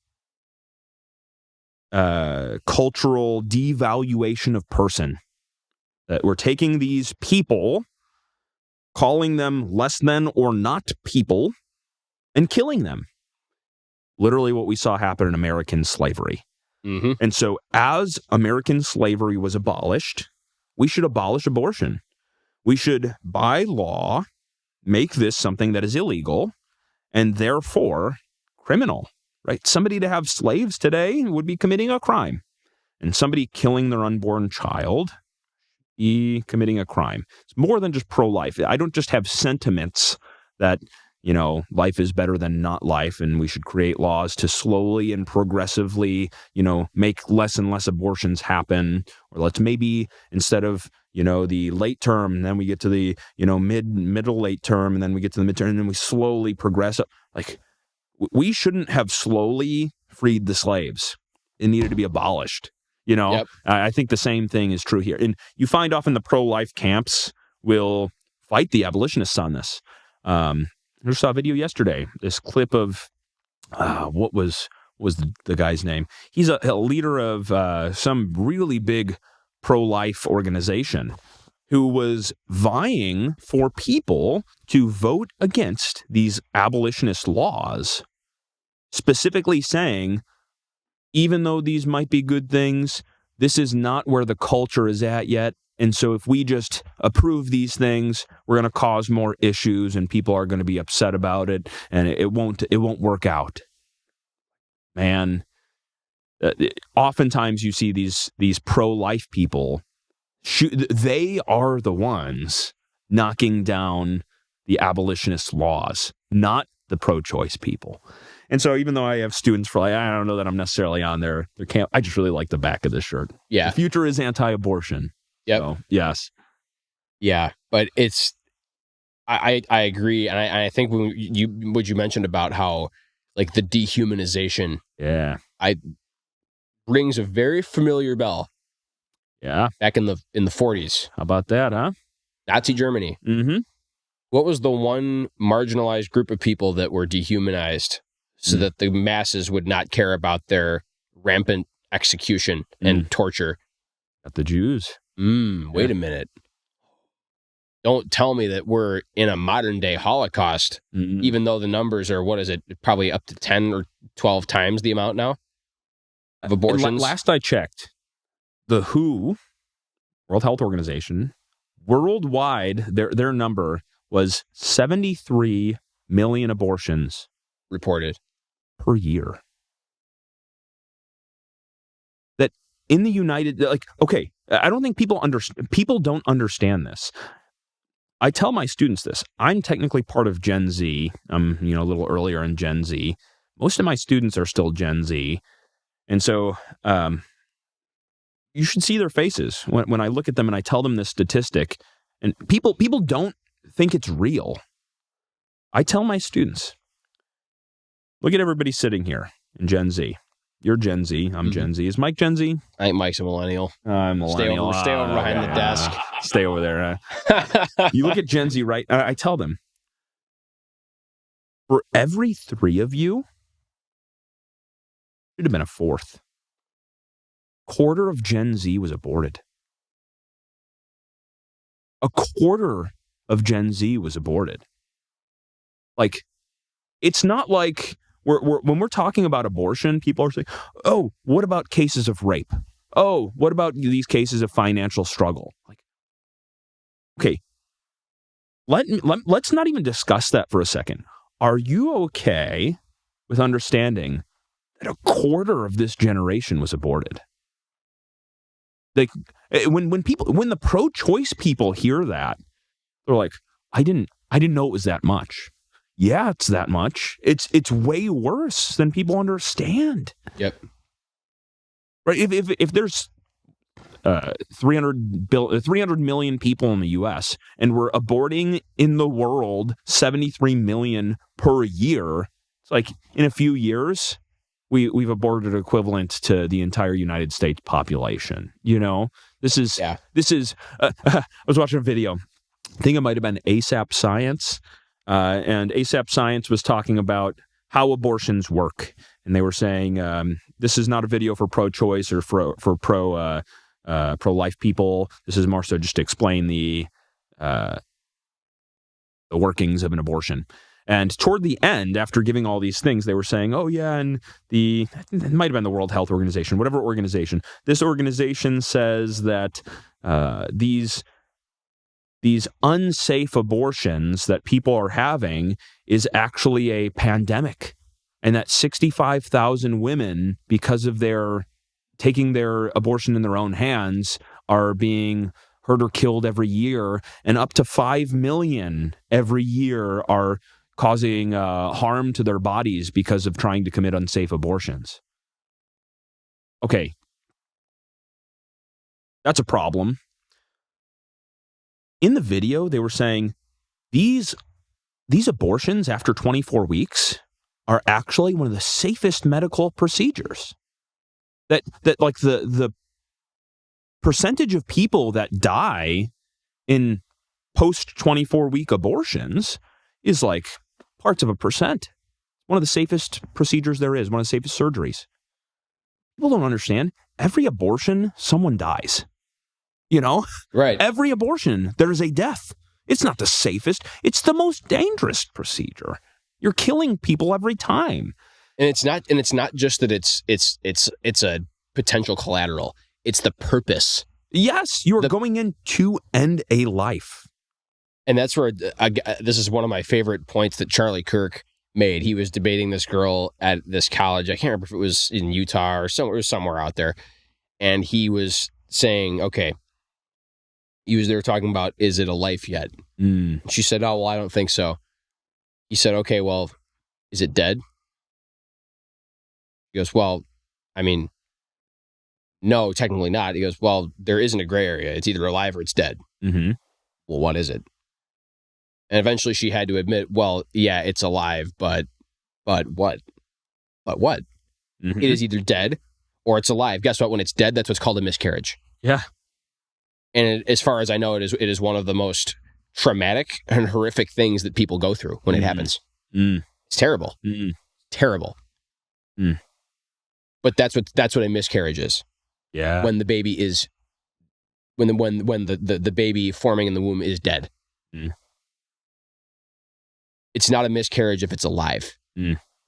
cultural devaluation of person. That we're taking these people, calling them less than or not people, and killing them. Literally what we saw happen in American slavery. And so as American slavery was abolished, we should abolish abortion. We should, by law, make this something that is illegal and therefore criminal, right? Somebody to have slaves today would be committing a crime. And somebody killing their unborn child be committing a crime. It's more than just pro-life. I don't just have sentiments that, life is better than not life, and we should create laws to slowly and progressively, make less and less abortions happen. Or let's maybe, instead of, the late term, and then we get to the, middle late term, and then we get to the midterm, and then we slowly progress up. Like, we shouldn't have slowly freed the slaves. It needed to be abolished. Yep. I think the same thing is true here. And you find often the pro-life camps will fight the abolitionists on this. I just saw a video yesterday, this clip of, what was the guy's name? He's a leader of some really big pro-life organization who was vying for people to vote against these abolitionist laws, specifically saying, even though these might be good things, this is not where the culture is at yet. And so if we just approve these things, we're going to cause more issues and people are going to be upset about it, and it won't work out. Man, oftentimes you see these pro-life people, they are the ones knocking down the abolitionist laws, not the pro-choice people. And so even though I have students I don't know that I'm necessarily on their camp, I just really like the back of this shirt. Yeah. The future is anti-abortion. Yep. So, yes. Yeah, but I agree, and I think what you mentioned about how, like, the dehumanization, rings a very familiar bell. Yeah. Back in the 40s. How about that, huh? Nazi Germany. Mm-hmm. What was the one marginalized group of people that were dehumanized so that the masses would not care about their rampant execution and torture? At the Jews. Wait a minute. Don't tell me that we're in a modern day Holocaust, even though the numbers are, what is it, probably up to 10 or 12 times the amount now of abortions? Last I checked, the WHO, World Health Organization, worldwide, their number was 73 million abortions reported per year. That in the United, okay, I don't think people don't understand this. I tell my students this. I'm technically part of Gen Z. I'm, a little earlier in Gen Z. Most of my students are still Gen Z. And so you should see their faces when I look at them and I tell them this statistic. And people don't think it's real. I tell my students, look at everybody sitting here in Gen Z. You're Gen Z. I'm Gen Z. Is Mike Gen Z? I think Mike's a millennial. I'm millennial. Stay over behind the desk. Stay over there. You look at Gen Z, right? I tell them, for every 3 of you, should have been a 4th. Quarter of Gen Z was aborted. A quarter of Gen Z was aborted. Like, it's not like when we're talking about abortion, people are saying, oh, what about cases of rape? Oh, what about these cases of financial struggle? Like, okay, let's not even discuss that for a second. Are you okay with understanding that a quarter of this generation was aborted? Like, when the pro-choice people hear that, they're like, I didn't know it was that much. Yeah, it's that much. It's way worse than people understand. Yep. Right. If there's 300 million people in the U.S. and we're aborting in the world 73 million per year, it's like in a few years we've aborted equivalent to the entire United States population. This is. I was watching a video. I think it might have been ASAP Science. And ASAP Science was talking about how abortions work. And they were saying, this is not a video for pro-choice or for pro-life people. This is more so just to explain the workings of an abortion. And toward the end, after giving all these things, they were saying, oh, yeah, and it might have been the World Health Organization, whatever organization. This organization says that these unsafe abortions that people are having is actually a pandemic, and that 65,000 women, because of their taking their abortion in their own hands, are being hurt or killed every year, and up to 5 million every year are causing harm to their bodies because of trying to commit unsafe abortions. Okay, that's a problem. in the video, they were saying these abortions after 24 weeks are actually one of the safest medical procedures. That like the percentage of people that die in post 24-week abortions is like parts of a percent. One of the safest procedures there is, one of the safest surgeries. People don't understand. Every abortion, someone dies. You know? Right. Every abortion, there is a death. It's not the safest. It's the most dangerous procedure. You're killing people every time. And it's not just that it's a potential collateral. It's the purpose. Yes, you are going in to end a life. And that's where this is one of my favorite points that Charlie Kirk made. He was debating this girl at this college. I can't remember if it was in Utah or somewhere out there. And he was saying, okay, they were talking about, is it a life yet? She said, oh, well, I don't think so. He said, okay, well, is it dead? He goes, well, I mean, no, technically not. He goes, well, there isn't a gray area. It's either alive or it's dead. Mm-hmm. Well, what is it? And eventually she had to admit, well, yeah, it's alive, but what? But what? Mm-hmm. It is either dead or it's alive. Guess what? When it's dead, that's what's called a miscarriage. Yeah. And as far as I know, it is one of the most traumatic and horrific things that people go through when it happens. It's terrible. Terrible. But that's what a miscarriage is. Yeah. When the baby is when the baby forming in the womb is dead. It's not a miscarriage if it's alive.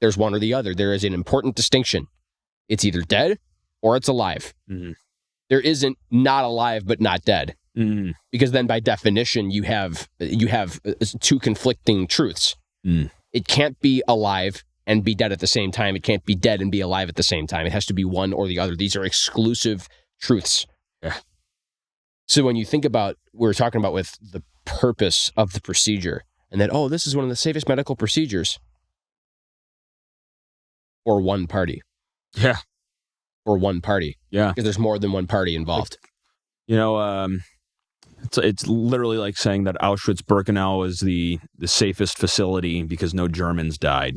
There's one or the other. There is an important distinction. It's either dead or it's alive. There isn't not alive but not dead. Because then by definition you have two conflicting truths. It can't be alive and be dead at the same time. It can't be dead and be alive at the same time. It has to be one or the other. These are exclusive truths. Yeah. So when you think about, we were talking about with the purpose of the procedure, and that, oh, this is one of the safest medical procedures for one party. Yeah. For one party. Yeah. Because there's more than one party involved. You know, it's literally like saying that Auschwitz-Birkenau is the safest facility because no Germans died.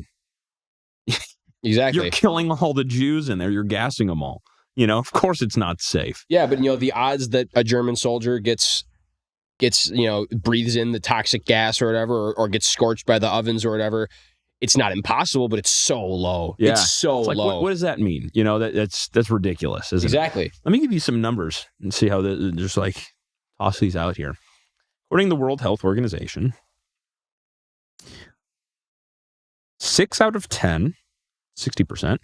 Exactly. You're killing all the Jews in there. You're gassing them all. You know, of course it's not safe. Yeah, but the odds that a German soldier gets breathes in the toxic gas or whatever, or gets scorched by the ovens or whatever, it's not impossible, but it's so low. Yeah. It's so like, low. What does that mean? You know, that's ridiculous, isn't it? Exactly. Let me give you some numbers and see how just like toss these out here. According to the World Health Organization, 6 out of 10, 60%,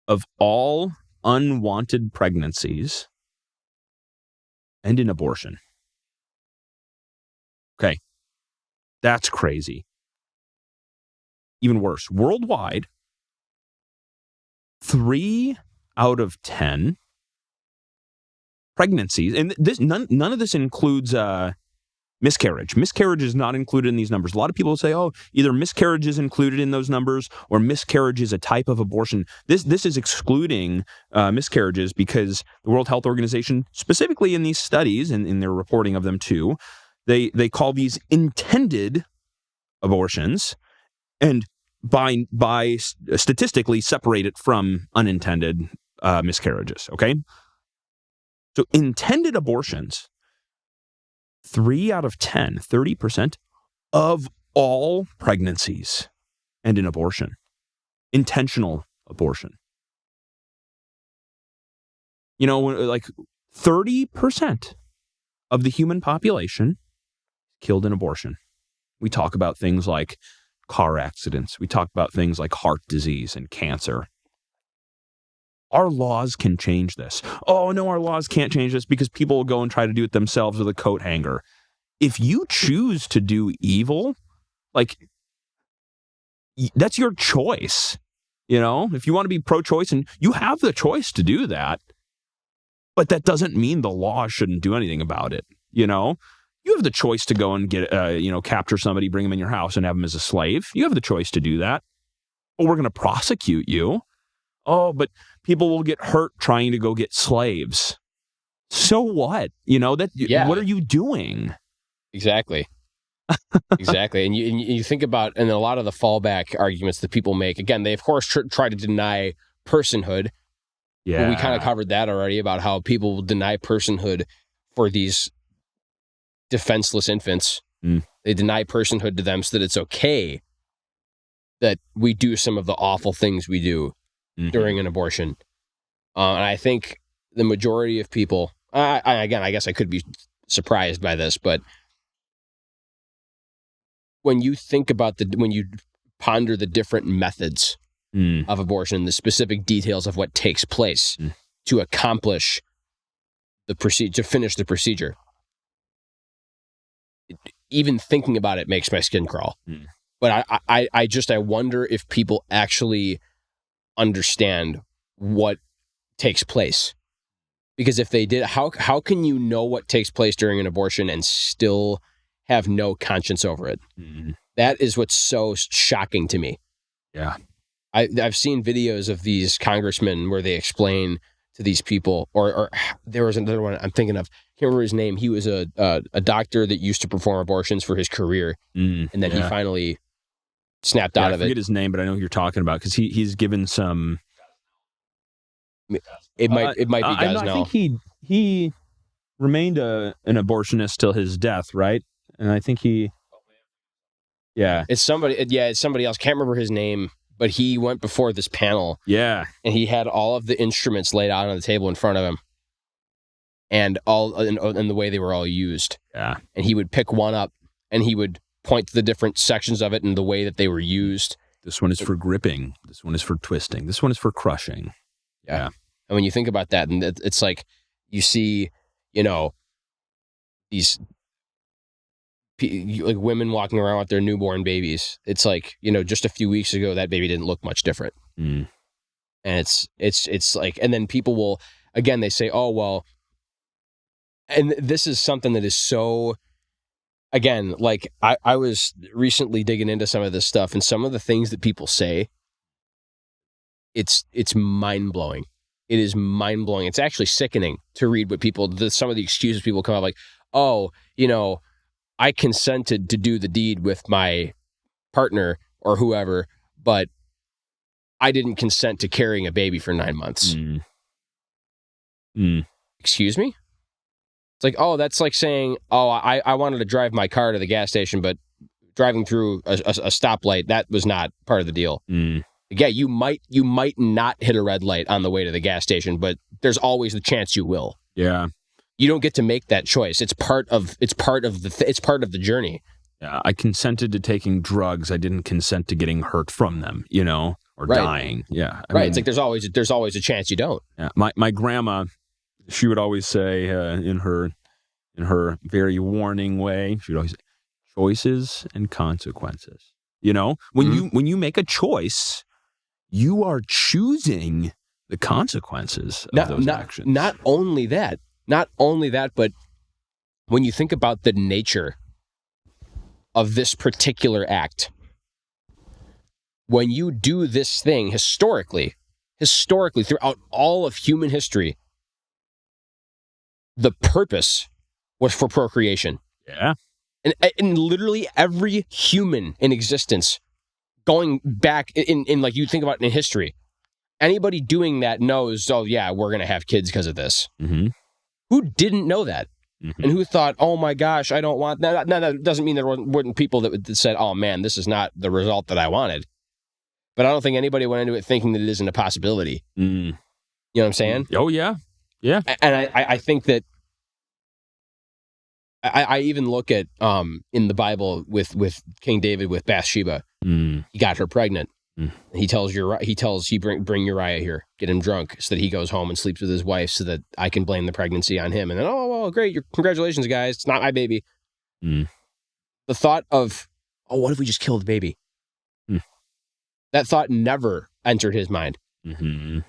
of all unwanted pregnancies end in abortion. Okay. That's crazy. Even worse, worldwide, 3 out of 10 pregnancies, and this none of this includes miscarriage. Miscarriage is not included in these numbers. A lot of people say, oh, either miscarriage is included in those numbers or miscarriage is a type of abortion. This is excluding miscarriages because the World Health Organization, specifically in these studies and in their reporting of them too, they call these intended abortions, and by statistically separate it from unintended miscarriages. Okay, so intended abortions, 3 out of 10, 30% of all pregnancies end in abortion. Intentional abortion. You know, like 30% of the human population killed in abortion. We talk about things like car accidents. We talk about things like heart disease and cancer. Our laws can change this. Oh, no, our laws can't change this because people will go and try to do it themselves with a coat hanger. If you choose to do evil, like, that's your choice. You know, if you want to be pro-choice, and you have the choice to do that, but that doesn't mean the law shouldn't do anything about it. You know, you have the choice to go and get, capture somebody, bring them in your house and have them as a slave. You have the choice to do that. But we're going to prosecute you. Oh, but people will get hurt trying to go get slaves. So what? What are you doing? Exactly. Exactly. And you think about, and a lot of the fallback arguments that people make, again, they of course try to deny personhood. Yeah. But we kind of covered that already about how people will deny personhood for these defenseless infants. They deny personhood to them so that it's okay that we do some of the awful things we do during an abortion. And I think the majority of people, I guess I could be surprised by this, but when you think about when you ponder the different methods of abortion, the specific details of what takes place to accomplish the procedure, to finish the procedure, even thinking about it makes my skin crawl. But I wonder if people actually understand what takes place. Because if they did, how can you know what takes place during an abortion and still have no conscience over it? That is what's so shocking to me. Yeah. I've seen videos of these congressmen where they explain to these people, or there was another one I'm thinking of, I can't remember his name. He was a doctor that used to perform abortions for his career, and then he finally snapped out of it. I forget his name, but I know who you're talking about, because he's given some... It might be Gosnell. I think he remained an abortionist till his death, right? And I think it's somebody else. Can't remember his name, but he went before this panel. Yeah, and he had all of the instruments laid out on the table in front of him, and all and the way they were all used. Yeah, and he would pick one up, and he would point to the different sections of it and the way that they were used. This one is for gripping. This one is for twisting. This one is for crushing. Yeah. And when you think about that, and it's like you see, these like women walking around with their newborn babies. It's like, just a few weeks ago, that baby didn't look much different. And it's like, and then people will, again, they say, oh, well, and this is something that is so, again, like I was recently digging into some of this stuff, and some of the things that people say, it's mind-blowing. It is mind-blowing. It's actually sickening to read what some of the excuses people come up like, oh, I consented to do the deed with my partner or whoever, but I didn't consent to carrying a baby for 9 months. Excuse me? It's like, oh, that's like saying, oh, I wanted to drive my car to the gas station, but driving through a stoplight, that was not part of the deal. Yeah, you might not hit a red light on the way to the gas station, but there's always the chance you will. Yeah. You don't get to make that choice. It's part of the journey. Yeah, I consented to taking drugs. I didn't consent to getting hurt from them, or dying. Yeah. I mean, it's like there's always a chance you don't. Yeah. My grandma, she would always say in her very warning way, she would always say, choices and consequences. When you make a choice, you are choosing the consequences of those actions. Not only that, but when you think about the nature of this particular act, when you do this thing historically throughout all of human history, the purpose was for procreation. Yeah. And literally every human in existence, going back in like you think about it in history, anybody doing that knows, oh yeah, we're going to have kids because of this. Who didn't know that? And who thought, oh my gosh, I don't want that. No, that doesn't mean there weren't people that said, oh man, this is not the result that I wanted. But I don't think anybody went into it thinking that it isn't a possibility. You know what I'm saying? Oh yeah. Yeah. And I think that I even look at in the Bible with King David with Bathsheba. He got her pregnant. He tells bring Uriah here, get him drunk, so that he goes home and sleeps with his wife, so that I can blame the pregnancy on him. And then, oh well, great, congratulations, guys, it's not my baby. The thought of, oh, what if we just killed the baby? That thought never entered his mind,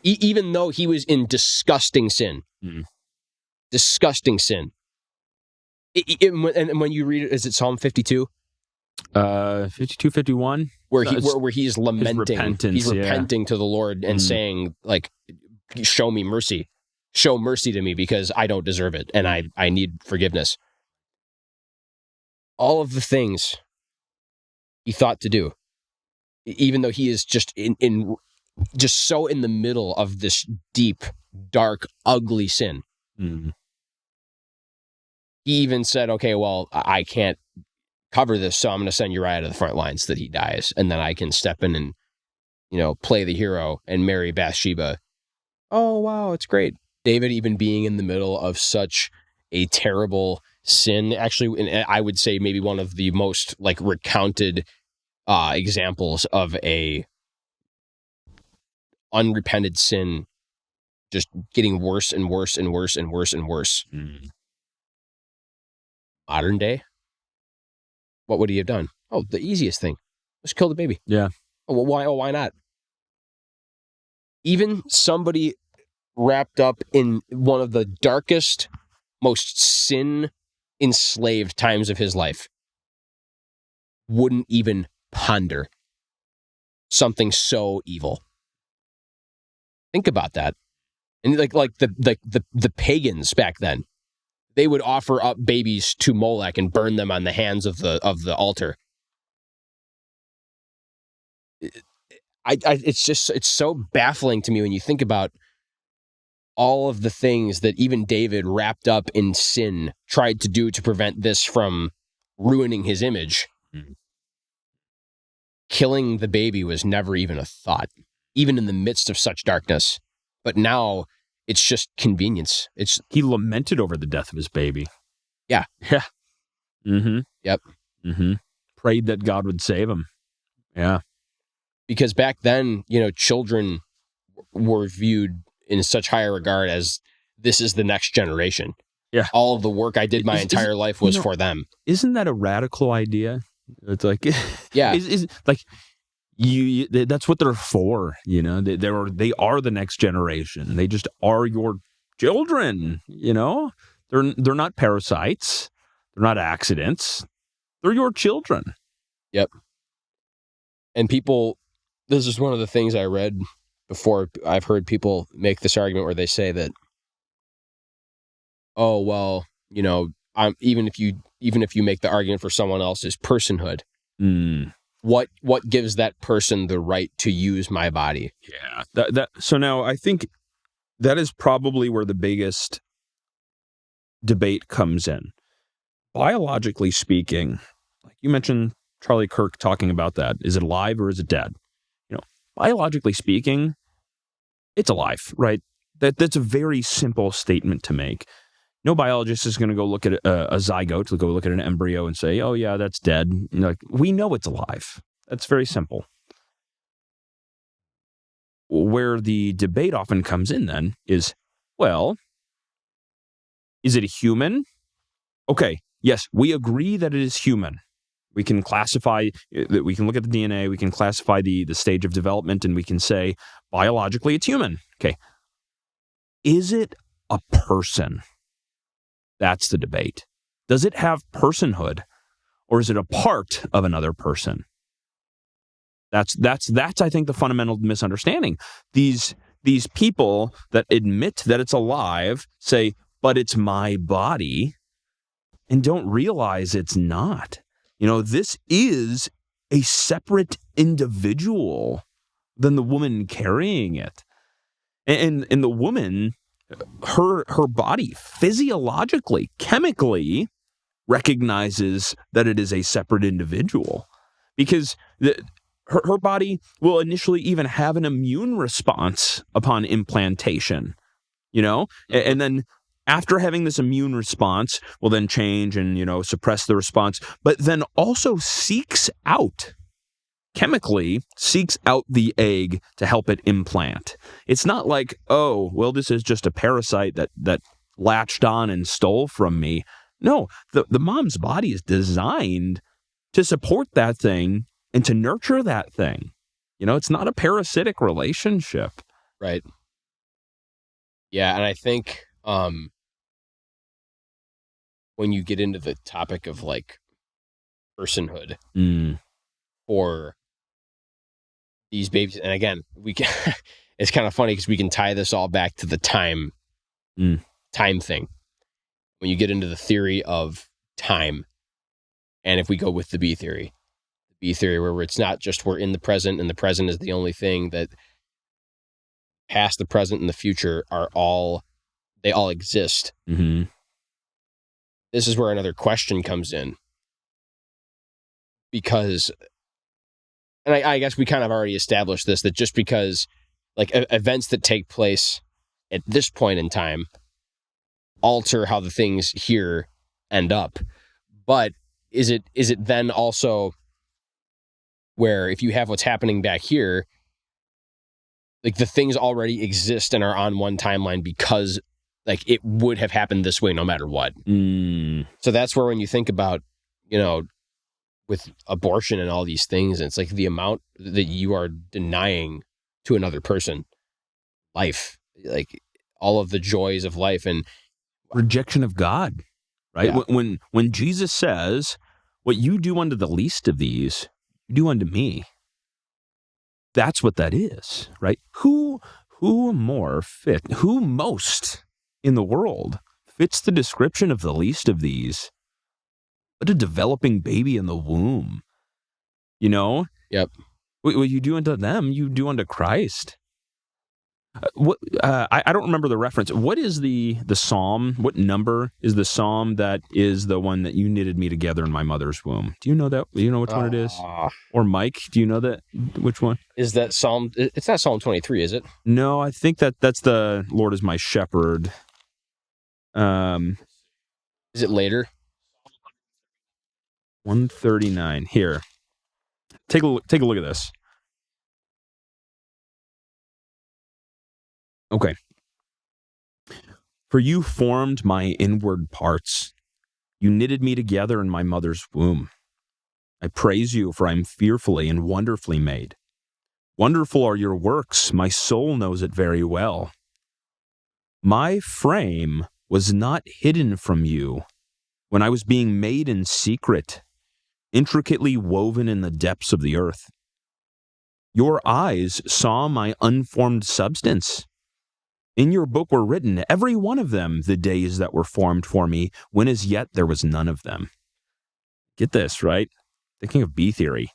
even though he was in disgusting sin. Disgusting sin. And when you read it, is it Psalm 52? 52, 51? Where he's lamenting. He's repenting to the Lord and saying, like, show me mercy. show mercy to me because I don't deserve it and I need forgiveness. All of the things he thought to do, even though he is just just so in the middle of this deep, dark, ugly sin. Mm. He even said, okay, well, I can't cover this, so I'm going to send Uriah to the front lines so that he dies, and then I can step in and, play the hero and marry Bathsheba. Oh, wow, it's great. David even being in the middle of such a terrible sin, actually, and I would say maybe one of the most recounted examples of a unrepented sin just getting worse and worse and worse and worse and worse. Mm. Modern day, what would he have done? Oh, the easiest thing. Just kill the baby. Yeah. Oh, well, why? Oh, why not? Even somebody wrapped up in one of the darkest, most sin-enslaved times of his life wouldn't even ponder something so evil. Think about that. And the pagans back then, they would offer up babies to Molech and burn them on the hands of the altar. It's so baffling to me when you think about all of the things that even David, wrapped up in sin, tried to do to prevent this from ruining his image. Mm. Killing the baby was never even a thought, even in the midst of such darkness. But now it's just convenience. He lamented over the death of his baby. Yeah. Yeah. Mm-hmm. Yep. Mm-hmm. Prayed that God would save him. Yeah. Because back then, children were viewed in such higher regard as this is the next generation. Yeah. All of the work I did my entire life was for them. Isn't that a radical idea? It's like, yeah, is like you. That's what they're for. They are the next generation. They just are your children. They're not parasites. They're not accidents. They're your children. Yep. And people, this is one of the things I read before. I've heard people make this argument where they say that, oh, well, even if you make the argument for someone else's personhood, what gives that person the right to use my body? Yeah. So now I think that is probably where the biggest debate comes in. Biologically speaking, like you mentioned Charlie Kirk talking about that. Is it alive or is it dead? Biologically speaking, it's alive, right? That's a very simple statement to make. No biologist is going to go look at a zygote, to go look at an embryo and say, oh, yeah, that's dead. We know it's alive. That's very simple. Where the debate often comes in then is, well, is it a human? Okay, yes, we agree that it is human. We can classify, we can look at the DNA, we can classify the stage of development, and we can say, biologically, it's human. Okay. Is it a person? That's the debate. Does it have personhood, or is it a part of another person? That's I think the fundamental misunderstanding. These people that admit that it's alive say, but it's my body, and don't realize it's not. This is a separate individual than the woman carrying it. And the woman, her body physiologically, chemically recognizes that it is a separate individual, because her body will initially even have an immune response upon implantation, and then after having this immune response will then change and, suppress the response, but then also chemically seeks out the egg to help it implant. It's not like, oh, well, this is just a parasite that latched on and stole from me. No, the mom's body is designed to support that thing and to nurture that thing. It's not a parasitic relationship. Right. Yeah, and I think when you get into the topic of personhood for these babies, and again, we can, it's kind of funny because we can tie this all back to the time time thing. When you get into the theory of time, and if we go with the B theory where it's not just we're in the present and the present is the only thing, that past, the present, and the future they all exist. Mm-hmm. This is where another question comes in. Because, and I guess we kind of already established this, that just because like events that take place at this point in time alter how the things here end up. But is it then also where if you have what's happening back here, like the things already exist and are on one timeline because like it would have happened this way no matter what. So that's where when you think about, with abortion and all these things, it's like the amount that you are denying to another person life, like all of the joys of life and rejection of God, right? Yeah. When Jesus says, what you do unto the least of these, you do unto me. That's what that is, right? Who most in the world fits the description of the least of these? But a developing baby in the womb, Yep. What you do unto them, you do unto Christ. I don't remember the reference. What is the psalm? What number is the psalm that is the one that you knitted me together in my mother's womb? Do you know that? Do you know which one it is? Or Mike, do you know that? Which one? Is that Psalm? It's not Psalm 23, is it? No, I think that's the Lord is my shepherd. Is it later? 139. Here. Take a look at this. Okay. For you formed my inward parts. You knitted me together in my mother's womb. I praise you, for I am fearfully and wonderfully made. Wonderful are your works. My soul knows it very well. My frame was not hidden from you when I was being made in secret, intricately woven in the depths of the earth. Your eyes saw my unformed substance. In your book were written, every one of them, the days that were formed for me, when as yet there was none of them. Get this, right? Thinking of B theory.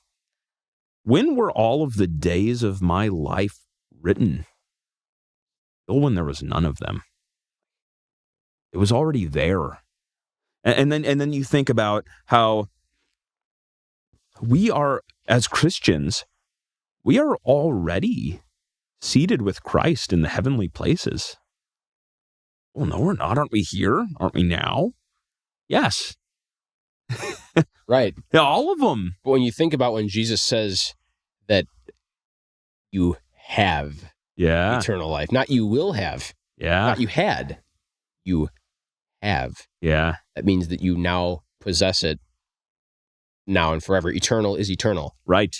When were all of the days of my life written? Still when there was none of them. It was already there. And then you think about how we are, as Christians, we are already seated with Christ in the heavenly places. Well, no, we're not. Aren't we here? Aren't we now? Yes. Right. Yeah, all of them. But when you think about when Jesus says that you have eternal life, not you will have, not you had, you have. Yeah. That means that you now possess it now and forever. Eternal is eternal. Right.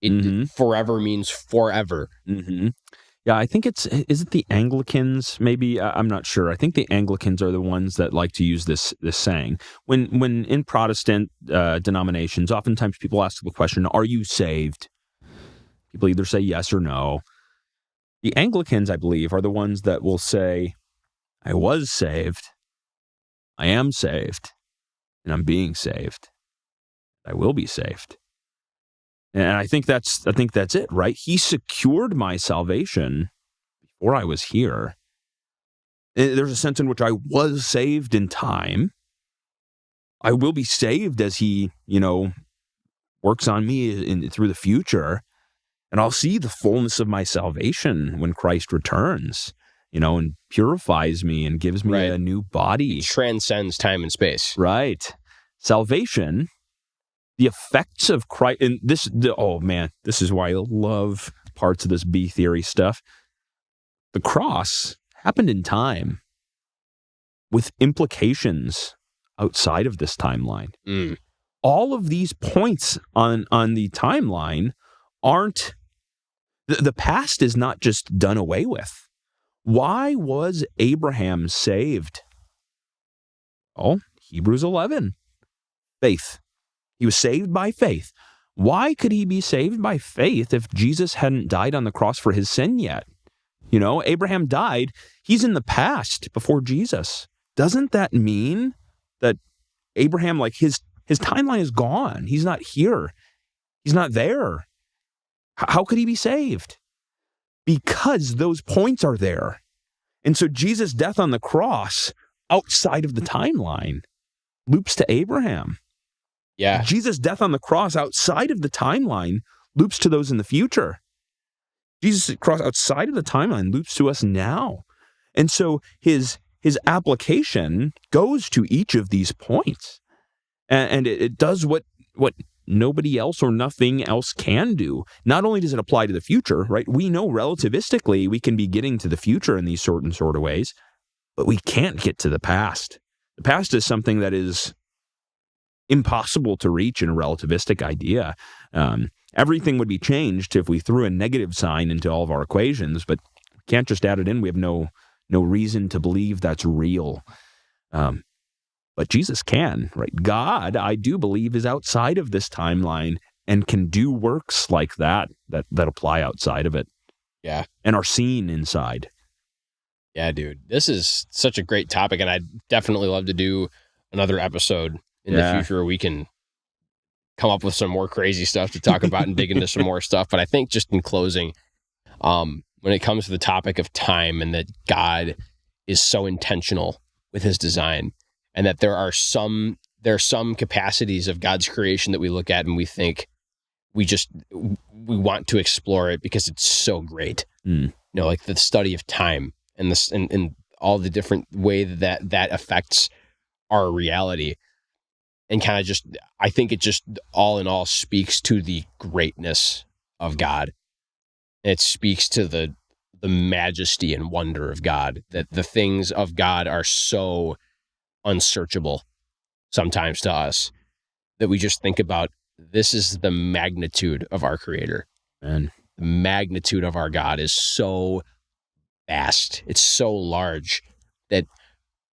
It forever means forever. Mm-hmm. Yeah, I think is it the Anglicans? Maybe I'm not sure. I think the Anglicans are the ones that like to use this saying. When in Protestant denominations, oftentimes people ask the question, "Are you saved?" People either say yes or no. The Anglicans, I believe, are the ones that will say, "I was saved, I am saved, and I'm being saved. I will be saved." And I think that's it, right? He secured my salvation before I was here. There's a sense in which I was saved in time. I will be saved as he, works on me through the future. And I'll see the fullness of my salvation when Christ returns, and purifies me and gives me a new body. It transcends time and space. Right. Salvation, the effects of Christ, and this is why I love parts of this B theory stuff. The cross happened in time with implications outside of this timeline. All of these points on the timeline aren't, the past is not just done away with. Why was Abraham saved? Oh, Hebrews 11, faith. He was saved by faith. Why could he be saved by faith if Jesus hadn't died on the cross for his sin yet? Abraham died. He's in the past before Jesus. Doesn't that mean that Abraham, like his timeline is gone? He's not here. He's not there. How could he be saved? Because those points are there. And so Jesus' death on the cross outside of the timeline loops to Abraham. Yeah. Jesus' death on the cross outside of the timeline loops to those in the future. Jesus' cross outside of the timeline loops to us now. And so his application goes to each of these points. And it does what nobody else or nothing else can do. Not only does it apply to the future, right? We know relativistically we can be getting to the future in these certain sort of ways, but we can't get to the past. The past is something that is impossible to reach in a relativistic idea. Everything would be changed if we threw a negative sign into all of our equations, but we can't just add it in. We have no reason to believe that's real. But Jesus can, right? God, I do believe, is outside of this timeline and can do works like that apply outside of it. Yeah. And are seen inside. Yeah, dude. This is such a great topic, and I'd definitely love to do another episode in the future where we can come up with some more crazy stuff to talk about and dig into some more stuff. But I think just in closing, when it comes to the topic of time and that God is so intentional with his design, and that there are some capacities of God's creation that we look at and we think we want to explore it because it's so great. Like the study of time and this and all the different way that affects our reality. And kind of just, I think it just all in all speaks to the greatness of God. It speaks to the majesty and wonder of God, that the things of God are so unsearchable sometimes to us that we just think about, this is the magnitude of our Creator. And the magnitude of our God is so vast. It's so large that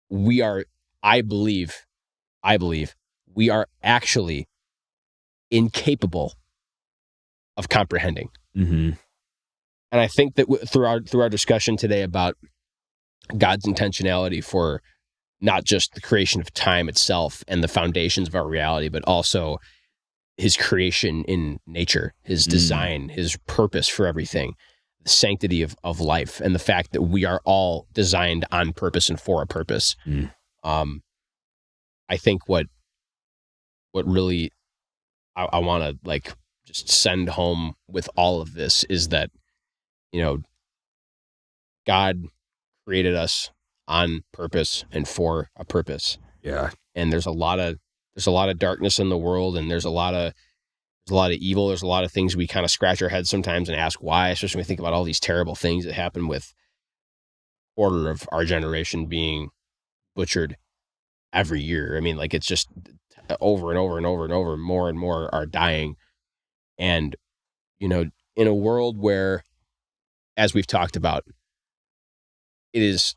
we are, I believe, we are actually incapable of comprehending. Mm-hmm. And I think that through our discussion today about God's intentionality for not just the creation of time itself and the foundations of our reality, but also his creation in nature, his design, his purpose for everything, the sanctity of life, and the fact that we are all designed on purpose and for a purpose. I think what really I want to like just send home with all of this is that, God created us on purpose and for a purpose. Yeah. And there's a lot of darkness in the world, and there's a lot of evil. There's a lot of things we kind of scratch our heads sometimes and ask why, especially when we think about all these terrible things that happen with a quarter of our generation being butchered every year. I mean, like, it's just over and over and over and over, more and more are dying. And, in a world where, as we've talked about, it is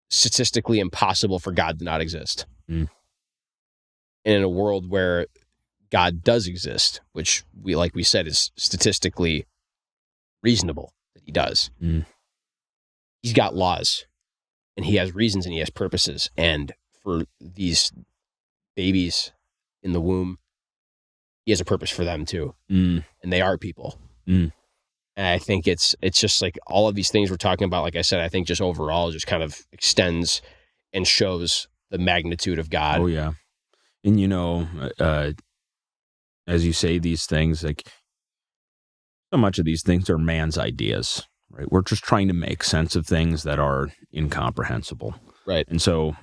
statistically impossible for God to not exist. And in a world where God does exist, which like we said, is statistically reasonable that he does. He's got laws, and he has reasons, and he has purposes. And for these babies in the womb, he has a purpose for them too. And they are people. And I think it's just like all of these things we're talking about, like I said, I think just overall just kind of extends and shows the magnitude of God. Oh, yeah. And, as you say these things, like, so much of these things are man's ideas, right? We're just trying to make sense of things that are incomprehensible. Right. And so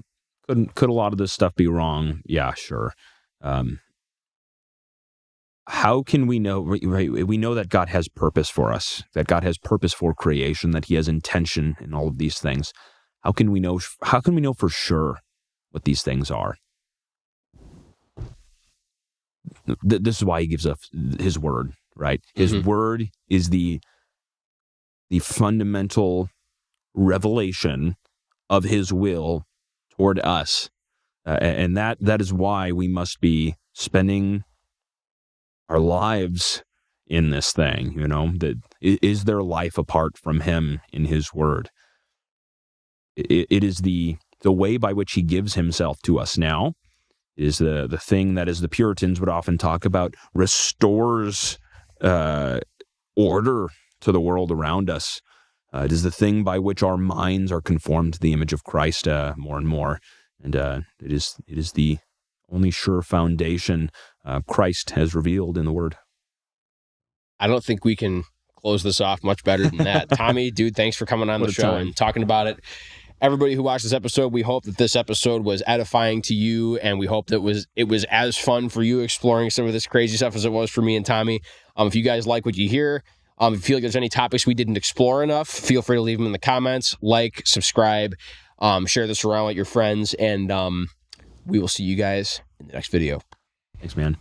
could a lot of this stuff be wrong? Yeah, sure. How can we know, right? We know that God has purpose for us, that God has purpose for creation, that he has intention in all of these things. How can we know for sure what these things are? This is why he gives us his word, right? His word is the fundamental revelation of his will toward us. And that is why we must be spending our lives in this thing, that Is there life apart from him in his word? It is the way by which he gives himself to us now. It is the thing that, as the Puritans would often talk about, restores order to the world around us. It is the thing by which our minds are conformed to the image of Christ more and more. And it is the only sure foundation Christ has revealed in the Word. I don't think we can close this off much better than that. Tommy, dude, thanks for coming on the show and talking about it. Everybody who watched this episode, we hope that this episode was edifying to you, and we hope that it was as fun for you exploring some of this crazy stuff as it was for me and Tommy. If you guys like what you hear, if you feel like there's any topics we didn't explore enough, feel free to leave them in the comments, like, subscribe, share this around with your friends, and we will see you guys in the next video. Thanks, man.